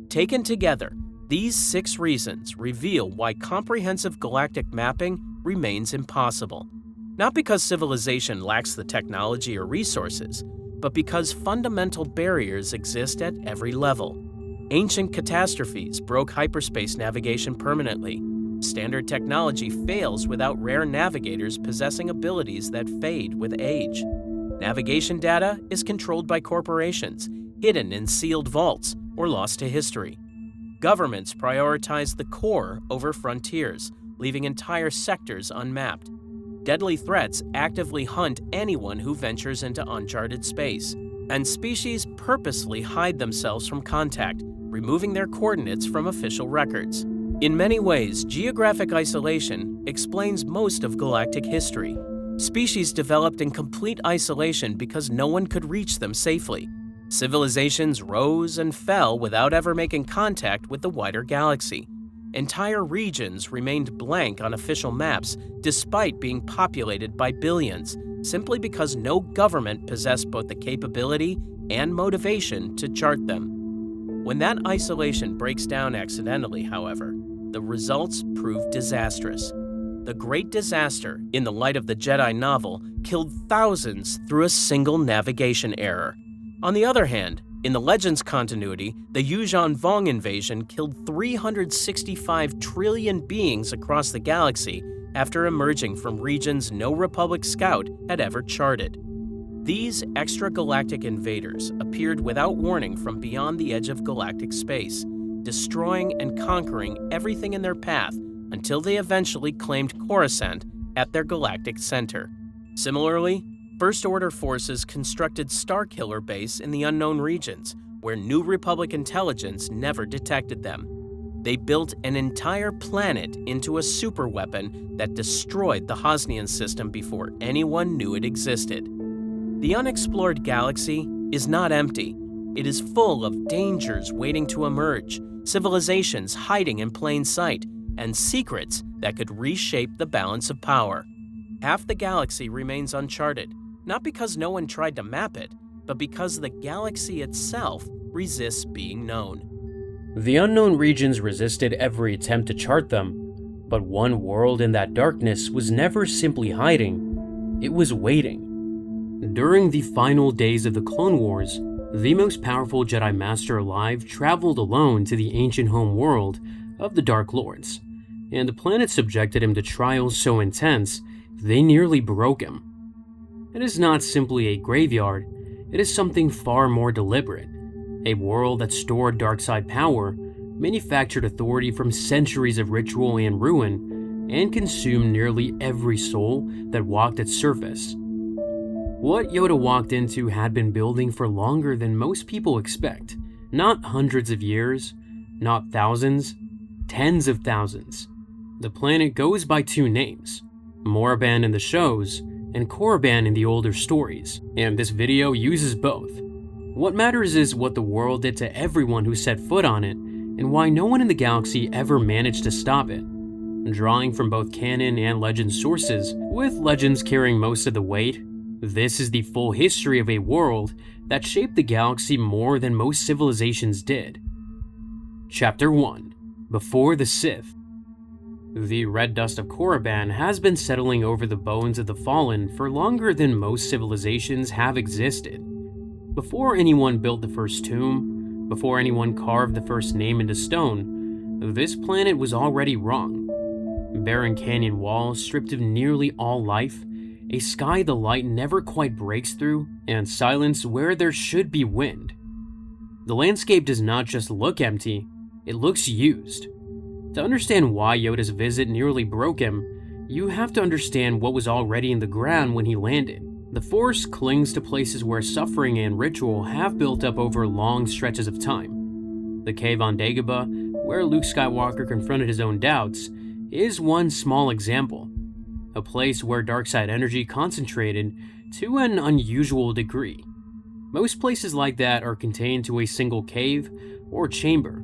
Taken together, these 6 reasons reveal why comprehensive galactic mapping remains impossible. Not because civilization lacks the technology or resources, but because fundamental barriers exist at every level. Ancient catastrophes broke hyperspace navigation permanently. Standard technology fails without rare navigators possessing abilities that fade with age. Navigation data is controlled by corporations, hidden in sealed vaults, or lost to history. Governments prioritize the core over frontiers, leaving entire sectors unmapped. Deadly threats actively hunt anyone who ventures into uncharted space, and species purposely hide themselves from contact, removing their coordinates from official records. In many ways, geographic isolation explains most of galactic history. Species developed in complete isolation because no one could reach them safely. Civilizations rose and fell without ever making contact with the wider galaxy. Entire regions remained blank on official maps despite being populated by billions, simply because no government possessed both the capability and motivation to chart them. When that isolation breaks down accidentally, however, the results prove disastrous. The Great Disaster, in the light of the Jedi novel, killed thousands through a single navigation error. On the other hand, in the Legends continuity, the Yuuzhan Vong invasion killed 365 trillion beings across the galaxy after emerging from regions no Republic scout had ever charted. These extragalactic invaders appeared without warning from beyond the edge of galactic space, destroying and conquering everything in their path until they eventually claimed Coruscant at their galactic center. Similarly, First Order forces constructed Starkiller Base in the unknown regions, where New Republic intelligence never detected them. They built an entire planet into a superweapon that destroyed the Hosnian system before anyone knew it existed. The unexplored galaxy is not empty. It is full of dangers waiting to emerge, civilizations hiding in plain sight, and secrets that could reshape the balance of power. Half the galaxy remains uncharted, not because no one tried to map it, but because the galaxy itself resists being known. The unknown regions resisted every attempt to chart them, but one world in that darkness was never simply hiding, it was waiting. During the final days of the Clone Wars, the most powerful Jedi Master alive traveled alone to the ancient home world of the Dark Lords, and the planet subjected him to trials so intense they nearly broke him. It is not simply a graveyard, it is something far more deliberate. A world that stored dark-side power, manufactured authority from centuries of ritual and ruin, and consumed nearly every soul that walked its surface. What Yoda walked into had been building for longer than most people expect. Not hundreds of years, not thousands, tens of thousands. The planet goes by 2 names, Moraband in the shows, and Korriban in the older stories, and this video uses both. What matters is what the world did to everyone who set foot on it, and why no one in the galaxy ever managed to stop it. Drawing from both canon and legend sources, with legends carrying most of the weight, this is the full history of a world that shaped the galaxy more than most civilizations did. Chapter 1. Before the Sith. The red dust of Korriban has been settling over the bones of the fallen for longer than most civilizations have existed. Before anyone built the first tomb, before anyone carved the first name into stone, this planet was already wrong. Barren canyon walls stripped of nearly all life, a sky the light never quite breaks through, and silence where there should be wind. The landscape does not just look empty, it looks used. To understand why Yoda's visit nearly broke him, you have to understand what was already in the ground when he landed. The Force clings to places where suffering and ritual have built up over long stretches of time. The cave on Dagobah, where Luke Skywalker confronted his own doubts, is one small example. A place where dark-side energy concentrated to an unusual degree. Most places like that are contained to a single cave or chamber.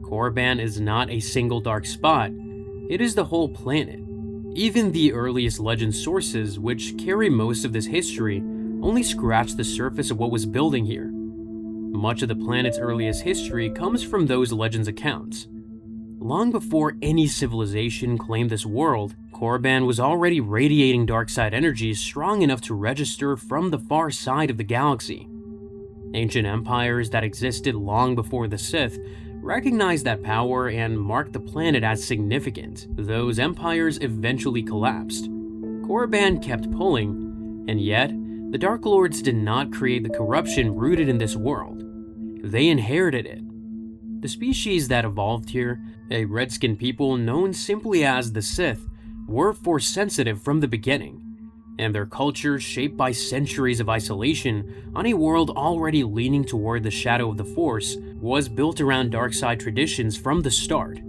Korriban is not a single dark spot, it is the whole planet. Even the earliest legend sources, which carry most of this history, only scratch the surface of what was building here. Much of the planet's earliest history comes from those Legends accounts. Long before any civilization claimed this world, Moraband was already radiating dark-side energy strong enough to register from the far side of the galaxy. Ancient empires that existed long before the Sith recognized that power and marked the planet as significant. Those empires eventually collapsed. Moraband kept pulling, and yet, the Dark Lords did not create the corruption rooted in this world. They inherited it. The species that evolved here, a red-skinned people known simply as the Sith, were Force-sensitive from the beginning, and their culture, shaped by centuries of isolation on a world already leaning toward the shadow of the Force, was built around dark side traditions from the start.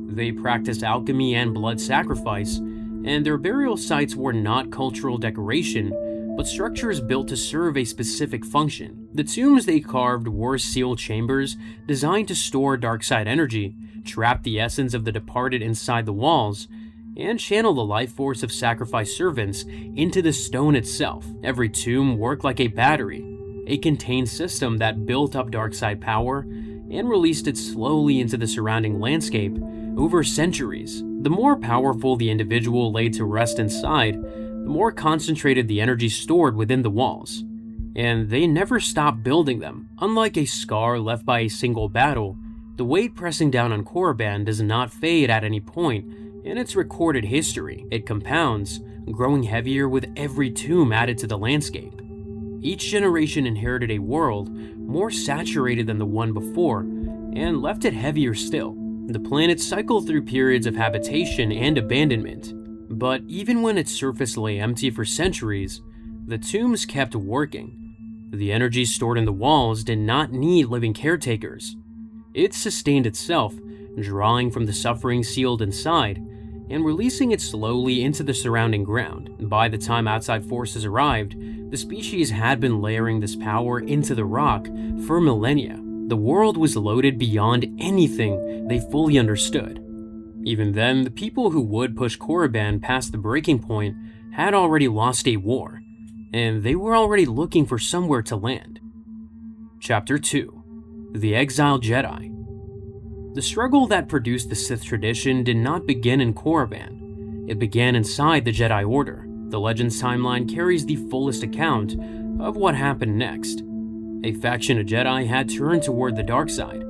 They practiced alchemy and blood sacrifice, and their burial sites were not cultural decoration, but structures built to serve a specific function. The tombs they carved were sealed chambers designed to store dark side energy, trap the essence of the departed inside the walls, and channel the life force of sacrificed servants into the stone itself. Every tomb worked like a battery, a contained system that built up dark-side power and released it slowly into the surrounding landscape over centuries. The more powerful the individual laid to rest inside, the more concentrated the energy stored within the walls. And they never stopped building them. Unlike a scar left by a single battle, the weight pressing down on Moraband does not fade at any point in its recorded history. It compounds, growing heavier with every tomb added to the landscape. Each generation inherited a world more saturated than the one before, and left it heavier still. The planet cycled through periods of habitation and abandonment, but even when its surface lay empty for centuries, the tombs kept working. The energy stored in the walls did not need living caretakers. It sustained itself, drawing from the suffering sealed inside, and releasing it slowly into the surrounding ground. By the time outside forces arrived, the species had been layering this power into the rock for millennia. The world was loaded beyond anything they fully understood. Even then, the people who would push Moraband past the breaking point had already lost a war, and they were already looking for somewhere to land. Chapter 2: The Exiled Jedi. The struggle that produced the Sith tradition did not begin in Moraband. It began inside the Jedi Order. The Legends timeline carries the fullest account of what happened next. A faction of Jedi had turned toward the dark side,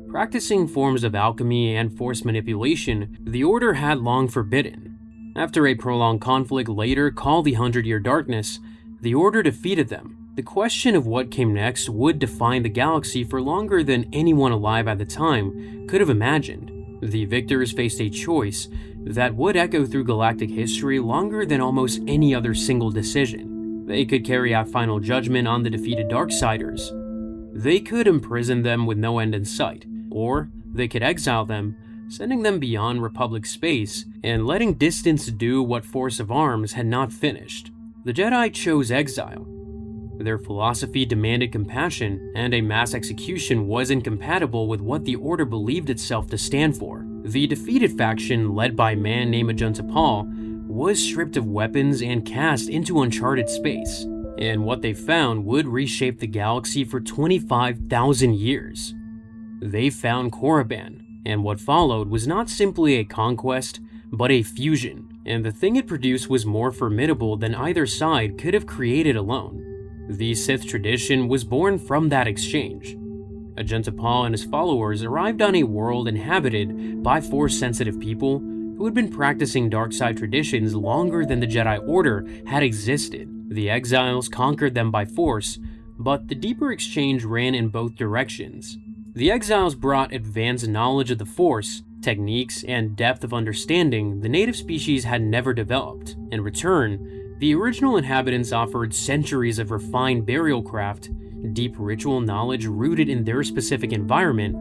practicing forms of alchemy and force manipulation the Order had long forbidden. After a prolonged conflict later called the 100-Year Darkness, the Order defeated them. The question of what came next would define the galaxy for longer than anyone alive at the time could have imagined. The victors faced a choice that would echo through galactic history longer than almost any other single decision. They could carry out final judgment on the defeated Darksiders. They could imprison them with no end in sight, or they could exile them, sending them beyond Republic space and letting distance do what Force of Arms had not finished. The Jedi chose exile. Their philosophy demanded compassion, and a mass execution was incompatible with what the Order believed itself to stand for. The defeated faction, led by a man named Ajunta Pall, was stripped of weapons and cast into uncharted space, and what they found would reshape the galaxy for 25,000 years. They found Moraband, and what followed was not simply a conquest, but a fusion, and the thing it produced was more formidable than either side could have created alone. The Sith tradition was born from that exchange. Ajunta Pall and his followers arrived on a world inhabited by Force-sensitive people who had been practicing dark-side traditions longer than the Jedi Order had existed. The exiles conquered them by force, but the deeper exchange ran in both directions. The exiles brought advanced knowledge of the Force, techniques, and depth of understanding the native species had never developed. In return, the original inhabitants offered centuries of refined burial craft, deep ritual knowledge rooted in their specific environment,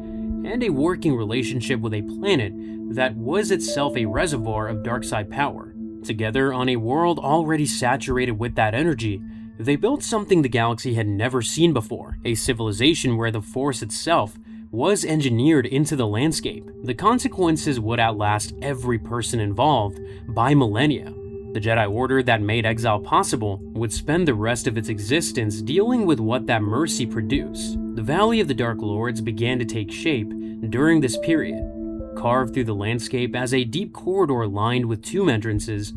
and a working relationship with a planet that was itself a reservoir of dark-side power. Together, on a world already saturated with that energy, they built something the galaxy had never seen before, a civilization where the Force itself was engineered into the landscape. The consequences would outlast every person involved by millennia. The Jedi Order that made exile possible would spend the rest of its existence dealing with what that mercy produced. The Valley of the Dark Lords began to take shape during this period, carved through the landscape as a deep corridor lined with tomb entrances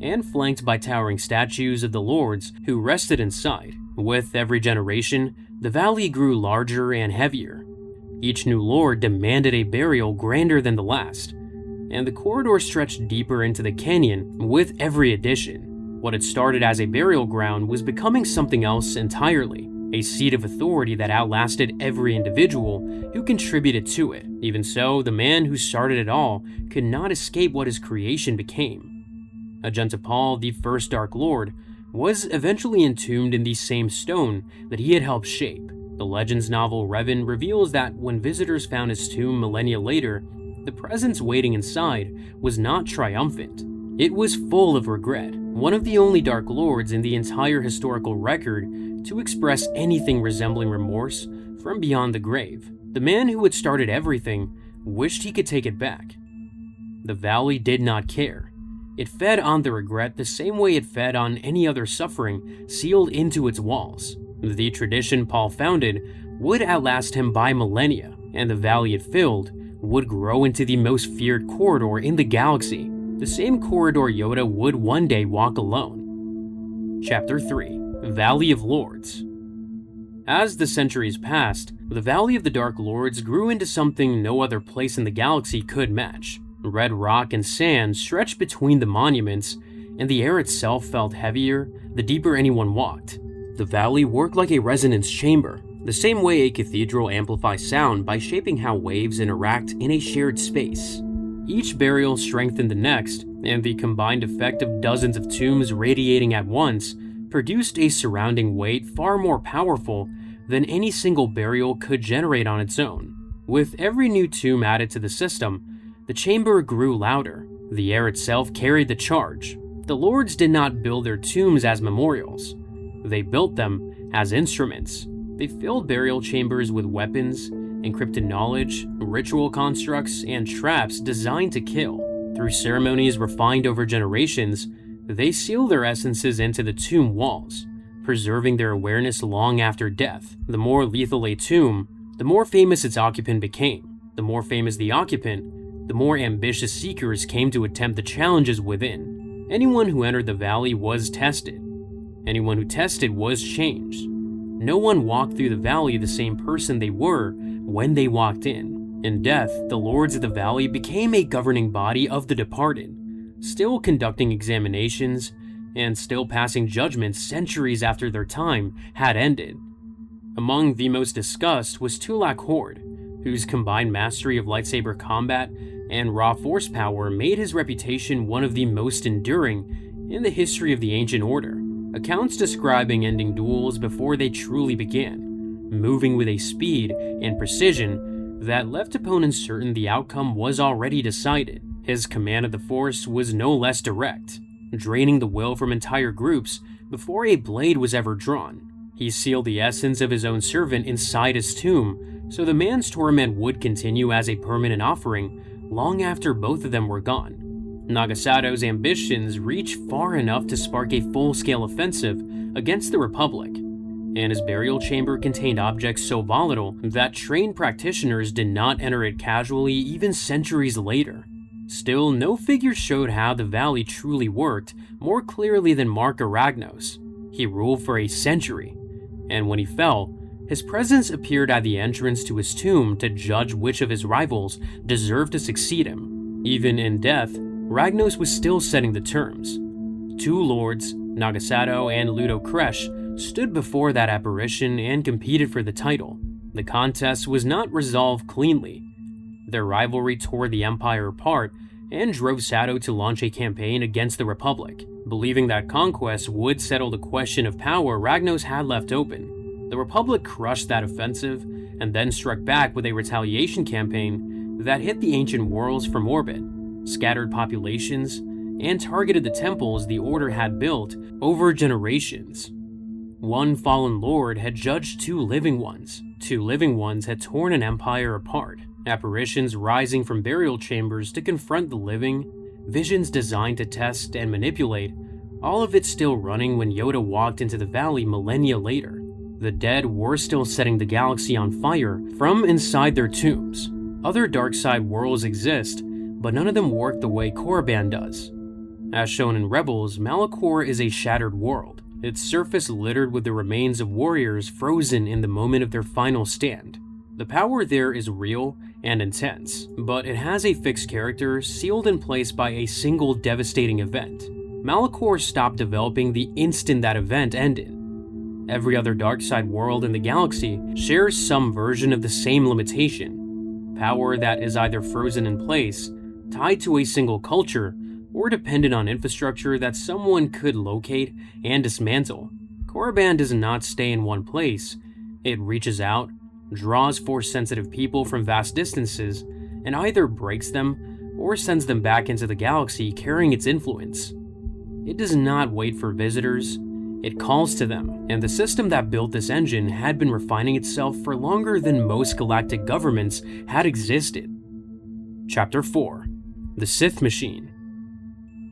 and flanked by towering statues of the lords who rested inside. With every generation, the valley grew larger and heavier. Each new lord demanded a burial grander than the last, and the corridor stretched deeper into the canyon with every addition. What had started as a burial ground was becoming something else entirely, a seat of authority that outlasted every individual who contributed to it. Even so, the man who started it all could not escape what his creation became. Ajentapal, the first Dark Lord, was eventually entombed in the same stone that he had helped shape. The Legends novel Revan reveals that when visitors found his tomb millennia later, the presence waiting inside was not triumphant. It was full of regret, one of the only Dark Lords in the entire historical record to express anything resembling remorse from beyond the grave. The man who had started everything wished he could take it back. The valley did not care. It fed on the regret the same way it fed on any other suffering sealed into its walls. The tradition Paul founded would outlast him by millennia, and the valley it filled would grow into the most feared corridor in the galaxy, the same corridor Yoda would one day walk alone. Chapter 3: Valley of Lords. As the centuries passed, the Valley of the Dark Lords grew into something no other place in the galaxy could match. Red rock and sand stretched between the monuments, and the air itself felt heavier the deeper anyone walked. The valley worked like a resonance chamber, the same way a cathedral amplifies sound by shaping how waves interact in a shared space. Each burial strengthened the next, and the combined effect of dozens of tombs radiating at once produced a surrounding weight far more powerful than any single burial could generate on its own. With every new tomb added to the system, the chamber grew louder. The air itself carried the charge. The lords did not build their tombs as memorials. They built them as instruments. They filled burial chambers with weapons, encrypted knowledge, ritual constructs, and traps designed to kill. Through ceremonies refined over generations, they sealed their essences into the tomb walls, preserving their awareness long after death. The more lethal a tomb, the more famous its occupant became. The more famous the occupant, the more ambitious seekers came to attempt the challenges within. Anyone who entered the valley was tested. Anyone who tested was changed. No one walked through the valley the same person they were when they walked in. In death, the lords of the valley became a governing body of the departed, still conducting examinations and still passing judgments centuries after their time had ended. Among the most discussed was Tulak Horde, whose combined mastery of lightsaber combat and raw force power made his reputation one of the most enduring in the history of the Ancient Order. Accounts describing ending duels before they truly began, moving with a speed and precision that left opponents certain the outcome was already decided. His command of the Force was no less direct, draining the will from entire groups before a blade was ever drawn. He sealed the essence of his own servant inside his tomb, so the man's torment would continue as a permanent offering long after both of them were gone. Nagasato's ambitions reached far enough to spark a full-scale offensive against the Republic, and his burial chamber contained objects so volatile that trained practitioners did not enter it casually even centuries later. Still, no figure showed how the valley truly worked more clearly than Mark Aragnos. He ruled for a century, and when he fell, his presence appeared at the entrance to his tomb to judge which of his rivals deserved to succeed him. Even in death, Ragnos was still setting the terms. Two lords, Nagasato and Ludo Kresh, stood before that apparition and competed for the title. The contest was not resolved cleanly. Their rivalry tore the Empire apart and drove Sato to launch a campaign against the Republic, believing that conquest would settle the question of power Ragnos had left open. The Republic crushed that offensive and then struck back with a retaliation campaign that hit the ancient worlds from orbit, scattered populations, and targeted the temples the Order had built over generations. One fallen lord had judged two living ones. Two living ones had torn an empire apart. Apparitions rising from burial chambers to confront the living, visions designed to test and manipulate all of it still running when Yoda walked into the valley millennia later. The dead were still setting the galaxy on fire from inside their tombs. Other dark side worlds exist, but none of them work the way Moraband does. As shown in Rebels, Malachor is a shattered world, its surface littered with the remains of warriors frozen in the moment of their final stand. The power there is real and intense, but it has a fixed character sealed in place by a single devastating event. Malachor stopped developing the instant that event ended. Every other darkside world in the galaxy shares some version of the same limitation: power that is either frozen in place, tied to a single culture, or dependent on infrastructure that someone could locate and dismantle. Moraband does not stay in one place. It reaches out, draws Force-sensitive people from vast distances, and either breaks them or sends them back into the galaxy carrying its influence. It does not wait for visitors, it calls to them, and the system that built this engine had been refining itself for longer than most galactic governments had existed. Chapter 4: The Sith Machine.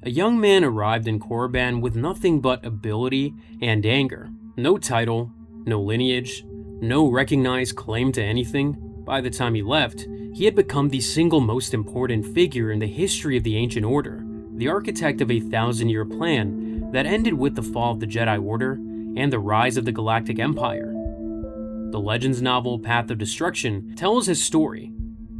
A young man arrived in Moraband with nothing but ability and anger. No title, no lineage, no recognized claim to anything. By the time he left, he had become the single most important figure in the history of the Ancient Order, the architect of a 1,000-year plan that ended with the fall of the Jedi Order and the rise of the Galactic Empire. The Legends novel Path of Destruction tells his story.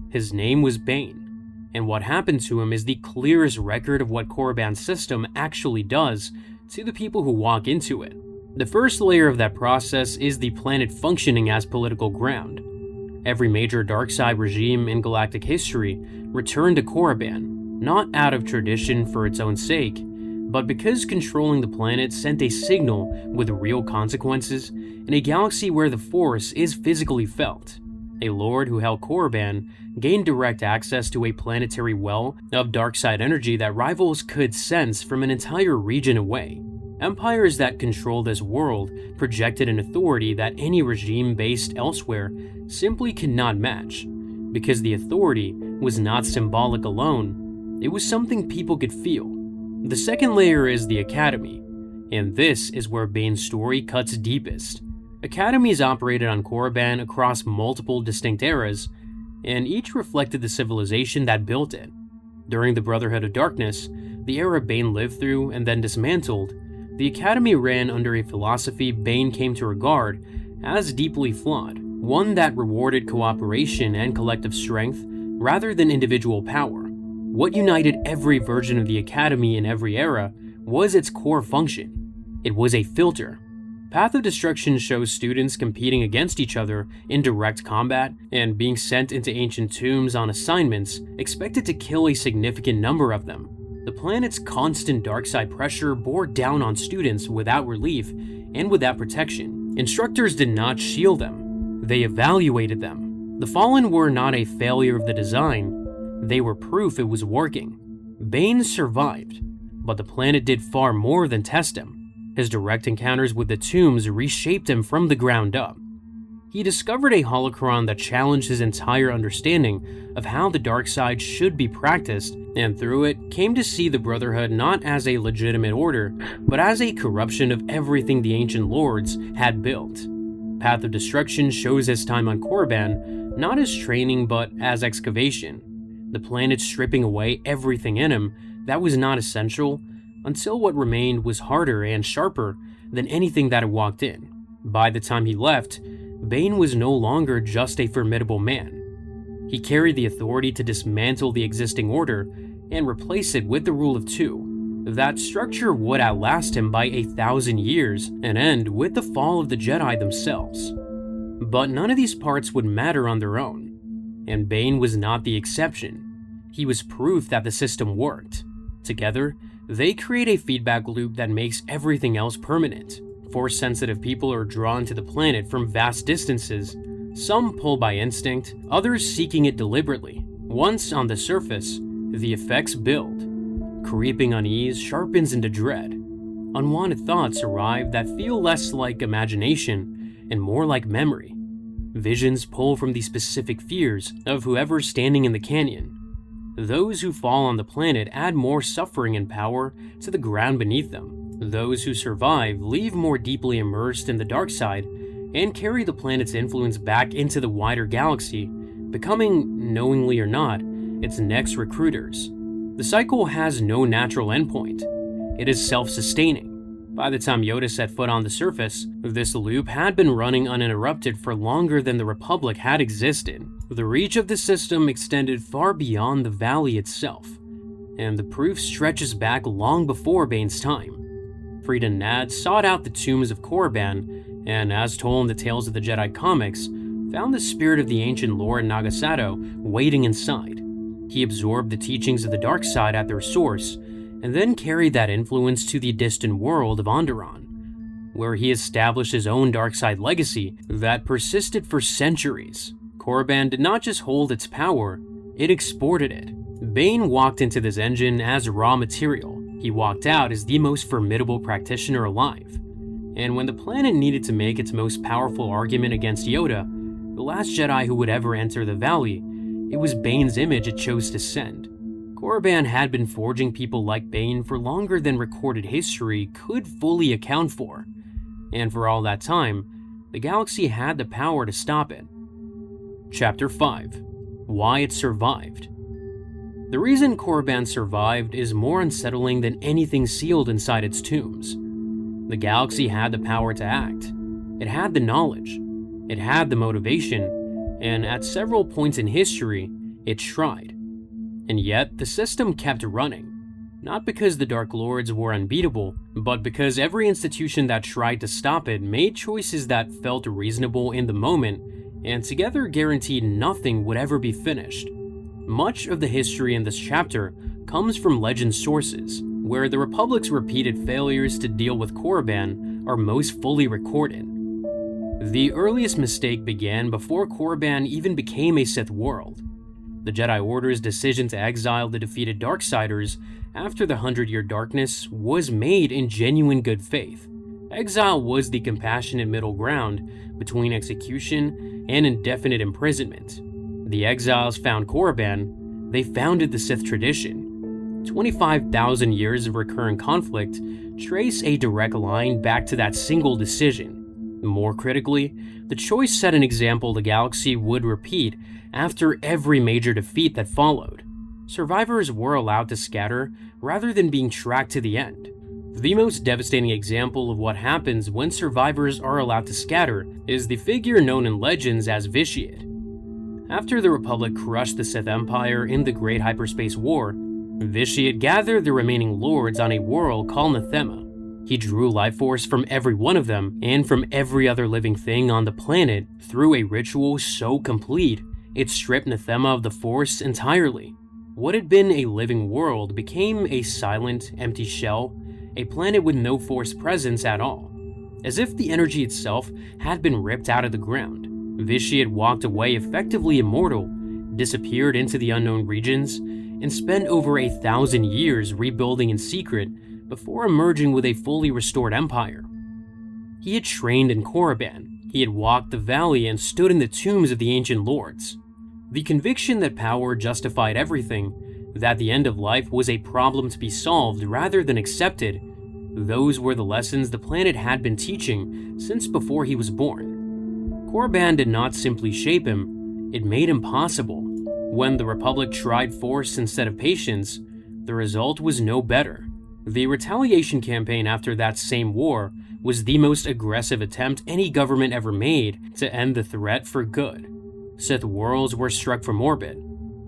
His name was Bane, and what happened to him is the clearest record of what Moraband's system actually does to the people who walk into it. The first layer of that process is the planet functioning as political ground. Every major darkside regime in galactic history returned to Moraband, not out of tradition for its own sake, but because controlling the planet sent a signal with real consequences in a galaxy where the Force is physically felt. A lord who held Moraband gained direct access to a planetary well of darkside energy that rivals could sense from an entire region away. Empires that control this world projected an authority that any regime based elsewhere simply could not match. Because the authority was not symbolic alone, it was something people could feel. The second layer is the Academy, and this is where Bane's story cuts deepest. Academies operated on Moraband across multiple distinct eras, and each reflected the civilization that built it. During the Brotherhood of Darkness, the era Bane lived through and then dismantled, the Academy ran under a philosophy Bane came to regard as deeply flawed, one that rewarded cooperation and collective strength rather than individual power. What united every version of the Academy in every era was its core function. It was a filter. Path of Destruction shows students competing against each other in direct combat and being sent into ancient tombs on assignments expected to kill a significant number of them. The planet's constant darkside pressure bore down on students without relief and without protection. Instructors did not shield them. They evaluated them. The Fallen were not a failure of the design. They were proof it was working. Bane survived, but the planet did far more than test him. His direct encounters with the tombs reshaped him from the ground up. He discovered a holocron that challenged his entire understanding of how the dark side should be practiced, and through it came to see the Brotherhood not as a legitimate order, but as a corruption of everything the Ancient Lords had built. Path of Destruction shows his time on Moraband not as training but as excavation. The planet stripping away everything in him that was not essential until what remained was harder and sharper than anything that had walked in. By the time he left, Bane was no longer just a formidable man. He carried the authority to dismantle the existing order and replace it with the rule of two. That structure would outlast him by 1,000 years and end with the fall of the Jedi themselves. But none of these parts would matter on their own. And Bane was not the exception. He was proof that the system worked. Together, they create a feedback loop that makes everything else permanent. Force-sensitive people are drawn to the planet from vast distances, some pulled by instinct, others seeking it deliberately. Once on the surface, the effects build. Creeping unease sharpens into dread. Unwanted thoughts arrive that feel less like imagination and more like memory. Visions pull from the specific fears of whoever's standing in the canyon. Those who fall on the planet add more suffering and power to the ground beneath them. Those who survive leave more deeply immersed in the dark side and carry the planet's influence back into the wider galaxy, becoming, knowingly or not, its next recruiters. The cycle has no natural endpoint. It is self-sustaining. By the time Yoda set foot on the surface, this loop had been running uninterrupted for longer than the Republic had existed. The reach of the system extended far beyond the valley itself, and the proof stretches back long before Bane's time. Frieda and Nad sought out the tombs of Moraband, and as told in the Tales of the Jedi comics, found the spirit of the ancient Lord Nagasato waiting inside. He absorbed the teachings of the dark side at their source, and then carried that influence to the distant world of Onderon, where he established his own dark side legacy that persisted for centuries. Moraband did not just hold its power, it exported it. Bane walked into this engine as raw material. He walked out as the most formidable practitioner alive. And when the planet needed to make its most powerful argument against Yoda, the last Jedi who would ever enter the valley, it was Bane's image it chose to send. Moraband had been forging people like Bane for longer than recorded history could fully account for, and for all that time, the galaxy had the power to stop it. Chapter 5. Why it survived. The reason Moraband survived is more unsettling than anything sealed inside its tombs. The galaxy had the power to act. It had the knowledge. It had the motivation, and at several points in history, it tried. And yet, the system kept running. Not because the Dark Lords were unbeatable, but because every institution that tried to stop it made choices that felt reasonable in the moment, and together guaranteed nothing would ever be finished. Much of the history in this chapter comes from Legends sources, where the Republic's repeated failures to deal with Moraband are most fully recorded. The earliest mistake began before Moraband even became a Sith world. The Jedi Order's decision to exile the defeated Darksiders after the 100-Year Darkness was made in genuine good faith. Exile was the compassionate middle ground between execution and indefinite imprisonment. The exiles found Moraband, they founded the Sith tradition. 25,000 years of recurrent conflict trace a direct line back to that single decision. More critically, the choice set an example the galaxy would repeat after every major defeat that followed. Survivors were allowed to scatter rather than being tracked to the end. The most devastating example of what happens when survivors are allowed to scatter is the figure known in Legends as Vitiate. After the Republic crushed the Sith Empire in the Great Hyperspace War, Vitiate gathered the remaining lords on a world called Nathema. He drew life force from every one of them and from every other living thing on the planet through a ritual so complete it stripped Nathema of the Force entirely. What had been a living world became a silent, empty shell, a planet with no Force presence at all. As if the energy itself had been ripped out of the ground, Vitiate walked away effectively immortal, disappeared into the unknown regions, and spent over 1,000 years rebuilding in secret before emerging with a fully restored empire. He had trained in Moraband. He had walked the valley and stood in the tombs of the ancient lords. The conviction that power justified everything, that the end of life was a problem to be solved rather than accepted, those were the lessons the planet had been teaching since before he was born. Moraband did not simply shape him, it made him possible. When the Republic tried force instead of patience, the result was no better. The retaliation campaign after that same war was the most aggressive attempt any government ever made to end the threat for good. Sith worlds were struck from orbit,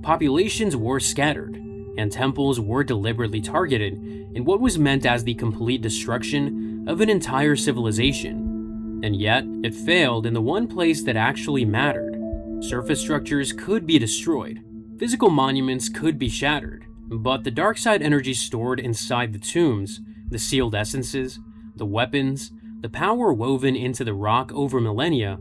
populations were scattered, and temples were deliberately targeted in what was meant as the complete destruction of an entire civilization. And yet, it failed in the one place that actually mattered. Surface structures could be destroyed, physical monuments could be shattered, but the dark side energy stored inside the tombs, the sealed essences, the weapons, the power woven into the rock over millennia,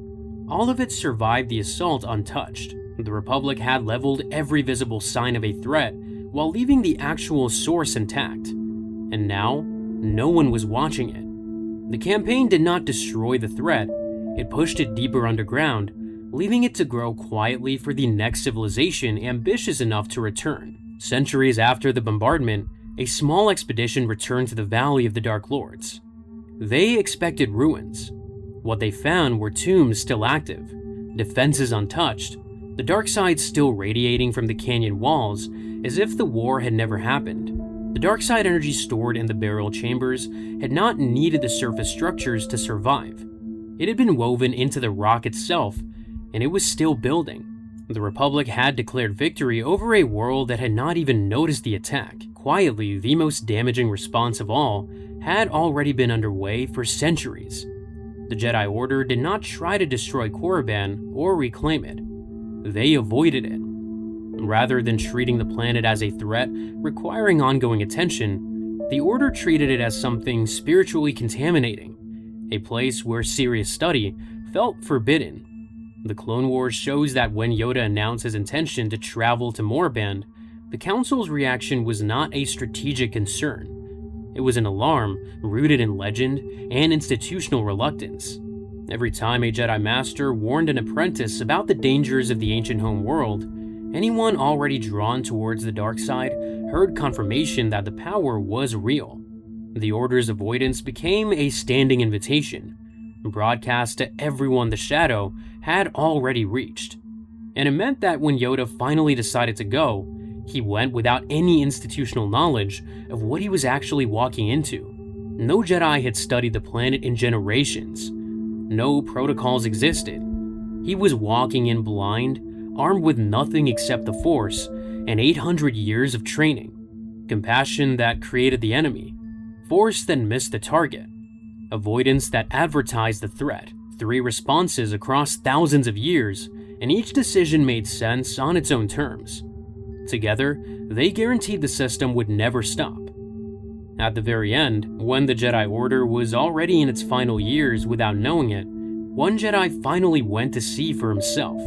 all of it survived the assault untouched. The Republic had leveled every visible sign of a threat while leaving the actual source intact. And now, no one was watching it. The campaign did not destroy the threat, it pushed it deeper underground, leaving it to grow quietly for the next civilization ambitious enough to return. Centuries after the bombardment, a small expedition returned to the Valley of the Dark Lords. They expected ruins. What they found were tombs still active, defenses untouched, the dark side still radiating from the canyon walls as if the war had never happened. The dark side energy stored in the burial chambers had not needed the surface structures to survive. It had been woven into the rock itself, and it was still building. The Republic had declared victory over a world that had not even noticed the attack. Quietly, the most damaging response of all had already been underway for centuries. The Jedi Order did not try to destroy Korriban or reclaim it. They avoided it. Rather than treating the planet as a threat requiring ongoing attention, the Order treated it as something spiritually contaminating, a place where serious study felt forbidden. The Clone Wars shows that when Yoda announced his intention to travel to Moraband, the Council's reaction was not a strategic concern. It was an alarm rooted in legend and institutional reluctance. Every time a Jedi Master warned an apprentice about the dangers of the ancient home world, anyone already drawn towards the dark side heard confirmation that the power was real. The Order's avoidance became a standing invitation, broadcast to everyone the Shadow had already reached. And it meant that when Yoda finally decided to go, he went without any institutional knowledge of what he was actually walking into. No Jedi had studied the planet in generations. No protocols existed. He was walking in blind, armed with nothing except the Force and 800 years of training. Compassion that created the enemy. Force that missed the target. Avoidance that advertised the threat. 3 responses across thousands of years, and each decision made sense on its own terms. Together, they guaranteed the system would never stop. At the very end, when the Jedi Order was already in its final years without knowing it, one Jedi finally went to see for himself.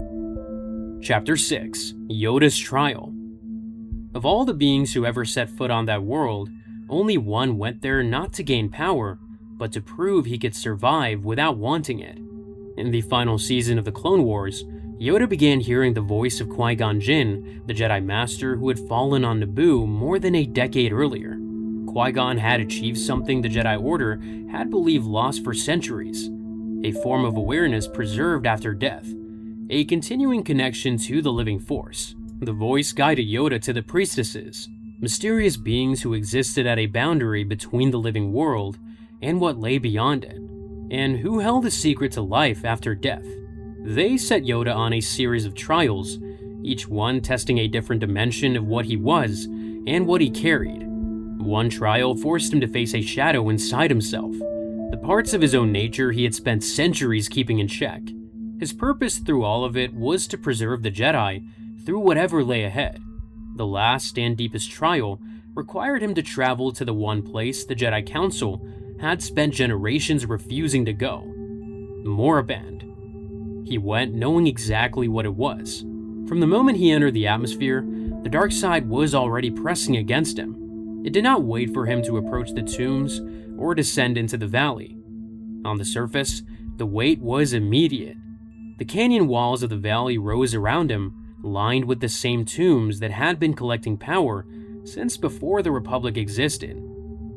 Chapter 6: Yoda's Trial. Of all the beings who ever set foot on that world, only one went there not to gain power, but to prove he could survive without wanting it. In the final season of the Clone Wars, Yoda began hearing the voice of Qui-Gon Jinn, the Jedi Master who had fallen on Naboo more than a decade earlier. Qui-Gon had achieved something the Jedi Order had believed lost for centuries, a form of awareness preserved after death, a continuing connection to the living Force. The voice guided Yoda to the priestesses, mysterious beings who existed at a boundary between the living world and what lay beyond it, and who held a secret to life after death. They set Yoda on a series of trials, each one testing a different dimension of what he was and what he carried. One trial forced him to face a shadow inside himself, the parts of his own nature he had spent centuries keeping in check. His purpose through all of it was to preserve the Jedi through whatever lay ahead. The last and deepest trial required him to travel to the one place the Jedi Council had spent generations refusing to go: Moraband. He went knowing exactly what it was. From the moment he entered the atmosphere, the dark side was already pressing against him. It did not wait for him to approach the tombs or descend into the valley. On the surface, the wait was immediate. The canyon walls of the valley rose around him, lined with the same tombs that had been collecting power since before the Republic existed.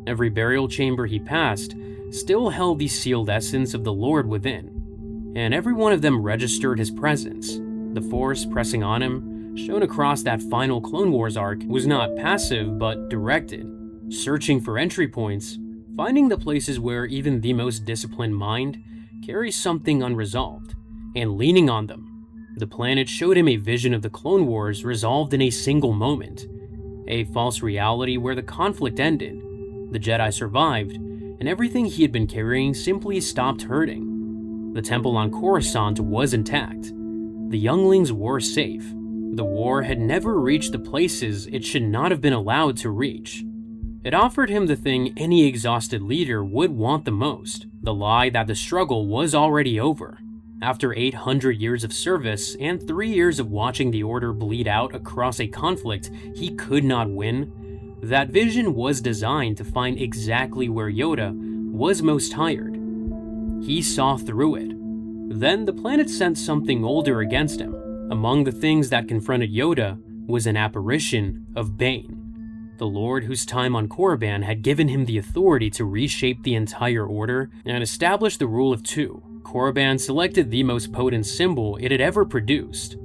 Every burial chamber he passed still held the sealed essence of the Lord within, and every one of them registered his presence. The Force pressing on him, shown across that final Clone Wars arc, was not passive but directed, searching for entry points, finding the places where even the most disciplined mind carries something unresolved, and leaning on them. The planet showed him a vision of the Clone Wars resolved in a single moment, a false reality where the conflict ended, the Jedi survived, and everything he had been carrying simply stopped hurting. The temple on Coruscant was intact. The younglings were safe. The war had never reached the places it should not have been allowed to reach. It offered him the thing any exhausted leader would want the most, the lie that the struggle was already over. After 800 years of service and 3 years of watching the Order bleed out across a conflict he could not win, that vision was designed to find exactly where Yoda was most tired. He saw through it. Then the planet sent something older against him. Among the things that confronted Yoda was an apparition of Bane. the Lord whose time on Korriban had given him the authority to reshape the entire order and establish the rule of two. Korriban selected the most potent symbol it had ever produced.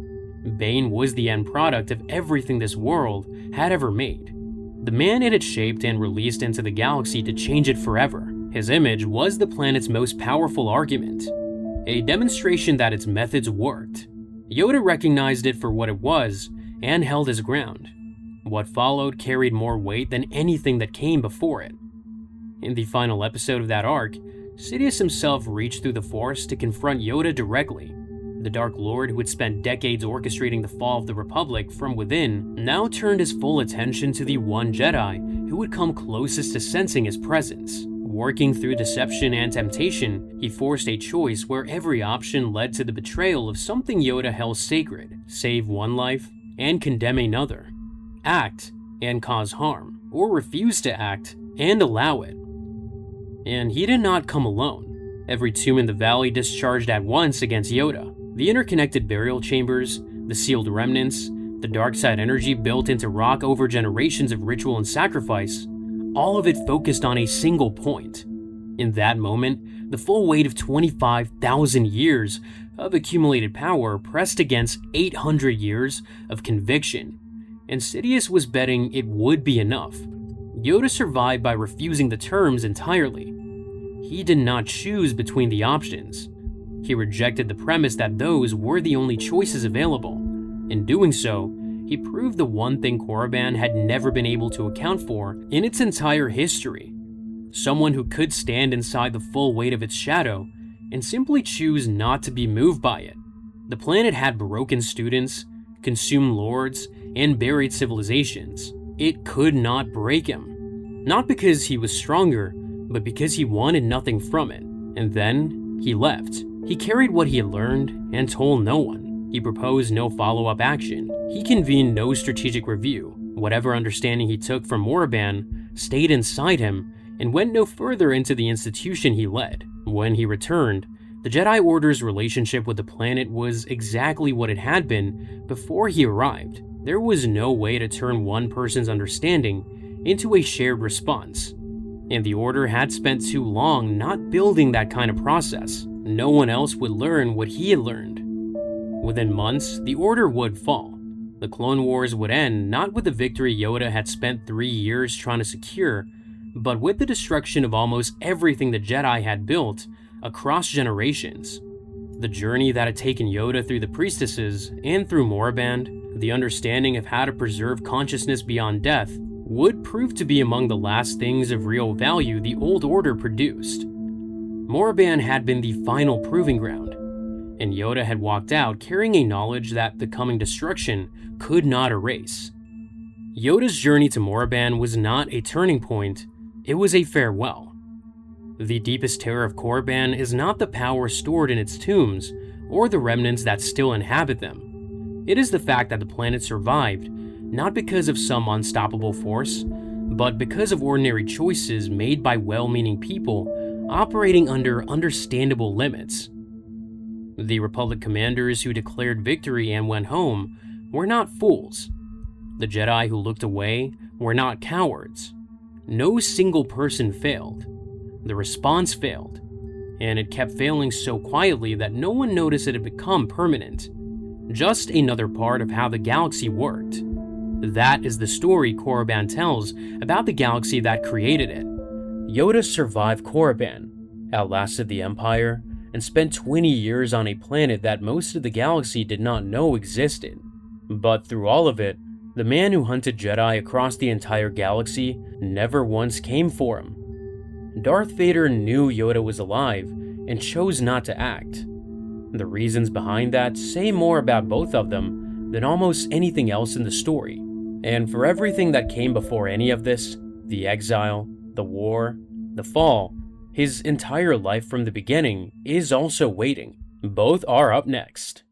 Bane was the end product of everything this world had ever made. The man it had shaped and released into the galaxy to change it forever. His image was the planet's most powerful argument, a demonstration that its methods worked. Yoda recognized it for what it was and held his ground. What followed carried more weight than anything that came before it. In the final episode of that arc, Sidious himself reached through the Force to confront Yoda directly. The Dark Lord, who had spent decades orchestrating the fall of the Republic from within, now turned his full attention to the one Jedi who would come closest to sensing his presence. Working through deception and temptation, he forced a choice where every option led to the betrayal of something Yoda held sacred: save one life and condemn another. Act and cause harm, or refuse to act and allow it. And he did not come alone. Every tomb in the valley discharged at once against Yoda. The interconnected burial chambers, the sealed remnants, the dark side energy built into rock over generations of ritual and sacrifice, all of it focused on a single point. In that moment, the full weight of 25,000 years of accumulated power pressed against 800 years of conviction, and Sidious was betting it would be enough. Yoda survived by refusing the terms entirely. He did not choose between the options. He rejected the premise that those were the only choices available. In doing so, he proved the one thing Korriban had never been able to account for in its entire history. Someone who could stand inside the full weight of its shadow and simply choose not to be moved by it. The planet had broken students, consumed lords, and buried civilizations. It could not break him. Not because he was stronger, but because he wanted nothing from it. And then, he left. He carried what he had learned and told no one. He proposed no follow-up action. He convened no strategic review. Whatever understanding he took from Moraband stayed inside him and went no further into the institution he led. When he returned, the Jedi Order's relationship with the planet was exactly what it had been before he arrived. There was no way to turn one person's understanding into a shared response, and the Order had spent too long not building that kind of process. No one else would learn what he had learned. Within months, the Order would fall. The Clone Wars would end not with the victory Yoda had spent 3 years trying to secure, but with the destruction of almost everything the Jedi had built across generations. The journey that had taken Yoda through the priestesses and through Moraband, the understanding of how to preserve consciousness beyond death, would prove to be among the last things of real value the Old Order produced. Moraband had been the final proving ground, and Yoda had walked out carrying a knowledge that the coming destruction could not erase. Yoda's journey to Moraband was not a turning point, it was a farewell. The deepest terror of Korriban is not the power stored in its tombs, or the remnants that still inhabit them. It is the fact that the planet survived, not because of some unstoppable force, but because of ordinary choices made by well-meaning people operating under understandable limits. The Republic commanders who declared victory and went home were not fools. The Jedi who looked away were not cowards. No single person failed. The response failed, and it kept failing so quietly that no one noticed it had become permanent. Just another part of how the galaxy worked. That is the story Korriban tells about the galaxy that created it. Yoda survived Korriban, outlasted the Empire, and spent 20 years on a planet that most of the galaxy did not know existed. But through all of it, the man who hunted Jedi across the entire galaxy never once came for him. Darth Vader knew Yoda was alive and chose not to act. The reasons behind that say more about both of them than almost anything else in the story. And for everything that came before any of this, the exile, the war, the fall, his entire life from the beginning is also waiting. Both are up next.